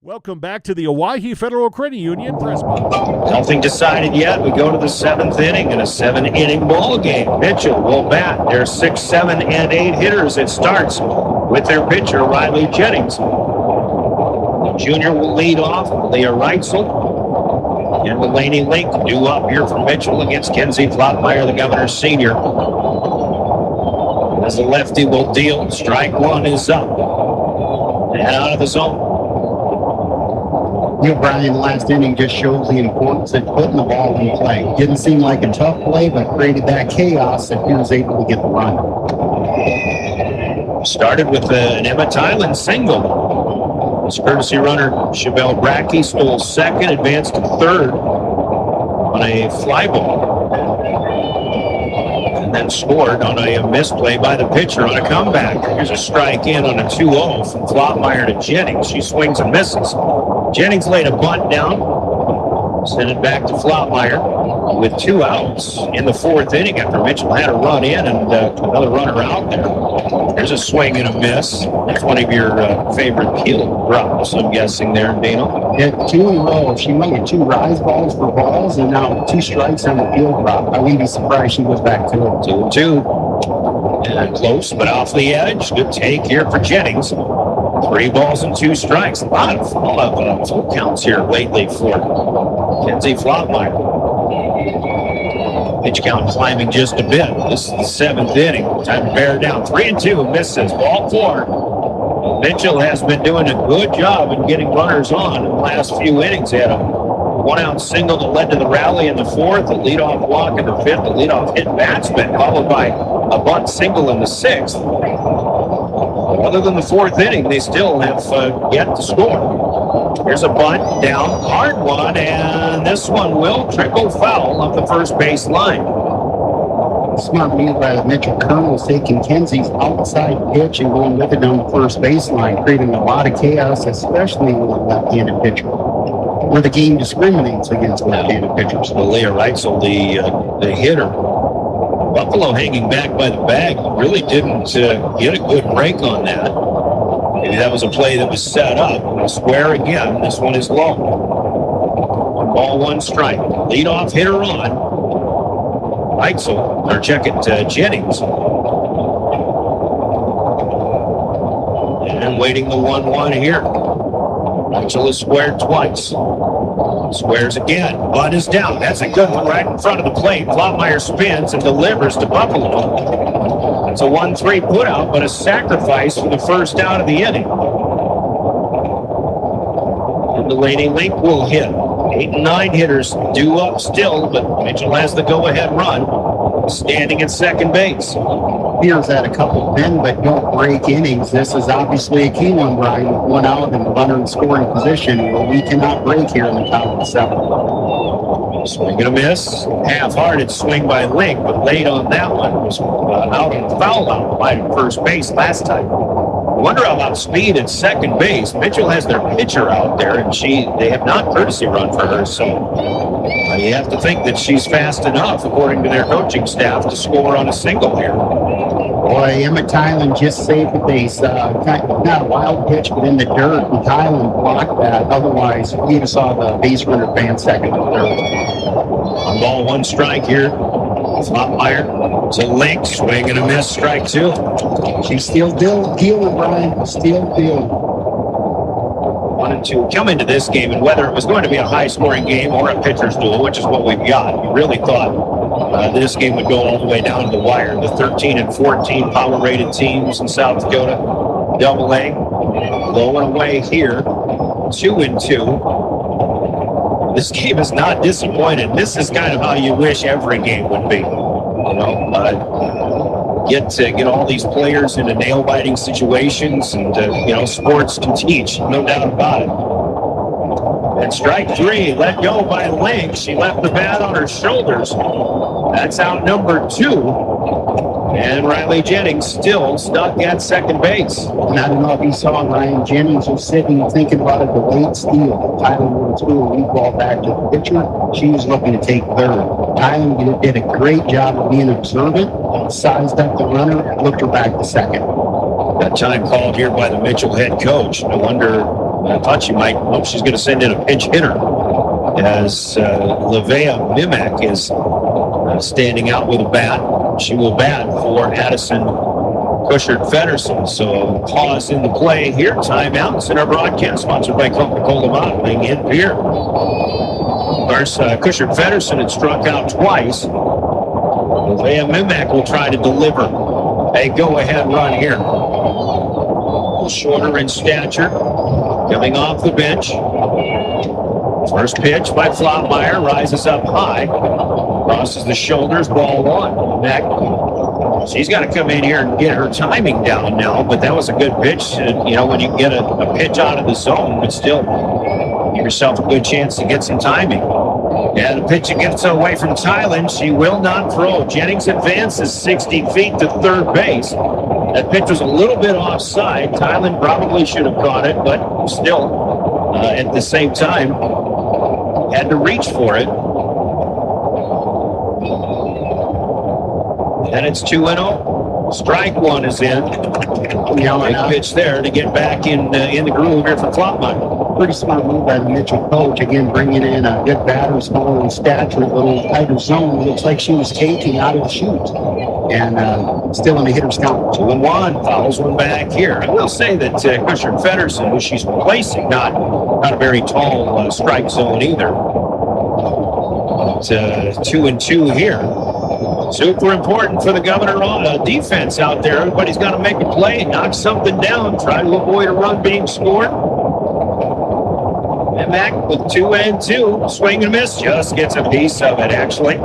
Welcome back to the Owyhee Federal Credit Union Press Box. Nothing decided yet. We go to the 7th inning in a 7-inning ball game. Mitchell will bat. There's 6, 7, and 8 hitters. It starts with their pitcher, Riley Jennings. The junior will lead off. Leah Reitzel and Mulaney Link due up here for Mitchell against Kenzie Flotmeyer, the Governor's senior. As the lefty will deal, strike one is up. And out of the zone. You know, Brian, the last inning just shows the importance of putting the ball in play. Didn't seem like a tough play, but created that chaos that he was able to get the run. Started with an Emma Tylen single. This courtesy runner, Chevelle Brackey, stole second, advanced to third on a fly ball. And then scored on a misplay by the pitcher on a comeback. Here's a strike in on a 2-0 from Flotmeyer to Jennings. She swings and misses. Jennings laid a bunt down, sent it back to Flotmeyer with 2 outs in the 4th inning after Mitchell had a run in and another runner out there. There's a swing and a miss. That's one of your favorite peel drops, I'm guessing there, Dino. Yeah, 2 in a row. She might get 2 rise balls for balls and now 2 strikes on the peel drop. I wouldn't be surprised she goes back to it. 2-2. And close, but off the edge. Good take here for Jennings. 3 balls and 2 strikes. A lot of full counts here lately for Kenzie Flotmeyer. Pitch count climbing just a bit. This is the 7th inning. Time to bear down. 3-2, misses. Ball 4. Mitchell has been doing a good job in getting runners on in the last few innings. He had a 1-out single that led to the rally in the 4th, a leadoff walk in the 5th, a leadoff hit batsman, followed by a bunt single in the 6th. Other than the 4th inning, they still have yet to score. Here's a bunt down, hard one, and this one will trickle foul up the first base line. Smart move by the Mitchell Kernels, taking Kenzie's outside pitch and going with it down the first baseline, creating a lot of chaos, especially with a left-handed pitcher, where the game discriminates against left-handed pitchers. Well, you're right. So the hitter, Buffalo, hanging back by the bag, really didn't get a good break on that. Maybe that was a play that was set up. Square again. This one is low. 1-1 strike. Leadoff hitter on. Heitzel, or check it, Jennings. And waiting the 1-1 here. Heitzel is squared twice. Squares again. Bunt is down. That's a good one right in front of the plate. Flottmeyer spins and delivers to Buffalo. It's a 1-3 putout, but a sacrifice for the first out of the inning. And Delaney Link will hit. 8 and 9 hitters due up still, but Mitchell has the go-ahead run, standing at second base. Pierre's had a couple bend but don't break innings. This is obviously a key one, Brian, with 1 out and the runner in scoring position where we cannot break here in the top of the 7th. Swing and a miss. Half-hearted swing by Link, but late on that one. Was out on foul out by first base last time. I wonder about speed at second base. Mitchell has their pitcher out there, and they have not courtesy run for her, so you have to think that she's fast enough, according to their coaching staff, to score on a single here. Boy, Emmett Tylen just saved the base. Not a wild pitch, but in the dirt, and Tylen blocked that. Otherwise, we would have saw the base runner advance second and third. On ball 1 strike here. Flottmeyer to Link, swing and a miss, strike 2. She's still dealing, Brian. Still dealing. Wanted to come into this game, and whether it was going to be a high-scoring game or a pitcher's duel, which is what we've got, you really thought this game would go all the way down to the wire. The 13 and 14 power-rated teams in South Dakota, Double-A, low and away here, 2-2. This game is not disappointed. This is kind of how you wish every game would be. Get all these players into nail-biting situations, and sports can teach, no doubt about it. And strike 3, let go by Link. She left the bat on her shoulders. That's out number 2. And Riley Jennings still stuck at second base. And I don't know if you saw Ryan Jennings was sitting and thinking about a delayed steal. Tylen would threw a weak ball back to the pitcher. She was looking to take third. Tylen did a great job of being observant, sized up the runner, and looked her back to second. That time called here by the Mitchell head coach. I thought she might, she's going to send in a pinch hitter, as Livea Mimek is standing out with a bat. She will bat for Addison Cushard-Feddersen. So pause in the play here. Timeouts in our broadcast, sponsored by Coca-Cola Bottling in Pierre. Of course, Cushard-Feddersen had struck out twice. Livea Mimek will try to deliver a go-ahead run here. Shorter in stature, coming off the bench. First pitch by Flottmeyer, rises up high, crosses the shoulders, ball 1. Back. She's got to come in here and get her timing down now, but that was a good pitch. When you get a pitch out of the zone, but still give yourself a good chance to get some timing. And the pitch gets away from Tylen. She will not throw. Jennings advances 60 feet to third base. That pitch was a little bit offside. Tylen probably should have caught it, but still, at the same time, had to reach for it. And it's 2-0. Strike 1 is in. Big pitch there to get back in the groove here for Flottmeyer. Pretty smart move by the Mitchell coach. Again, bringing in a good batter, smaller in stature, a little tighter zone. It looks like she was taking out of the chute. And still in the hitter's count. 2-1. Fouls one back here. I will say that Cushard-Feddersen, who she's replacing, not a very tall strike zone either. But 2-2 here. Super important for the Governor defense out there. Everybody's got to make a play, knock something down, try to avoid a run being scored. And back with 2 and 2. Swing and miss, just gets a piece of it, actually.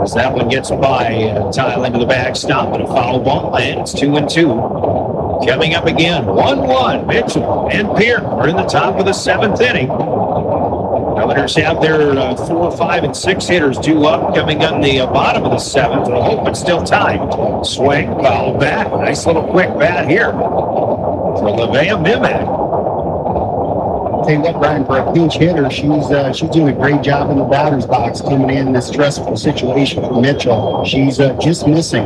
As that one gets by Tile into the backstop and a foul ball, and it's 2 and 2. Coming up again, 1-1. Mitchell and Pierre are in the top of the 7th inning. Governors have their 4, 5, and 6 hitters due up coming on the bottom of the 7th. I hope it's still tied. Swing, foul back. Nice little quick bat here for Livea Mimak. Tell you what, Brian, for a pinch hitter, she's doing a great job in the batter's box coming in this stressful situation for Mitchell. She's just missing.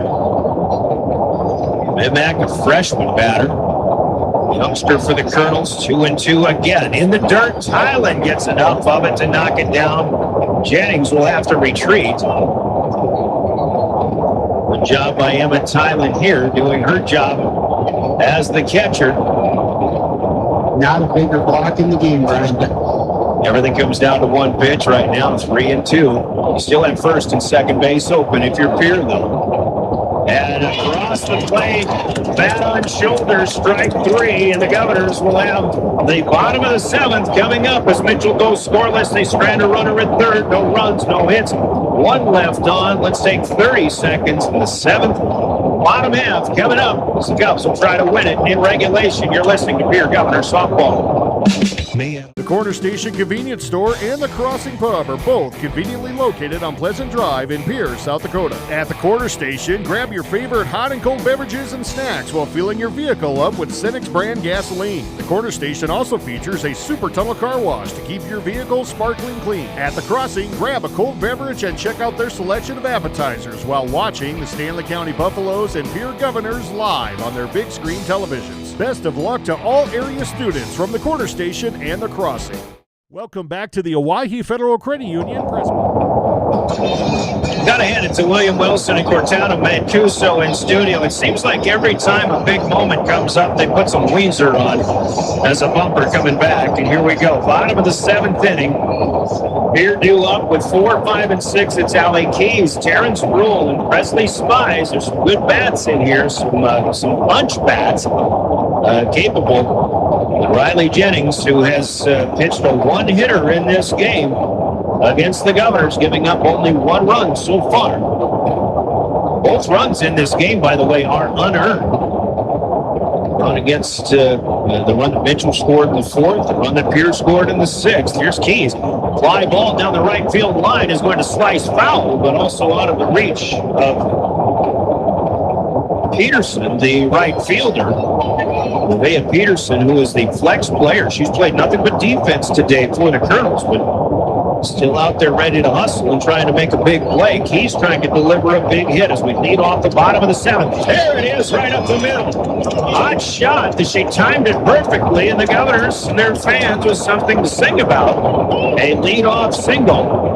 Mimak, a freshman batter. Youngster for the Kernels, 2 and 2 again. In the dirt, Tylen gets enough of it to knock it down. Jennings will have to retreat. Good job by Emma Tylen here, doing her job as the catcher. Not a bigger block in the game, Brian. Everything comes down to one pitch right now, 3 and 2. You still have first and second base open if you're Pierre, though. And across the plate, bat on shoulder, strike 3, and the Governors will have the bottom of the 7th coming up as Mitchell goes scoreless. They strand a runner at third, no runs, no hits. 1 left on. Let's take 30 seconds in the 7th. Bottom half coming up as the Cubs will try to win it in regulation. You're listening to Pierre Governor Softball. The Corner Station Convenience Store and the Crossing Pub are both conveniently located on Pleasant Drive in Pierre, South Dakota. At the Corner Station, grab your favorite hot and cold beverages and snacks while filling your vehicle up with Cenex brand gasoline. The Corner Station also features a super tunnel car wash to keep your vehicle sparkling clean. At the Crossing, grab a cold beverage and check out their selection of appetizers while watching the Stanley County Buffaloes and Pierre Governors live on their big screen televisions. Best of luck to all area students from the Corner Station and the Crossing. Welcome back to the Owyhee Federal Credit Union Gotta hand it to William Wilson and Cortana Mancuso in studio. It seems like every time a big moment comes up, they put some Weezer on as a bumper coming back. And here we go. Bottom of the 7th inning. Pierre due up with 4, 5, and 6. It's Allie Keys, Terrence Rule, and Presley Spies. There's some good bats in here, some punch bats capable. And Riley Jennings, who has pitched a one-hitter in this game against the Governors, giving up only 1 run so far. Both runs in this game, by the way, are unearned. Run against the run that Mitchell scored in the 4th, the run that Pierce scored in the 6th. Here's Keys. Fly ball down the right field line is going to slice foul, but also out of the reach of Peterson, the right fielder. Livea Peterson, who is the flex player. She's played nothing but defense today for the Kernels, but still out there ready to hustle and trying to make a big play. Keys trying to deliver a big hit as we lead off the bottom of the 7th. There it is, right up the middle. Hot shot that she timed it perfectly, and the Governors and their fans with something to sing about. A leadoff single.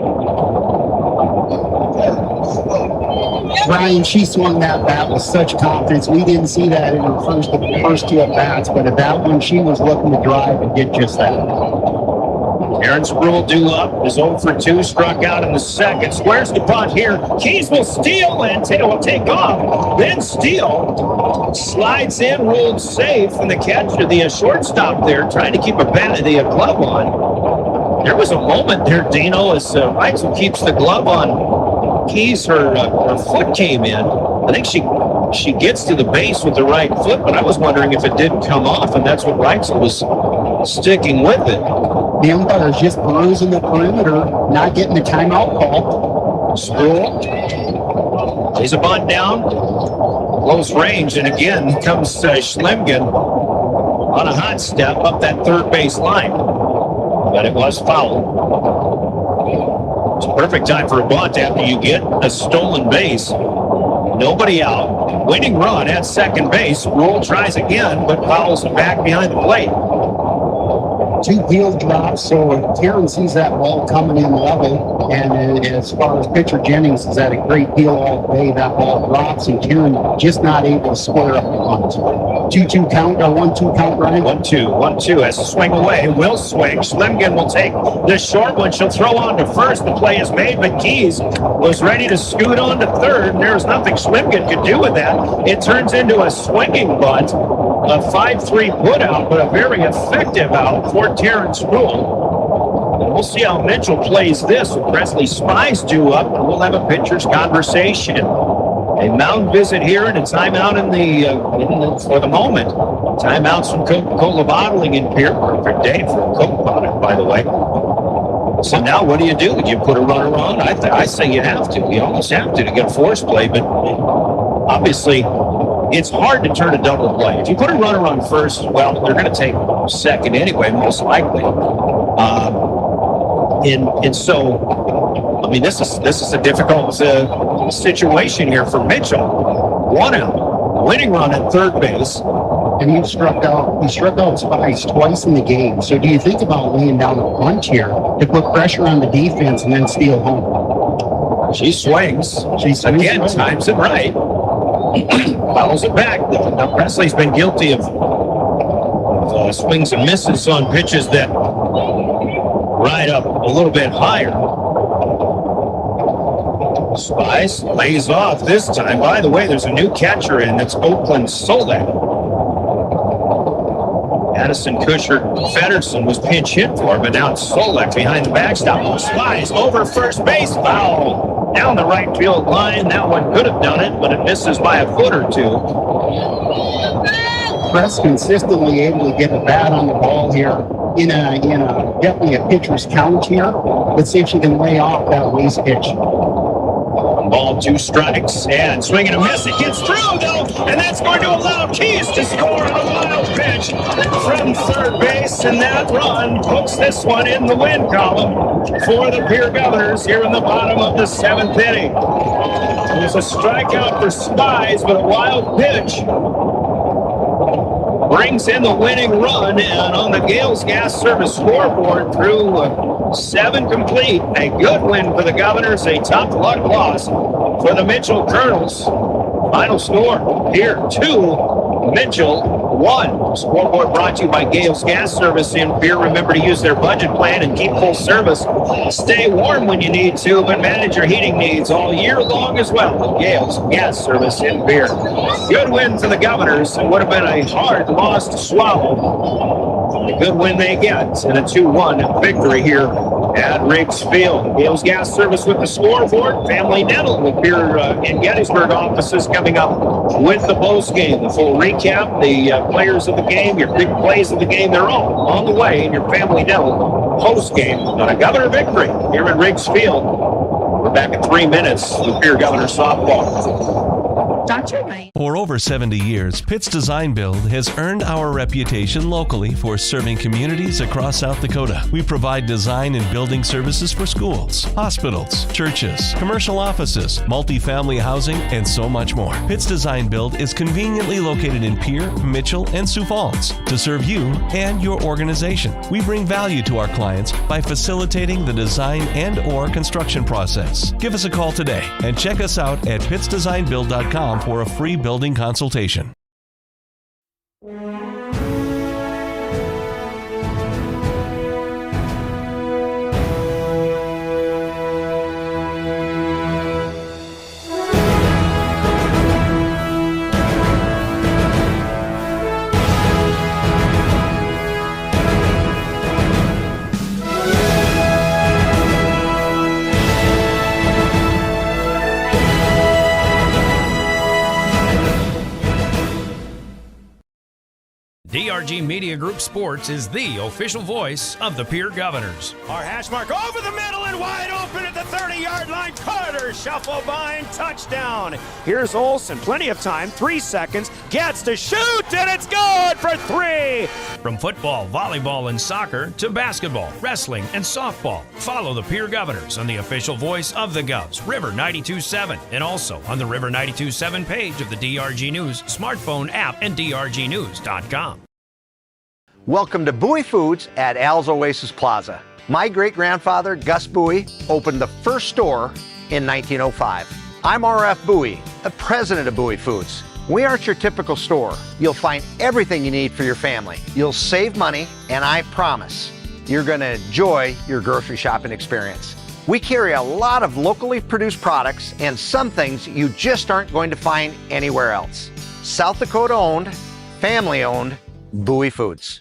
Brian, she swung that bat with such confidence. We didn't see that in her first 2 at-bats, but at that one, she was looking to drive and did just that. Terrence Rule due up is 0 for 2, struck out in the 2nd. Squares the bunt here. Keys will steal and will take off. Then steal. Slides in, ruled safe, and the catcher, the shortstop there, trying to keep the glove on. There was a moment there, Dino, as Reitzel keeps the glove on. Keys, her foot came in. I think she gets to the base with the right foot, but I was wondering if it didn't come off, and that's what Reitzel was sticking with it. The umpire is just perusing the perimeter, not getting the timeout call. Sproul lays a bunt down, close range, and again comes Schlemgen on a hot step up that third base line, but it was foul. It's a perfect time for a bunt after you get a stolen base. Nobody out. Winning run at second base. Rule tries again, but fouls back behind the plate. 2 field drops, so Karen sees that ball coming in level, and as far as pitcher Jennings is at a great deal all day, that ball drops, and Karen just not able to square up the bunt. 2-2 count or 1-2 count, Brian? 1-2 has to swing away. Will swing. Schlimgen will take the short one. She'll throw on to first. The play is made, but Keys was ready to scoot on to third, and there's nothing Schlimgen could do with that. It turns into a swinging bunt, a 5-3 put out, but a very effective out for Terrence Rule. And we'll see how Mitchell plays this with Presley Spies due up, and we'll have a pitcher's conversation. A mound visit here and a timeout for the moment. Timeouts from Coca-Cola Bottling in Pierre. Perfect day for a Coke product, by the way. So now what do? You put a runner on? I say you have to. You almost have to get force play, but obviously it's hard to turn a double play. If you put a runner on first, well, they're going to take second anyway, most likely. And so, I mean, this is a difficult situation here for Mitchell. 1 out, winning run at third base. And he struck out Spies twice in the game. So do you think about laying down a bunch here to put pressure on the defense and then steal home? She swings. Again, times it right. Fouls it back. Now Presley's been guilty of swings and misses on pitches that ride up a little bit higher. Spies lays off this time. By the way, there's a new catcher in. That's Oakland Solek. Addison Kusher Fedderson was pinch hit for, but now it's Solek behind the backstop. Spies over first base, foul down the right field line. That one could have done it, but it misses by a foot or two. Press consistently able to get a bat on the ball here in a definitely a pitcher's count here. Let's see if she can lay off that waste pitch. Ball, 2 strikes, and swing and a miss. It gets through, though, and that's going to allow Keys to score on a wild pitch from third base, and that run puts this one in the win column for the Pierre Governors here in the bottom of the 7th inning. It was a strikeout for Spies, but a wild pitch brings in the winning run, and on the Gales Gas Service scoreboard through 7 complete, a good win for the Governors, a tough luck loss for the Mitchell Kernels. Final score here, 2, Mitchell 1. Scoreboard brought to you by Gales Gas Service in Pierre. Remember to use their budget plan and keep full service. Stay warm when you need to, but manage your heating needs all year long as well with Gales Gas Service in Pierre. Good win for the Governors. It would have been a hard loss to swallow. A good win they get, and a 2-1 victory here at Riggs Field. Gales Gas Service with the scoreboard. Family Dental with Pierre in Gettysburg offices coming up with the post game. The full recap, the players of the game, your big plays of the game, they're all on the way in your Family Dental post game on a Governor victory here at Riggs Field. We're back in 3 minutes with Pierre Governor softball. For over 70 years, Pitt's Design Build has earned our reputation locally for serving communities across South Dakota. We provide design and building services for schools, hospitals, churches, commercial offices, multifamily housing, and so much more. Pitt's Design Build is conveniently located in Pierre, Mitchell, and Sioux Falls to serve you and your organization. We bring value to our clients by facilitating the design and/or construction process. Give us a call today and check us out at pittsdesignbuild.com for a free building consultation. DRG Media Group Sports is the official voice of the Pierre Governors. Our hash mark over the middle and wide open at the 30-yard line. Carter shuffle by and touchdown. Here's Olsen, plenty of time, 3 seconds, gets to shoot, and it's good for 3. From football, volleyball, and soccer to basketball, wrestling, and softball, follow the Pierre Governors on the official voice of the Govs, River 92.7, and also on the River 92.7 page of the DRG News smartphone app and drgnews.com. Welcome to Bowie Foods at Al's Oasis Plaza. My great-grandfather, Gus Bowie, opened the first store in 1905. I'm R.F. Bowie, the president of Bowie Foods. We aren't your typical store. You'll find everything you need for your family. You'll save money, and I promise you're going to enjoy your grocery shopping experience. We carry a lot of locally produced products and some things you just aren't going to find anywhere else. South Dakota owned, family owned, Bowie Foods.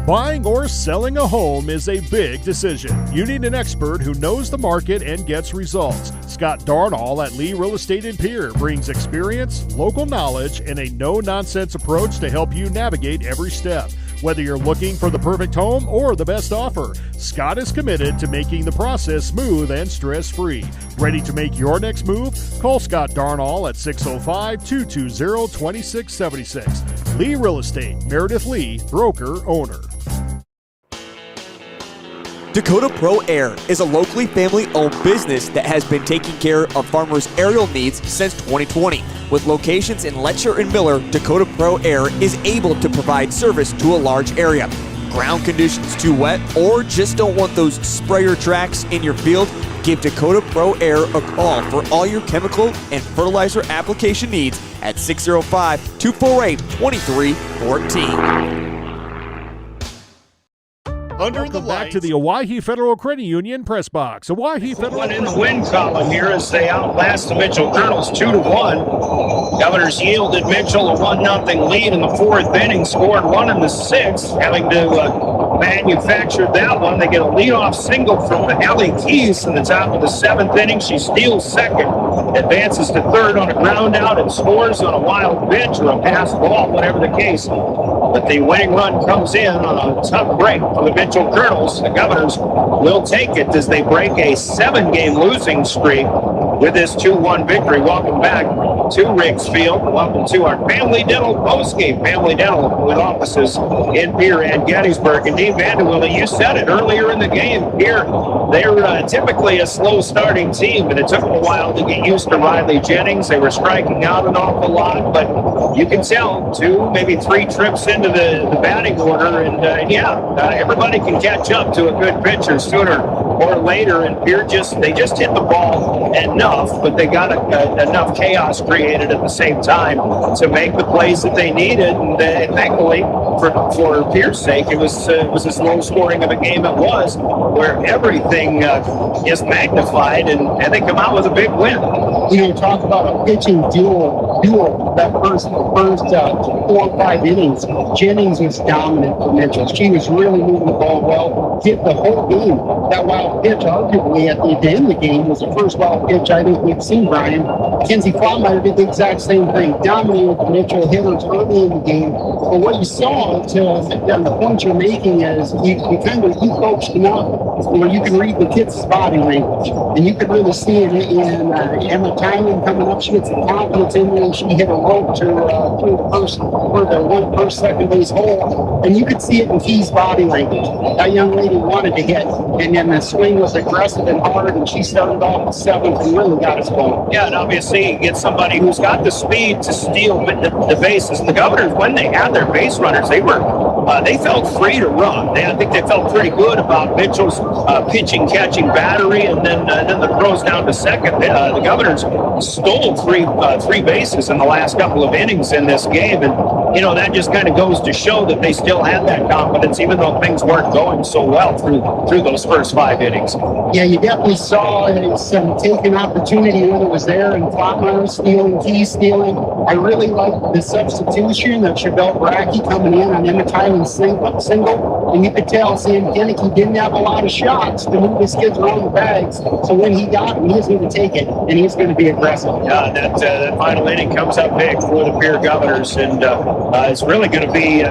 Buying or selling a home is a big decision. You need an expert who knows the market and gets results. Scott Darnall at Lee Real Estate in Pierre brings experience, local knowledge, and a no-nonsense approach to help you navigate every step. Whether you're looking for the perfect home or the best offer, Scott is committed to making the process smooth and stress-free. Ready to make your next move? Call Scott Darnall at 605-220-2676. Lee Real Estate, Meredith Lee, broker, owner. Dakota Pro Air is a locally family-owned business that has been taking care of farmers' aerial needs since 2020. With locations in Letcher and Miller, Dakota Pro Air is able to provide service to a large area. Ground conditions too wet, or just don't want those sprayer tracks in your field? Give Dakota Pro Air a call for all your chemical and fertilizer application needs at 605-248-2314. Welcome back to the Owyhee Federal Credit Union press box. Owyhee Federal One in the win column here as they outlast the Mitchell Kernels 2-1. Governors yielded Mitchell a 1-0 lead in the fourth inning, scored one in the sixth, having to manufacture that one. They get a leadoff single from Allie Keys in the top of the seventh inning. She steals second, advances to third on a ground out, and scores on a wild pitch or a pass ball, whatever the case. But the winning run comes in on a tough break for the Mitchell Kernels. The Governors will take it as they break a 7-game losing streak with this 2-1 victory. Welcome back to Riggs Field. Welcome to our Family Dental postgame. Family Dental with offices in Pierre and Gettysburg. And Dave Vanderwille, you said it earlier in the game. Pierre, they're typically a slow starting team, and it took them a while to get used to Riley Jennings. They were striking out an awful lot, but you can tell 2, maybe 3 trips into the batting order, and everybody can catch up to a good pitcher sooner or later. And Pierre they just hit the ball enough, but they got enough chaos created at the same time to make the plays that they needed. And thankfully, for Pierre's sake, it was as low scoring of a game it was, where everything is magnified, and they come out with a big win. Talk about a pitching duel that first 4 or 5 innings. Jennings was dominant for Mitchell. She was really moving the ball well, hit the whole game. That wild pitch, arguably, at the end of the game, was the first wild pitch I think we've seen, Brian. Kenzie Frontmeyer did the exact same thing, dominated the Mitchell hitters early in the game. But what you saw, and the point you're making is you coached enough where you can read the kids' body language. And you can really see it in Emma Tynan coming up. She gets the confidence in there, and she hit a rope to the second base hole. And you could see it in Key's body language. That young lady wanted to hit. And then the swing was aggressive and hard, and she started off the seventh and really got us going. Yeah, and obviously you get somebody who's got the speed to steal the bases. And the Governors, when they had their base runners, they felt free to run. I think they felt pretty good about Mitchell's pitching, catching battery, and then the throws down to second. The Governors stole three bases in the last couple of innings in this game, and that just kind of goes to show that they still had that confidence, even though things weren't going so well through those first 5 innings. Yeah, you definitely saw some taken opportunity when it was there, and Flatmeyer stealing, Key stealing. I really liked the substitution of Chevelle Brackey coming in on Emma Tylen's single, and you could tell Sam Kennedy didn't have a lot of shots to move his kids around the bags, so when he got him, he was going to take it, and he's going to be aggressive. Yeah, that final inning comes up big for the Pierre Governors, and it's really going to be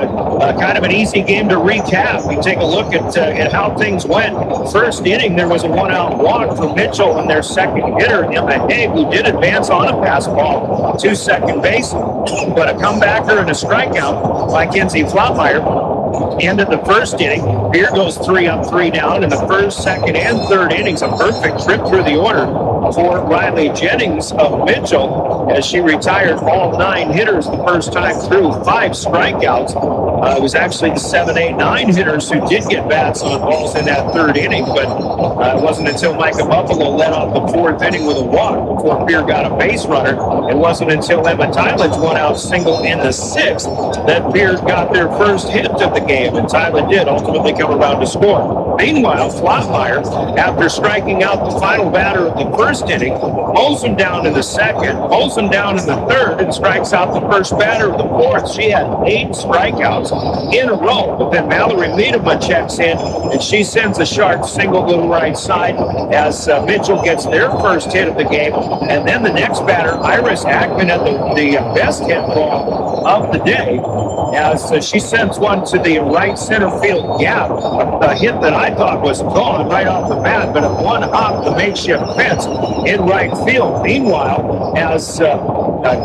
kind of an easy game to recap. We take a look at how things went. First inning, there was a 1-out walk for Mitchell and their second hitter, Emma Haig, who did advance on a pass ball to second base, but a comebacker and a strikeout by Kenzie Flatmeyer. End of the first inning, Pierre goes 3 up, 3 down in the first, second, and third innings. A perfect trip through the order for Riley Jennings of Mitchell as she retired all 9 hitters the first time through, 5 strikeouts. It was actually the 7, 8, 9 hitters who did get bats on balls in that third inning, but it wasn't until Micah Buffalo led off the fourth inning with a walk before Pierre got a base runner. It wasn't until Emma Tylen's one-out single in the sixth that Pierre got their first hit of the game, and Tylen did ultimately come around to score. Meanwhile, Flottmeyer, after striking out the final batter of the first inning, pulls him down in the second, pulls him down in the third, and strikes out the first batter of the fourth. She had 8 strikeouts in a row, but then Mallory Miedema checks in, and she sends a sharp single to the right side as Mitchell gets their first hit of the game. And then the next batter, Iris Ackman, had the best hit ball of the day, as she sends one to the right center field gap, a hit that I thought was gone right off the bat, but at one hop the makeshift fence in right field. Meanwhile, as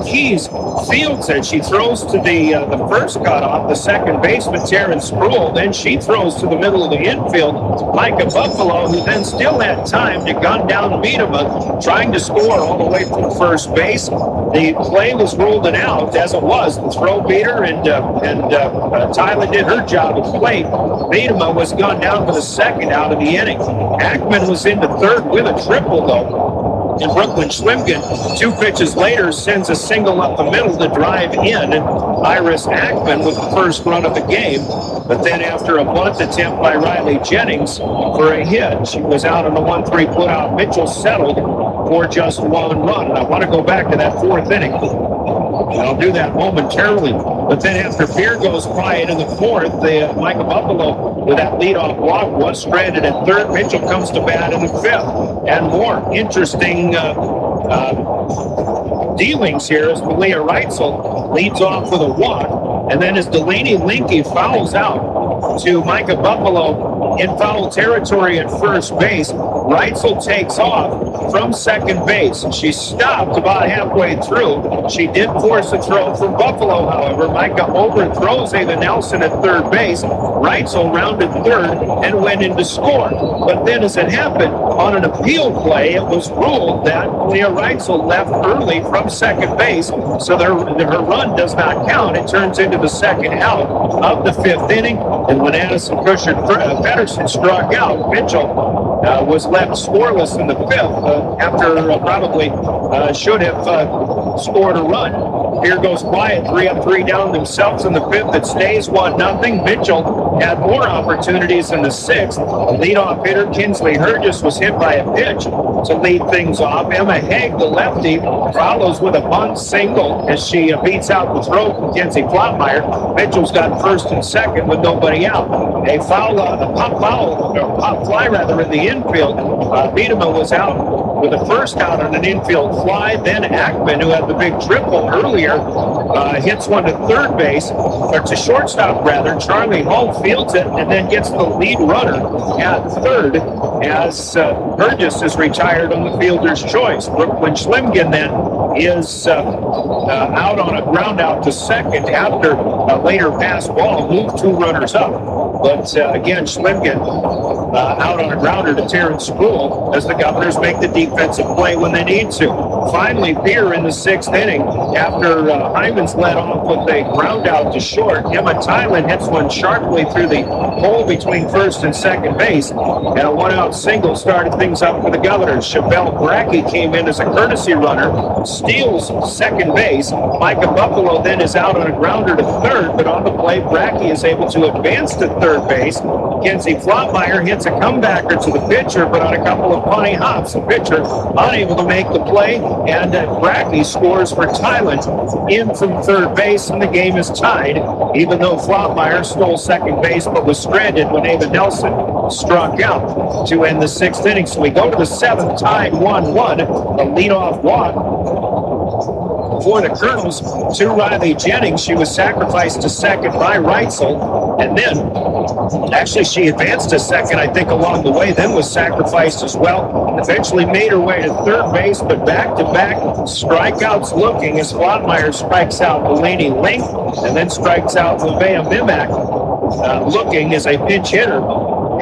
Keys fields it, she throws to the first cutoff, the second baseman, Taryn Sproul. Then she throws to the middle of the infield, Micah Buffalo, who then still had time to gun down Miedema, trying to score all the way from first base. The play was ruled out, as it was. The throw beat her, and Tyler did her job at plate. Miedema was gunned down for the second out of the inning. Ackman was into third with a triple, though. And Brooklyn Schlimgen, 2 pitches later, sends a single up the middle to drive in, and Iris Ackman with the first run of the game. But then after a bunt attempt by Riley Jennings for a hit, she was out on the 1-3 putout. Mitchell settled for just 1 run. And I want to go back to that fourth inning. And I'll do that momentarily. But then after Pierre goes quiet in the fourth, Micah Buffalo, with that leadoff walk, was stranded at third. Mitchell comes to bat in the fifth. And more interesting dealings here as Malia Reitzel leads off with a walk. And then as Delaney Linke fouls out to Micah Buffalo in foul territory at first base, Reitzel takes off from second base. She stopped about halfway through. She did force a throw from Buffalo, however. Micah overthrows Ava Nelson at third base. Reitzel rounded third and went in to score. But then as it happened, on an appeal play, it was ruled that Leah Reitzel left early from second base, so her run does not count. It turns into the second out of the fifth inning, and when Addison Pedersen struck out, Mitchell was left scoreless in the fifth after probably should have scored a run. Here goes quiet, 3 up, 3 down themselves in the fifth. It stays 1-0. Mitchell had more opportunities in the sixth. The leadoff hitter, Kinsley Hergis, was hit by a pitch to lead things off. Emma Haig, the lefty, follows with a bunt single as she beats out the throw from Kenzie Flottmeyer. Mitchell's got first and second with nobody out. A pop fly in the infield. Miedema was out with the first out on an infield fly. Then Ackman, who had the big triple earlier, hits one to third base, or to shortstop rather. Charlie Hall fields it and then gets the lead runner at third as Burgess is retired on the fielder's choice. Brooklyn Schlimgen then is out on a ground out to second after a later pass ball moved 2 runners up. But again, Schlimgen out on a grounder to Terrence Sproul as the Governors make the defensive play when they need to. Finally, Pierre in the sixth inning, after Hyman's led off with a ground out to short, Emma Tylen hits one sharply through the hole between first and second base, and a 1-out single started things up for the Governors. Chevelle Brackey came in as a courtesy runner, steals second base. Micah Buffalo then is out on a grounder to third, but on the play, Brackey is able to advance to third base. Kenzie Flottmeyer hits a comebacker to the pitcher, but on a couple of funny hops, the pitcher unable to make the play, and Brackey scores for Tylen in from third base, and the game is tied, even though Flottmeyer stole second base but was stranded when Ava Nelson struck out to end the sixth inning. So we go to the seventh, tied 1-1, a leadoff walk for the Kernels to Riley Jennings. She was sacrificed to second by Reitzel, and then actually she advanced to second, I think, along the way, then was sacrificed as well. Eventually made her way to third base, but back-to-back strikeouts looking as Flottmeyer strikes out Delaney Link and then strikes out Livea Mimak looking as a pinch hitter.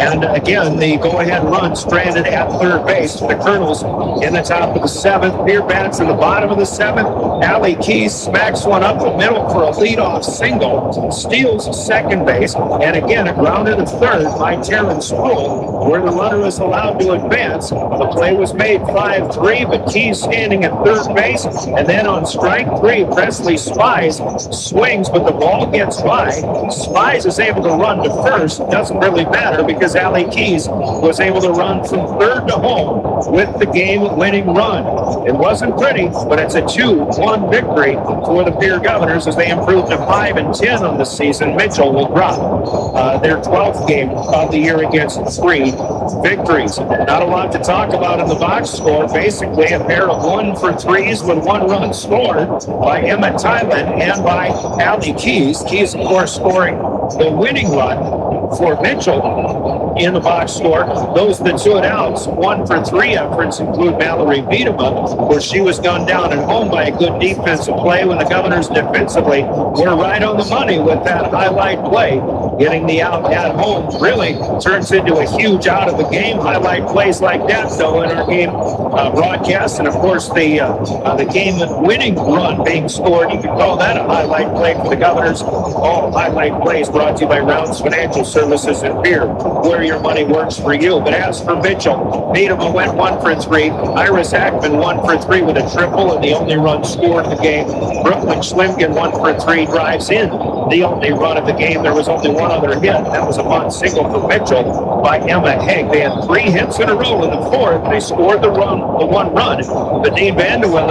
And again, the go-ahead run stranded at third base. The Kernels in the top of the seventh. Pierre bats in the bottom of the seventh. Allie Keys smacks one up the middle for a leadoff single. Steals second base. And again, a grounder to third by Terrence Sproul, where the runner is allowed to advance. The play was made 5-3, but Keys standing at third base. And then on strike three, Presley Spies swings, but the ball gets by. Spies is able to run to first. Doesn't really matter because Allie Keys was able to run from third to home with the game-winning run. It wasn't pretty, but it's a 2-1 victory for the Pierre Governors as they improve to 5-10 on the season. Mitchell will drop their 12th game of the year against 3 victories. Not a lot to talk about in the box score. Basically, a pair of 1-for-3s with 1 run scored by Emma Tylen and by Allie Keys. Keys, of course, scoring the winning run for Mitchell in the box score. Those that stood out, 1-for-3 efforts include Mallory Biedema, where she was gunned down at home by a good defensive play when the Governors defensively were right on the money with that highlight play. Getting the out at home really turns into a huge out of the game. Highlight plays like that, though, in our game broadcast. And, of course, the game-winning run being scored, you could call that a highlight play for the Governors. All highlight plays brought to you by Rounds Financial Services and Pierre, where your money works for you. But as for Mitchell, Biedema went 1-for-3. Iris Ackman 1-for-3 with a triple and the only run scored in the game. Brooklyn Schlimgen 1-for-3 drives in the only run of the game. There was only one other hit. That was a bunt single for Mitchell by Emma Haig. They had 3 hits in a row in the fourth. They scored the one run. But Dean Vanderwille,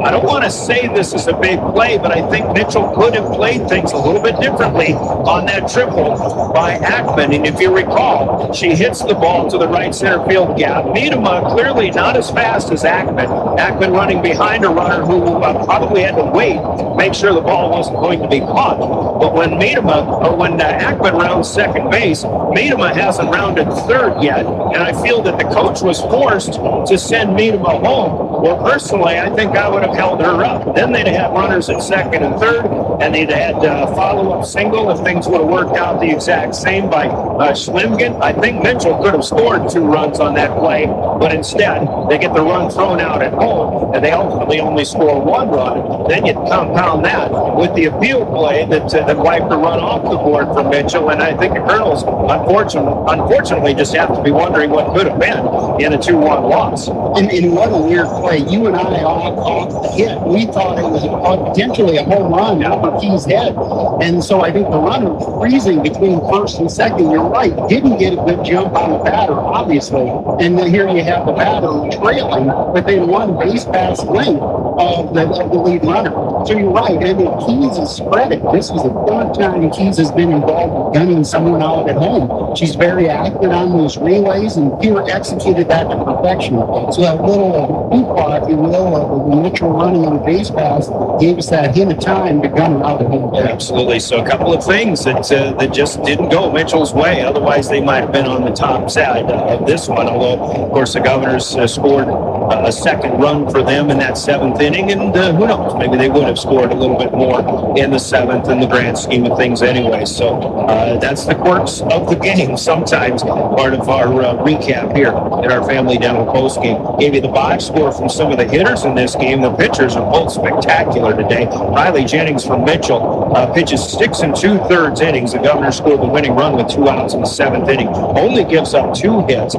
I don't want to say this is a big play, but I think Mitchell could have played things a little bit differently on that triple by Ackman. And if you recall, she hits the ball to the right center field gap. Biedema clearly not as fast as Ackman. Ackman running behind a runner who probably had to wait, make sure the ball wasn't going to be caught. But when Ackman rounds second base, Biedema hasn't rounded third yet, and I feel that the coach was forced to send Biedema home. Well, personally, I think I would have held her up. Then they'd have runners at second and third, and they'd had follow-up single if things would have worked out the exact same by Schlimgen. I think Mitchell could have scored 2 runs on that play, but instead they get the run thrown out at home, and they ultimately only score 1 run. Then you compound that with the appeal play that wiped the run off the board for Mitchell, and I think the Kernels, unfortunately, just have to be wondering what could have been in a 2-1 loss. And what a weird play. You and I all caught the hit. We thought it was potentially a home run over Keys' head. And so I think the runner freezing between first and second, you're right, didn't get a good jump on the batter, obviously. And then here you have the batter trailing within 1 base pass length of the lead runner. So you're right. And if Keys is spread it, this is the 3rd time Keys has been involved with gunning someone out at home. She's very accurate on those relays, and Pierre executed that to perfection. So that little hoopla, if you will, of the Mitchell running on a base pass gave us that hint of time to gun her out at home. Absolutely. So a couple of things that just didn't go Mitchell's way. Otherwise, they might have been on the top side of this one. Although, of course, the Governors scored a second run for them in that 7th inning, and who knows, maybe they would have scored a little bit more in the 7th in the grand scheme of things anyway. So that's the quirks of the game. Sometimes part of our recap here in our Family Dental post game. Gave you the box score from some of the hitters in this game. The pitchers are both spectacular today. Riley Jennings from Mitchell pitches 6 2/3 innings. The Governors scored the winning run with 2 outs in the 7th inning. Only gives up 2 hits.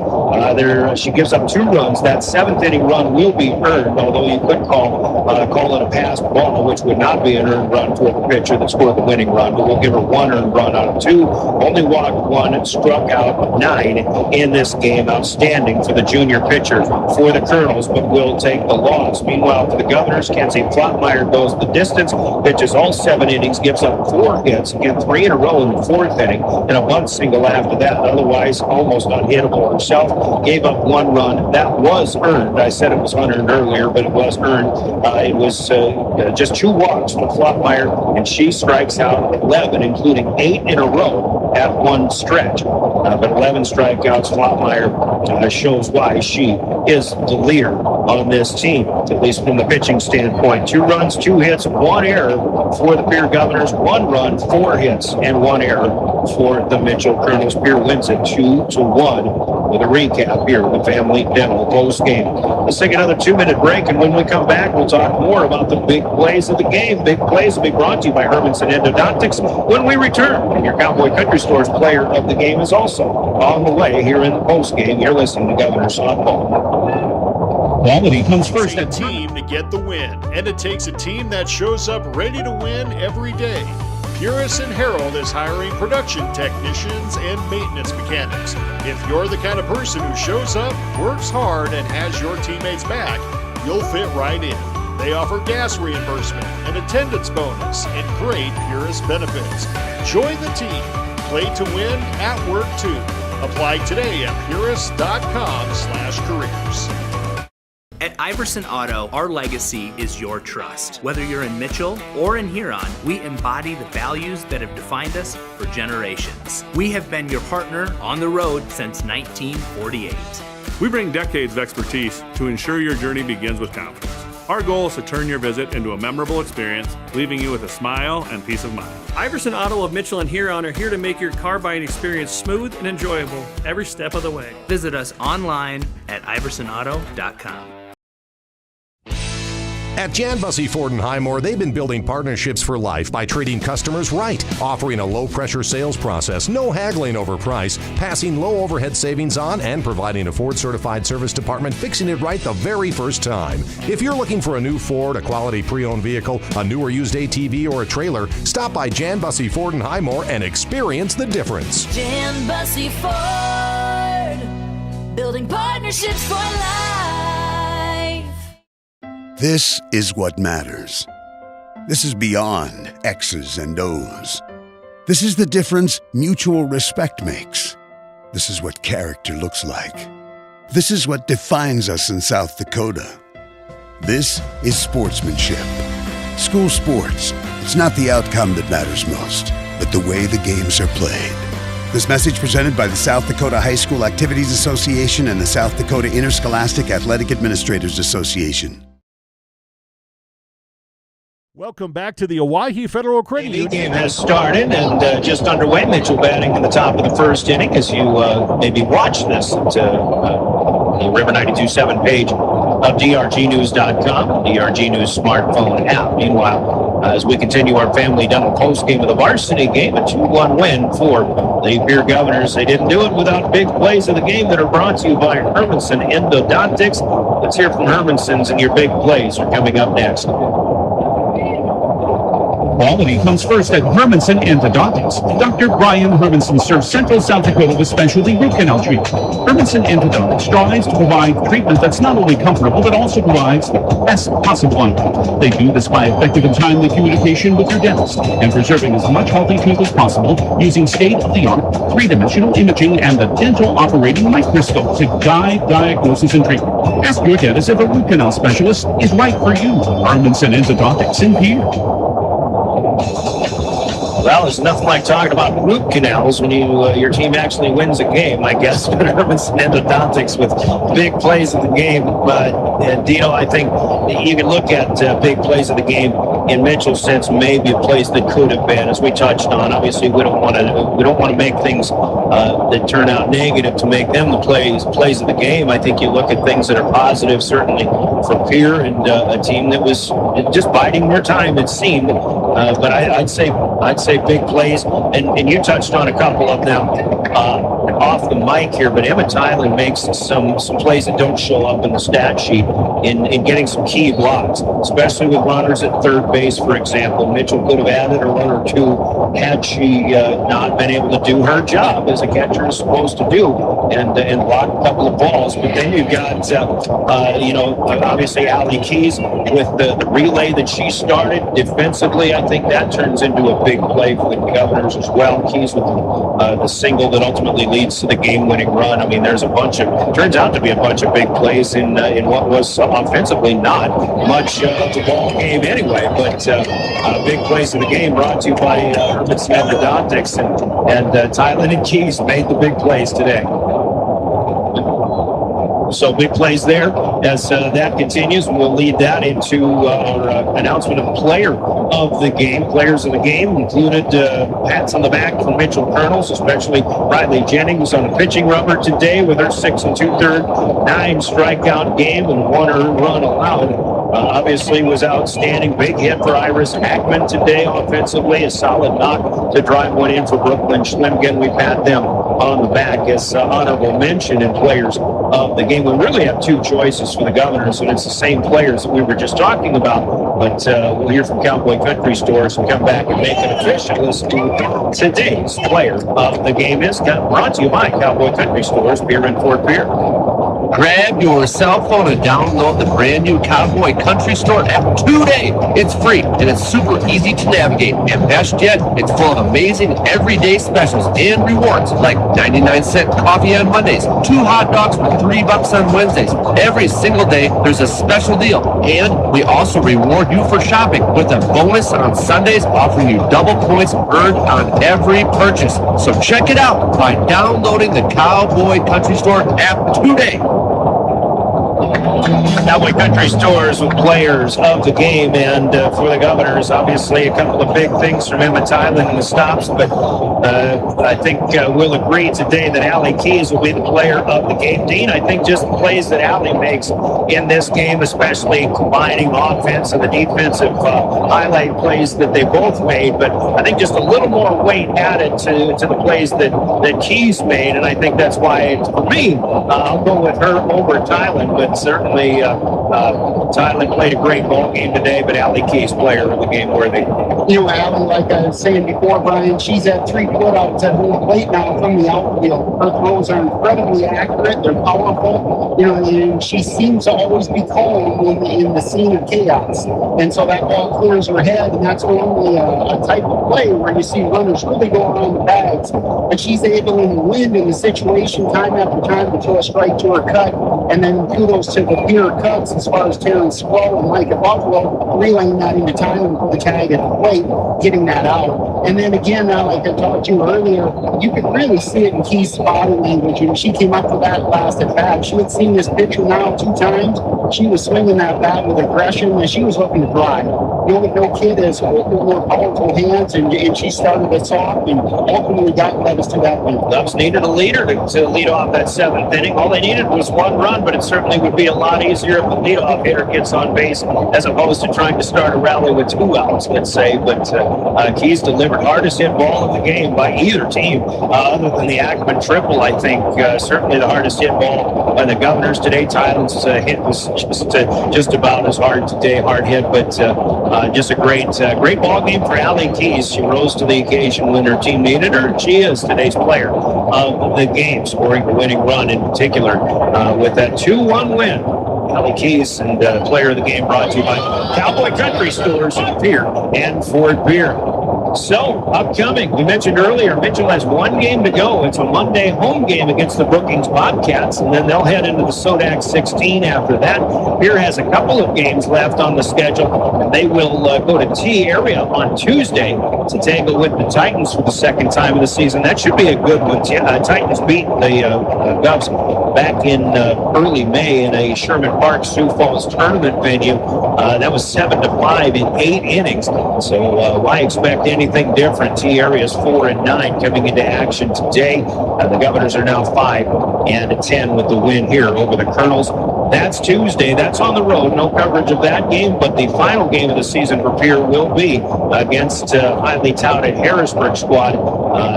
She gives up 2 runs. That 7th inning run will be earned, although you could call it a passed ball, which would not be an earned run for the pitcher that scored the winning run. But we'll give her 1 earned run out of 2. Only walked 1, struck out 9 in this game. Outstanding for the junior pitcher for the Kernels, but will take the loss. Meanwhile, for the Governors, Kenzie Flottmeyer goes the distance, pitches all 7 innings, gives up 4 hits, again 3 in a row in the 4th inning, and a bunt single after that. Otherwise, almost unhittable herself. Gave up 1 run. That was earned. I said it was unearned earlier, but it was earned. It was just 2 walks for Flottmeyer, and she strikes out 11, including 8 in a row at one stretch. But 11 strikeouts, Flottmeyer shows why she is the leader on this team, at least from the pitching standpoint. 2 runs, 2 hits, 1 error for the Pierre Governors. 1 run, 4 hits, and 1 error for the Mitchell Kernels. Pierre wins it 2-1 with a recap here in the Family Dental post game. Let's take another 2-minute break, and when we come back, we'll talk more about the big plays of the game. Big plays will be brought to you by Hermanson Endodontics when we return. And your Cowboy Country Store's player of the game is also on the way here in the post game. You're listening to Governor Softball. Quality comes first. It takes a team to get the win, and it takes a team that shows up ready to win every day. Purist and Harold is hiring production technicians and maintenance mechanics. If you're the kind of person who shows up, works hard, and has your teammates back, you'll fit right in. They offer gas reimbursement, an attendance bonus, and great Purist benefits. Join the team. Play to win at work too. Apply today at purist.com/careers. At Iverson Auto, our legacy is your trust. Whether you're in Mitchell or in Huron, we embody the values that have defined us for generations. We have been your partner on the road since 1948. We bring decades of expertise to ensure your journey begins with confidence. Our goal is to turn your visit into a memorable experience, leaving you with a smile and peace of mind. Iverson Auto of Mitchell and Huron are here to make your car buying experience smooth and enjoyable every step of the way. Visit us online at iversonauto.com. At Jan Bussey Ford and Highmore, they've been building partnerships for life by treating customers right, offering a low-pressure sales process, no haggling over price, passing low overhead savings on, and providing a Ford-certified service department fixing it right the very first time. If you're looking for a new Ford, a quality pre-owned vehicle, a new or used ATV, or a trailer, stop by Jan Bussey Ford and Highmore and experience the difference. Jan Bussey Ford, building partnerships for life. This is what matters. This is beyond X's and O's. This is the difference mutual respect makes. This is what character looks like. This is what defines us in South Dakota. This is sportsmanship. School sports, it's not the outcome that matters most, but the way the games are played. This message presented by the South Dakota High School Activities Association and the South Dakota Interscholastic Athletic Administrators Association. Welcome back to the Owyhee Federal Credit Union. The game has started and just underway. Mitchell batting in the top of the first inning as you maybe watch this at the River 92.7 page of drgnews.com, DRG News smartphone app. Meanwhile, as we continue our family dental post game of the varsity game, a 2-1 win for the Pierre Governors. They didn't do it without big plays of the game that are brought to you by Hermanson Endodontics. Let's hear from Hermanson's, and your big plays are coming up next. Quality comes first at Hermanson Endodontics. Dr. Brian Hermanson serves Central South Dakota with specialty root canal treatment. Hermanson Endodontics strives to provide treatment that's not only comfortable, but also provides the best possible outcome. They do this by effective and timely communication with your dentist and preserving as much healthy tooth as possible using state-of-the-art three-dimensional imaging and the dental operating microscope to guide diagnosis and treatment. Ask your dentist if a root canal specialist is right for you. Hermanson Endodontics in Pierre. Well, there's nothing like talking about root canals when your team actually wins a game, I guess. But Hermanson Endodontics with big plays of the game. But, Dino, I think you can look at big plays of the game in Mitchell's sense, maybe a place that could have been, as we touched on. Obviously, we don't want to make things that turn out negative to make them the plays of the game. I think you look at things that are positive, certainly for Pierre and a team that was just biding their time, it seemed. But I'd say big plays, and you touched on a couple of them off the mic here. But Emma Tyler makes some plays that don't show up in the stat sheet in getting some key blocks, especially with runners at third base, for example. Mitchell could have added a run or two had she not been able to do her job as a catcher is supposed to do and block a couple of balls. But then you've got obviously Allie Keys with the relay that she started defensively. I think that turns into a big play for the Governors as well. Keys with the single that ultimately leads to the game-winning run. I mean, turns out to be a bunch of big plays in what was offensively not much of the ball game anyway, but big plays in the game brought to you by Hermanson Endodontics, and Tylen and Keys made the big plays today. So big plays there as that continues. We'll lead that into our announcement of player of the game. Players of the game included pats on the back from Mitchell Kernels, especially Riley Jennings on the pitching rubber today with her 6 2/3, 9 strikeout game and 1 earned run allowed. Obviously was outstanding. Big hit for Iris Hackman today offensively. A solid knock to drive one in for Brooklyn Schlemgen. We pat them on the back as honorable mention in players of the game. We really have 2 choices for the Governors, and it's the same players that we were just talking about. But we'll hear from Cowboy Country Stores and come back and make it official as to today's player of the game is brought to you by Cowboy Country Stores, Pierre in Fort Pierre. Grab your cell phone and download the brand new Cowboy Country Store app today. It's free and it's super easy to navigate. And best yet, it's full of amazing everyday specials and rewards like 99-cent coffee on Mondays, 2 hot dogs for $3 on Wednesdays. Every single day, there's a special deal. And we also reward you for shopping with a bonus on Sundays offering you double points earned on every purchase. So check it out by downloading the Cowboy Country Store app today. Cowboy Country Stores with players of the game, and for the Governors, obviously a couple of big things from Emma Tylen in the stops, but I think we'll agree today that Allie Keys will be the player of the game. Dean, I think just the plays that Allie makes in this game, especially combining offense and the defensive highlight plays that they both made, but I think just a little more weight added to the plays that Keys made, and I think that's why, for me, I'll go with her over Tylen, but certainly Tylen played a great ball game today, but Allie Keys player of the game worthy. You know, Allie, like I was saying before, Brian, she's at 3 putouts at home plate now from the outfield. Her throws are incredibly accurate. They're powerful. You know, and she seems to always be calm in the scene of chaos. And so that ball clears her head, and that's normally a type of play where you see runners really go around the bags. But she's able in the wind in the situation time after time to throw a strike to her cut. And then kudos to the Pierre cuts as far as Terrence Squall and Micah Buffalo relaying that into time with the tag at the plate, getting that out. And then again, like I talked to you earlier, you could really see it in Keith's body language. And she came up for that last at bat. She had seen this pitcher now 2 times. She was swinging that bat with aggression, and she was looking to drive. No kid has more powerful hands, and she started us off and ultimately led us to that win. Dubs needed a leader to lead off that 7th inning. All they needed was 1 run, but it certainly would be a lot easier if the leadoff hitter gets on base as opposed to trying to start a rally with 2 outs, let's say. But Keys delivered hardest hit ball of the game by either team, other than the Ackman triple, I think. Certainly the hardest hit ball by the Governors today. Tylen's hit was just about as hard today, hard hit, but just a great ball game for Allie Keys. She rose to the occasion when her team needed her. She is today's player of the game, scoring the winning run in particular with that 2-1 win. Allie Keys, and player of the game brought to you by Cowboy Country Stores in Pierre and Fort Pierre. So, upcoming, we mentioned earlier, Mitchell has 1 game to go. It's a Monday home game against the Brookings Bobcats, and then they'll head into the Sodak 16 after that. Pierre has a couple of games left on the schedule, and they will go to T area on Tuesday to tangle with the Titans for the 2nd time of the season. That should be a good one. Titans beat the Govs back in early May in a Sherman Park Sioux Falls tournament venue. That was 7-5 in 8 innings. So why expect anything different? T area's 4-9 coming into action today. The Governors are now 5-10 with the win here over the Kernels. That's Tuesday. That's on the road. No coverage of that game, but the final game of the season for Pierre will be against highly touted Harrisburg squad.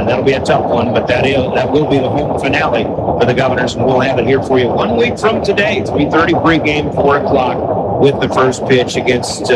That'll be a tough one, but that will be the home finale for the Governors, and we'll have it here for you 1 week from today. 3:30 pregame, 4 o'clock with the first pitch against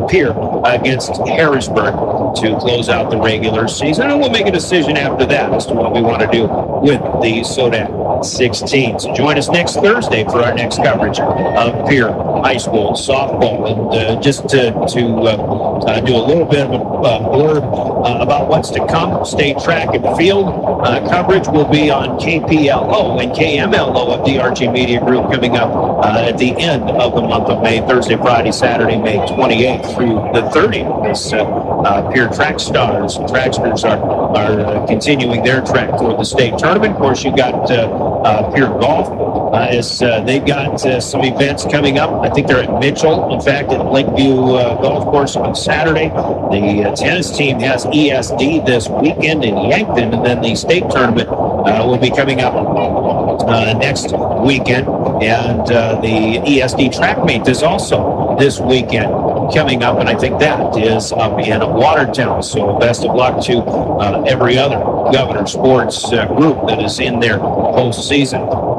Pierre against Harrisburg to close out the regular season, and we'll make a decision after that as to what we want to do with the Sodak 16. So join us next Thursday for our next coverage of Pierre High School softball. And just to do a little bit of a blurb about what's to come, state track and field coverage will be on KPLO and KMLO of DRG Media Group coming up at the end of the month of May, Thursday, Friday, Saturday, May 28th through the 30th. This Pierre Pierre track stars. Tracksters are continuing their track toward the state tournament. Of course, you got Pierre Golf as they've got some events coming up. I think they're at Mitchell, in fact, at Lakeview Golf Course on Saturday. The tennis team has ESD this weekend in Yankton, and then the state tournament will be coming up next weekend. And the ESD track meet is also this weekend coming up, and I think that is up in Watertown. So best of luck to every other Governor Sports group that is in their postseason.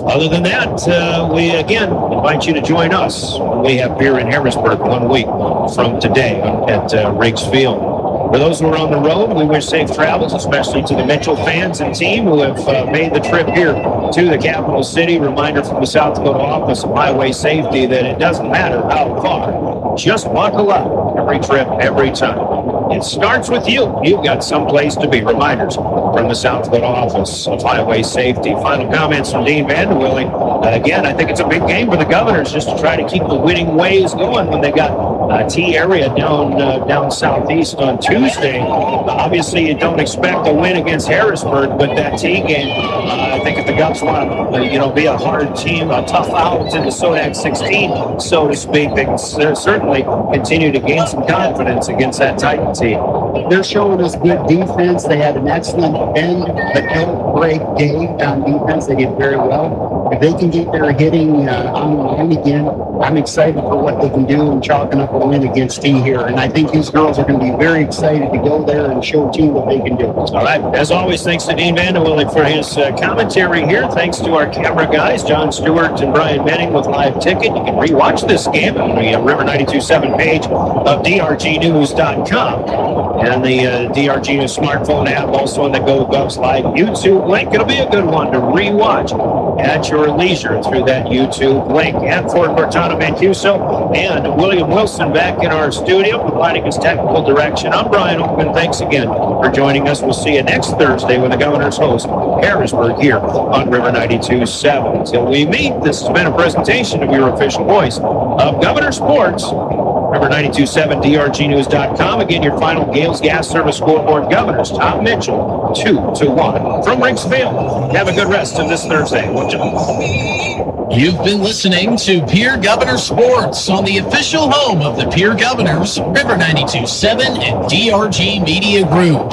Other than that, we again invite you to join us when we have Pierre in Harrisburg 1 week from today at Riggs Field. For those who are on the road, we wish safe travels, especially to the Mitchell fans and team who have made the trip here to the capital city. Reminder from the South Dakota Office of Highway Safety that it doesn't matter how far, just buckle up every trip, every time. It starts with you. You've got someplace to be. Reminders from the South Dakota Office of Highway Safety. Final comments from Dean Vanderwilling. Again, I think it's a big game for the Governors just to try to keep the winning ways going when they got T area down southeast on Tuesday. Obviously, you don't expect a win against Harrisburg, but that T game, I think if the Govs want to, be a hard team, a tough out in the SODAC 16, so to speak, they can certainly continue to gain some confidence against that Titan team. They're showing us good defense. They had an excellent bend, but don't break day on defense. They did very well. If they can get their hitting on the line again, I'm excited for what they can do in chalking up a win against T here. And I think these girls are going to be very excited to go there and show T what they can do. All right. As always, thanks to Dean Vanderwilling for his commentary here. Thanks to our camera guys, John Stewart and Brian Menning with Live Ticket. You can rewatch this game on the River 92.7 page of drgnews.com. And the DRG News smartphone app, also on the Go Govs Live YouTube link. It'll be a good one to rewatch at your leisure through that YouTube link. And for Cortana Mancuso and William Wilson back in our studio, providing us technical direction. I'm Brian Oakman. Thanks again for joining us. We'll see you next Thursday when the Governors host Harrisburg here on River 92.7. Until we meet, this has been a presentation of your official voice of Governor Sports, River 92.7, drgnews.com. Again, your final Gales Gas Service scoreboard. Governors, Tom Mitchell, 2-1 from Riggs Field. Have a good rest of this Thursday. You've been listening to Pierre Governor Sports on the official home of the Pierre Governors, River 92.7 and DRG Media Group.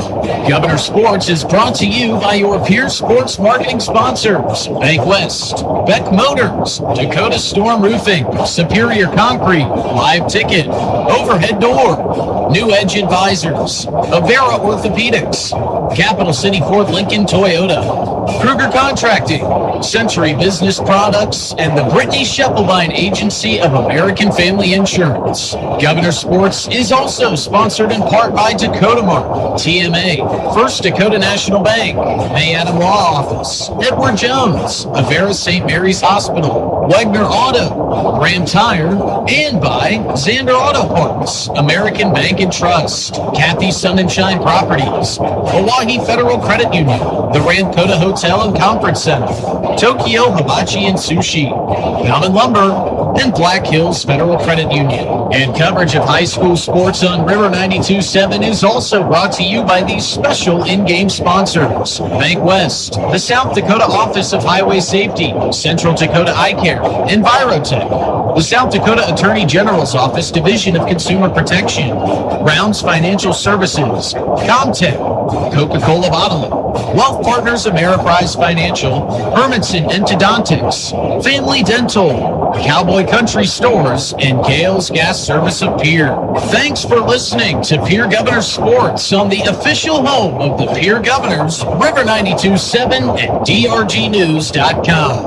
Governor Sports is brought to you by your Pierre Sports marketing sponsors, Bank West, Beck Motors, Dakota Storm Roofing, Superior Concrete, Live Ticket, Overhead Door, New Edge Advisors, Avera Orthopedics, Capital City Ford Lincoln Toyota, Kruger Contracting, Century Business Products, and the Brittany Schepelbein Agency of American Family Insurance. Governor Sports is also sponsored in part by Dakota Mart, TMA, First Dakota National Bank, May Adam Law Office, Edward Jones, Avera St. Mary's Hospital, Wagner Auto, Ram Tire, and by Xander Auto Parts, American Bank and Trust, Kathy Sun and Shine Properties, Hawaii Federal Credit Union, the Ramkota Hotel and Conference Center, Tokyo Hibachi and Sushi, Mountain Lumber, and Black Hills Federal Credit Union. And coverage of high school sports on River 92.7 is also brought to you by these special in-game sponsors: Bank West, the South Dakota Office of Highway Safety, Central Dakota Eye Care, Envirotech, the South Dakota Attorney General's Office Division of Consumer Protection, Rounds Financial Services, Comtech, Coca-Cola Bottling, Wealth Partners Ameriprise Financial, Hermanson Endodontics, Family Dental, Cowboy Country Stores, and Gales Gas Service of Pierre. Thanks for listening to Pierre Governor Sports on the official home of the Pierre Governors, River 92.7 and drgnews.com.